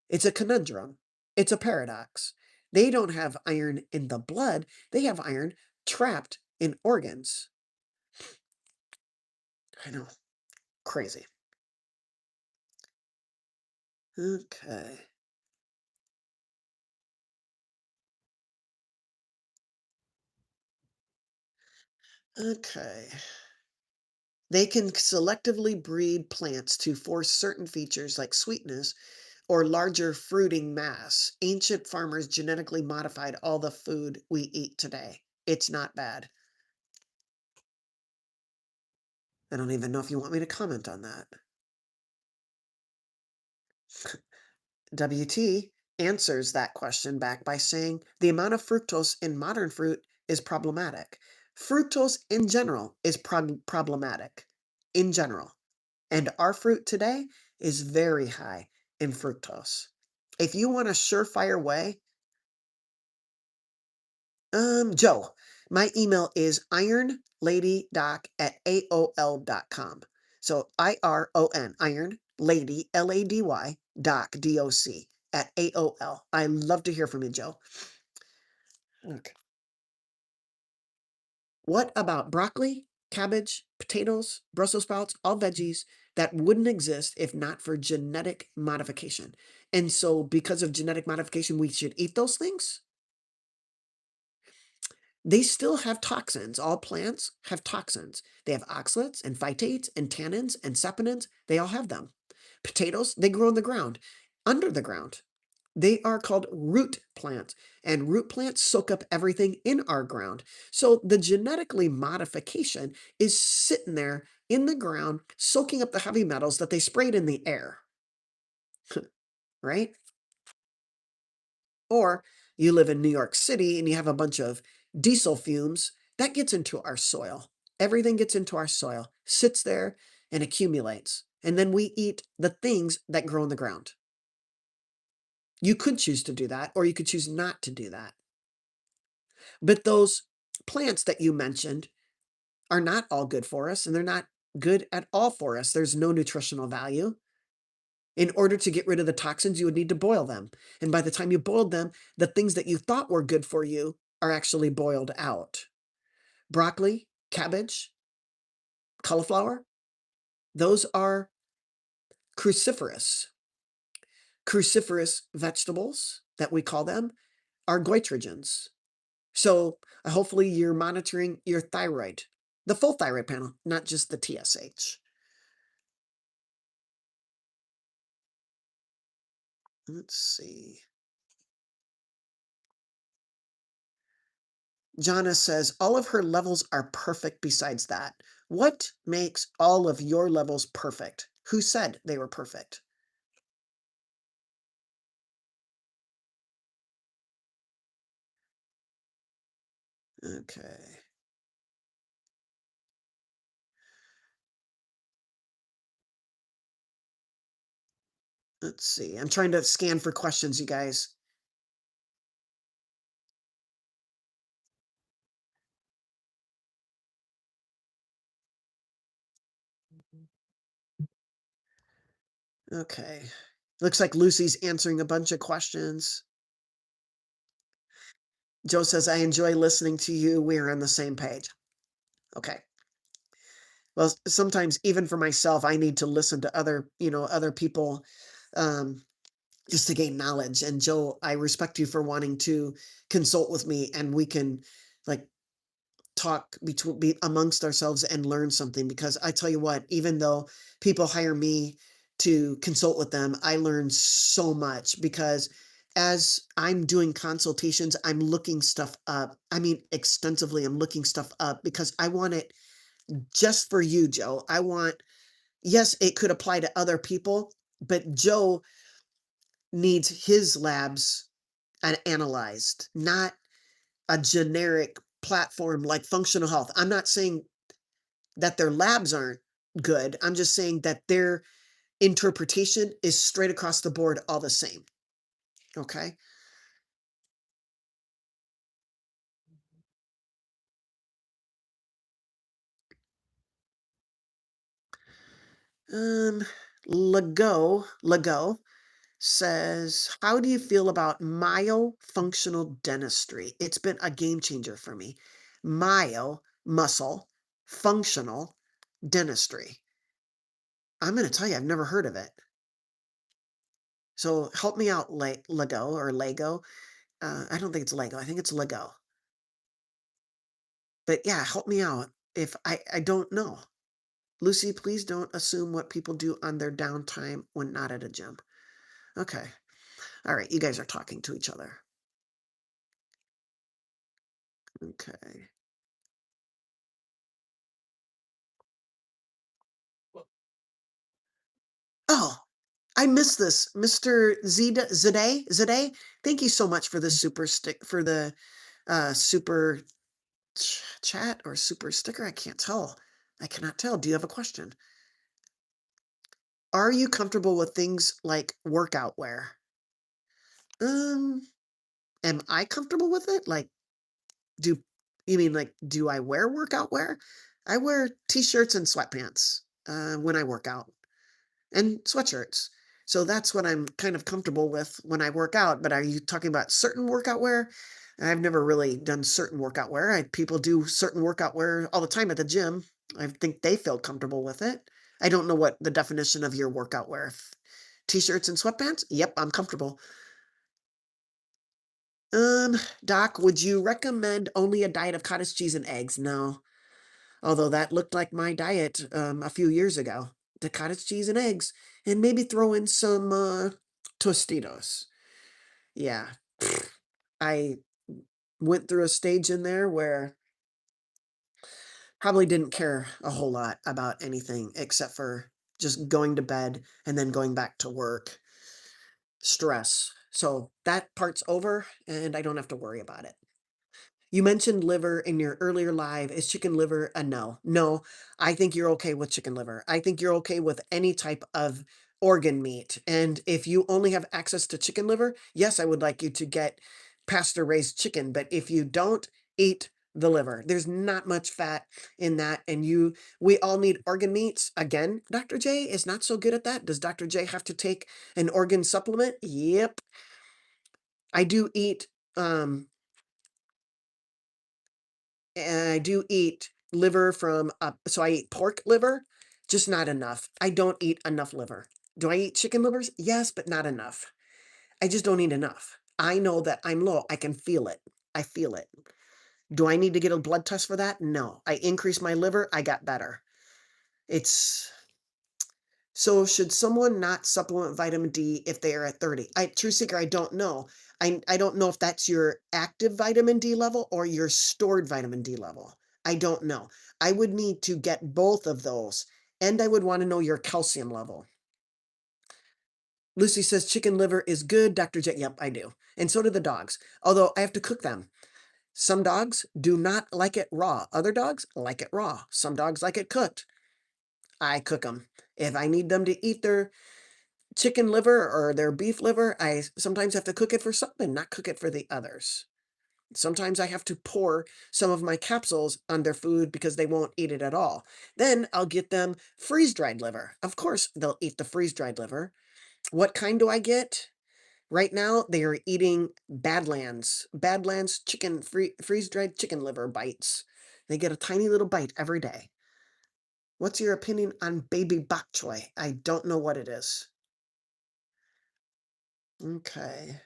[SPEAKER 1] It's a conundrum. It's a paradox. They don't have iron in the blood, they have iron trapped in organs. I know. Crazy. Okay. Okay. They can selectively breed plants to force certain features like sweetness or larger fruiting mass. Ancient farmers genetically modified all the food we eat today. It's not bad. I don't even know if you want me to comment on that. WT, answers that question back by saying the amount of fructose in modern fruit is problematic. Fructose in general is problematic in general. And our fruit today is very high in fructose. If you want a surefire way, Joe, my email is ironladydoc@aol.com. So iron lady doc at AOL. I love to hear from you, Joe. Okay. What about broccoli, cabbage, potatoes, Brussels sprouts, all veggies that wouldn't exist if not for genetic modification? And so, because of genetic modification, we should eat those things? They still have toxins. All plants have toxins. They have oxalates and phytates and tannins and saponins. They all have them. Potatoes, they grow in the ground, under the ground. They are called root plants, and root plants soak up everything in our ground. So the genetically modification is sitting there in the ground, soaking up the heavy metals that they sprayed in the air, right? Or you live in New York City and you have a bunch of diesel fumes, that gets into our soil. Everything gets into our soil, sits there and accumulates. And then we eat the things that grow in the ground. You could choose to do that, or you could choose not to do that. But those plants that you mentioned are not all good for us, and they're not good at all for us. There's no nutritional value. In order to get rid of the toxins, you would need to boil them. And by the time you boiled them, the things that you thought were good for you are actually boiled out. Broccoli, cabbage, cauliflower, those are cruciferous. Cruciferous vegetables that we call them are goitrogens. So hopefully you're monitoring your thyroid, the full thyroid panel, not just the TSH. Let's see. Jana says all of her levels are perfect besides that. What makes all of your levels perfect? Who said they were perfect? Okay. Let's see. I'm trying to scan for questions, you guys. Okay. Looks like Lucy's answering a bunch of questions. Joe says, I enjoy listening to you. We're on the same page. Okay. Well, sometimes even for myself, I need to listen to other people, um, just to gain knowledge. And Joe, I respect you for wanting to consult with me, and we can like talk amongst ourselves and learn something. Because I tell you what, even though people hire me to consult with them, I learn so much because as I'm doing consultations, I'm looking stuff up. I mean, extensively, I'm looking stuff up because I want it just for you, Joe. I want, yes, it could apply to other people, but Joe needs his labs analyzed, not a generic platform like functional health. I'm not saying that their labs aren't good. I'm just saying that their interpretation is straight across the board all the same. Okay. Um, Lego says, how do you feel about myofunctional dentistry? It's been a game changer for me. Myo, muscle, functional dentistry. I'm going to tell you, I've never heard of it. So help me out, Lego or Lego. I don't think it's Lego. I think it's Lego. But yeah, help me out if I don't know. Lucy, please don't assume what people do on their downtime when not at a gym. Okay. All right. You guys are talking to each other. Okay. Oh, I miss this, Mr. Zade. Thank you so much for the super stick for the super chat or super sticker. I can't tell. I cannot tell. Do you have a question? Are you comfortable with things like workout wear? Um, am I comfortable with it? Like, do you mean like do I wear workout wear? I wear t-shirts and sweatpants when I work out. And sweatshirts. So that's what I'm kind of comfortable with when I work out. But are you talking about certain workout wear? I've never really done certain workout wear. People do certain workout wear all the time at the gym. I think they feel comfortable with it. I don't know what the definition of your workout wear. T-shirts and sweatpants? Yep, I'm comfortable. Um, Doc, would you recommend only a diet of cottage cheese and eggs? No. Although that looked like my diet a few years ago. The cottage cheese and eggs, and maybe throw in some Tostitos. Yeah, I went through a stage in there where probably didn't care a whole lot about anything except for just going to bed and then going back to work. Stress. So that part's over, and I don't have to worry about it. You mentioned liver in your earlier live. Is chicken liver a no? No, I think you're okay with chicken liver. I think you're okay with any type of organ meat. And if you only have access to chicken liver, yes, I would like you to get pasture raised chicken. But if you don't, eat the liver. There's not much fat in that. And we all need organ meats. Again, Dr. J is not so good at that. Does Dr. J have to take an organ supplement? Yep. I do eat and I do eat liver from so I eat pork liver, just not enough. I don't eat enough liver. Do I eat chicken livers? Yes, but not enough. I just don't eat enough. I know that I'm low. I can feel it. I feel it. Do I need to get a blood test for that? No. I increased my liver. I got better. It's So should someone not supplement vitamin D if they are at 30? True seeker, I don't know. I don't know if that's your active vitamin D level or your stored vitamin D level. I don't know. I would need to get both of those, and I would want to know your calcium level. Lucy says chicken liver is good. Dr. J, yep, I do. And so do the dogs. Although I have to cook them. Some dogs do not like it raw. Other dogs like it raw. Some dogs like it cooked. I cook them. If I need them to eat their chicken liver or their beef liver, I sometimes have to cook it for something, not cook it for the others. Sometimes I have to pour some of my capsules on their food because they won't eat it at all. Then I'll get them freeze-dried liver. Of course, they'll eat the freeze-dried liver. What kind do I get? Right now, they are eating Badlands chicken freeze-dried chicken liver bites. They get a tiny little bite every day. What's your opinion on baby bok choy? I don't know what it is. Okay.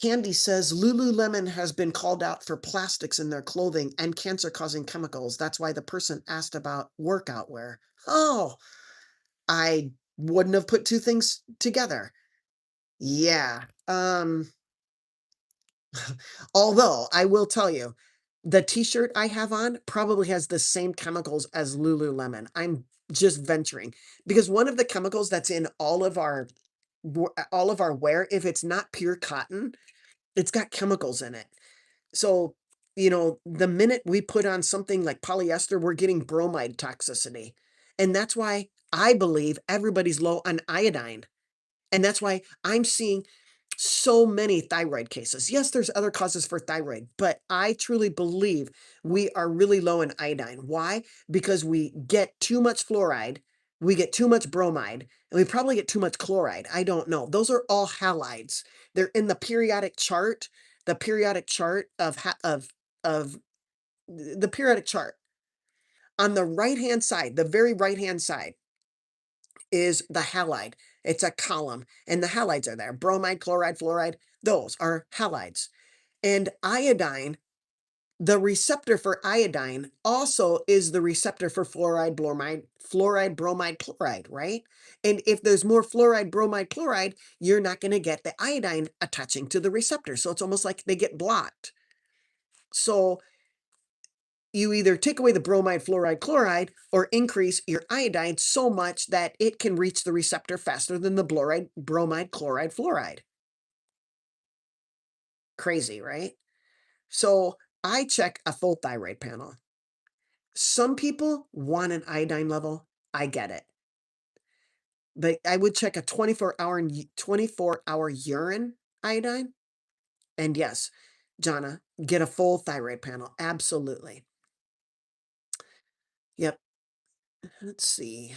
[SPEAKER 1] Candy says Lululemon has been called out for plastics in their clothing and cancer-causing chemicals. That's why the person asked about workout wear. Oh, I wouldn't have put two things together. Yeah. Although I will tell you, the t-shirt I have on probably has the same chemicals as Lululemon. I'm just venturing because one of the chemicals that's in all of our wear, if it's not pure cotton, it's got chemicals in it. So, the minute we put on something like polyester, we're getting bromide toxicity. And that's why I believe everybody's low on iodine. And that's why I'm seeing so many thyroid cases. Yes, there's other causes for thyroid, but I truly believe we are really low in iodine. Why? Because we get too much fluoride, we get too much bromide, and we probably get too much chloride. I don't know. Those are all halides. They're in the periodic chart of the periodic chart. On the right-hand side, the very right-hand side is the halide. It's a column, and the halides are there. Bromide, chloride, fluoride, those are halides. And iodine, the receptor for iodine also is the receptor for fluoride, bromide, chloride, right? And if there's more fluoride, bromide, chloride, you're not going to get the iodine attaching to the receptor. So it's almost like they get blocked. So you either take away the bromide, fluoride, chloride, or increase your iodine so much that it can reach the receptor faster than the bromide, chloride, fluoride. Crazy, right? So I check a full thyroid panel. Some people want an iodine level. I get it. But I would check a 24-hour urine iodine. And yes, Jonna, get a full thyroid panel. Absolutely. Yep. Let's see.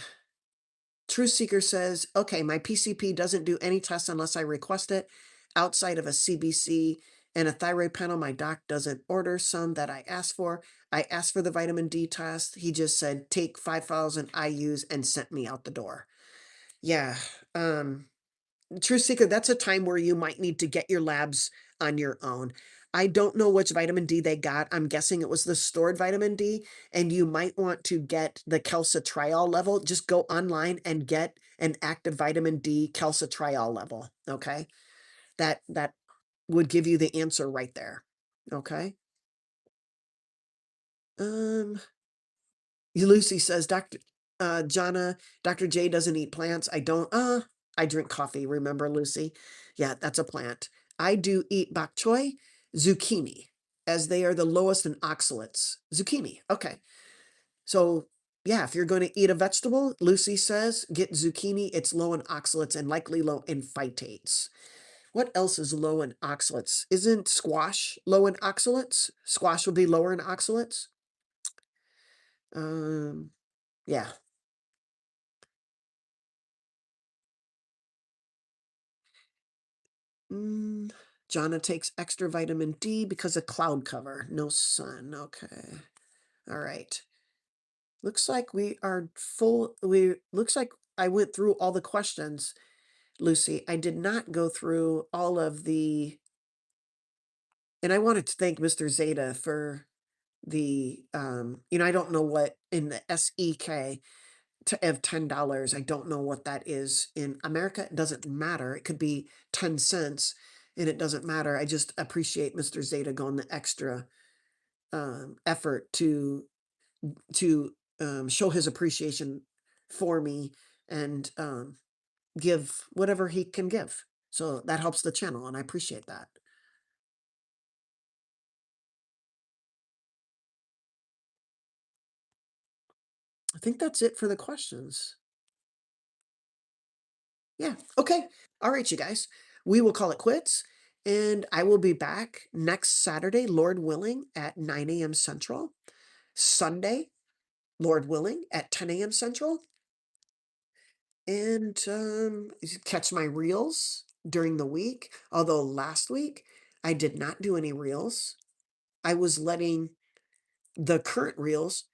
[SPEAKER 1] Truth Seeker says, okay, my PCP doesn't do any tests unless I request it. Outside of a CBC and a thyroid panel, my doc doesn't order some that I asked for. I asked for the vitamin D test. He just said, take 5,000 IUs and sent me out the door. Yeah. Truth Seeker, that's a time where you might need to get your labs on your own. I don't know which vitamin D they got. I'm guessing it was the stored vitamin D, and you might want to get the calcitriol level. Just go online and get an active vitamin D calcitriol level. Okay. That would give you the answer right there. Okay. Um, Lucy says, Jonna, Dr. J doesn't eat plants. I don't, I drink coffee. Remember, Lucy? Yeah, that's a plant. I do eat bok choy, zucchini, as they are the lowest in oxalates. Zucchini. Okay. So, yeah, if you're going to eat a vegetable, Lucy says, get zucchini. It's low in oxalates and likely low in phytates. What else is low in oxalates? Isn't squash low in oxalates? Squash would be lower in oxalates. Yeah. Mm, Jonna takes extra vitamin D because of cloud cover. No sun. Okay. All right. Looks like we are full. Looks like I went through all the questions, Lucy. I did not go through all of the, and I wanted to thank Mr. Zeta for the, I don't know what in the SEK to have $10. I don't know what that is in America. It doesn't matter. It could be 10 cents and it doesn't matter. I just appreciate Mr. Zeta going the extra effort to show his appreciation for me and give whatever he can give. So that helps the channel and I appreciate that. I think that's it for the questions. Yeah. Okay. All right, you guys. We will call it quits. And I will be back next Saturday, Lord willing, at 9 a.m. Central. Sunday, Lord willing, at 10 a.m. Central. And catch my reels during the week. Although last week I did not do any reels. I was letting the current reels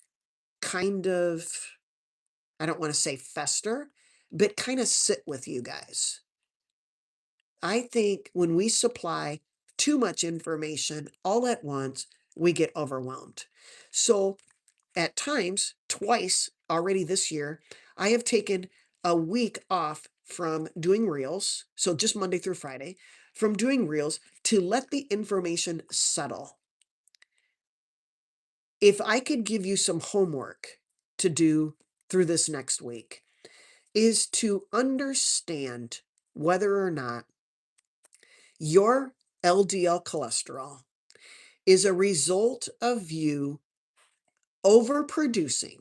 [SPEAKER 1] kind of, I don't want to say fester, but kind of sit with you guys. I think when we supply too much information all at once, we get overwhelmed. So at times, twice already this year, I have taken a week off from doing reels. So just Monday through Friday, from doing reels to let the information settle. If I could give you some homework to do through this next week, is to understand whether or not your LDL cholesterol is a result of you overproducing,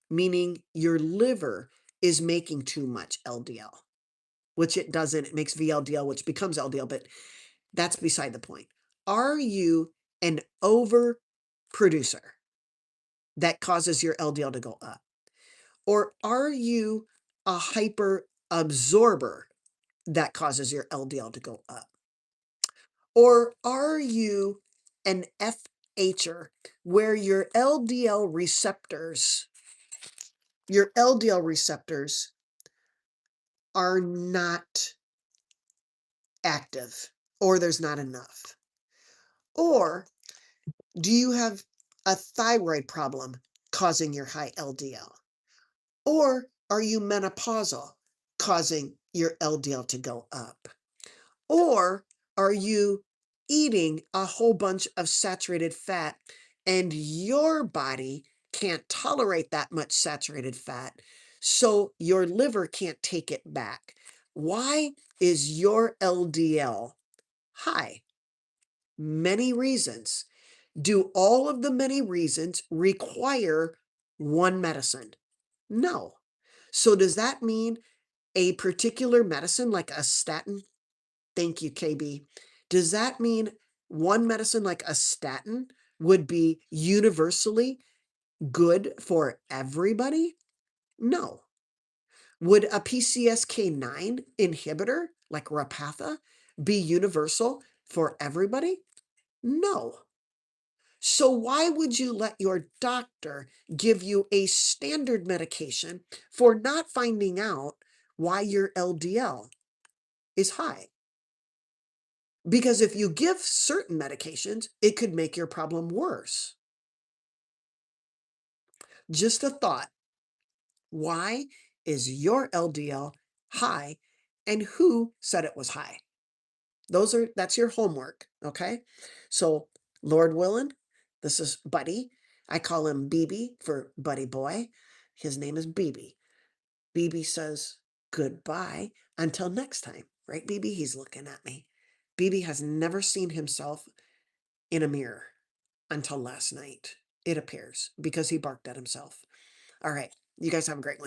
[SPEAKER 1] meaning your liver is making too much LDL, which it doesn't. It makes VLDL, which becomes LDL, but that's beside the point. Are you an over producer that causes your LDL to go up? Or are you a hyper absorber that causes your LDL to go up? Or are you an FHer where your LDL receptors are not active or there's not enough? Or do you have a thyroid problem causing your high LDL? Or are you menopausal causing your LDL to go up? Or are you eating a whole bunch of saturated fat and your body can't tolerate that much saturated fat, so your liver can't take it back. Why is your LDL high? Many reasons. Do all of the many reasons require one medicine? No. So does that mean a particular medicine like a statin? Thank you, KB. Does that mean one medicine like a statin would be universally good for everybody? No. Would a PCSK9 inhibitor like Repatha be universal for everybody? No. So why would you let your doctor give you a standard medication for not finding out why your LDL is high? Because if you give certain medications, it could make your problem worse. Just a thought. Why is your LDL high and who said it was high? That's your homework, okay? So, Lord willing, this is Buddy. I call him BB for Buddy Boy. His name is BB. BB says goodbye until next time. Right, BB? He's looking at me. BB has never seen himself in a mirror until last night, it appears, because he barked at himself. All right. You guys have a great one.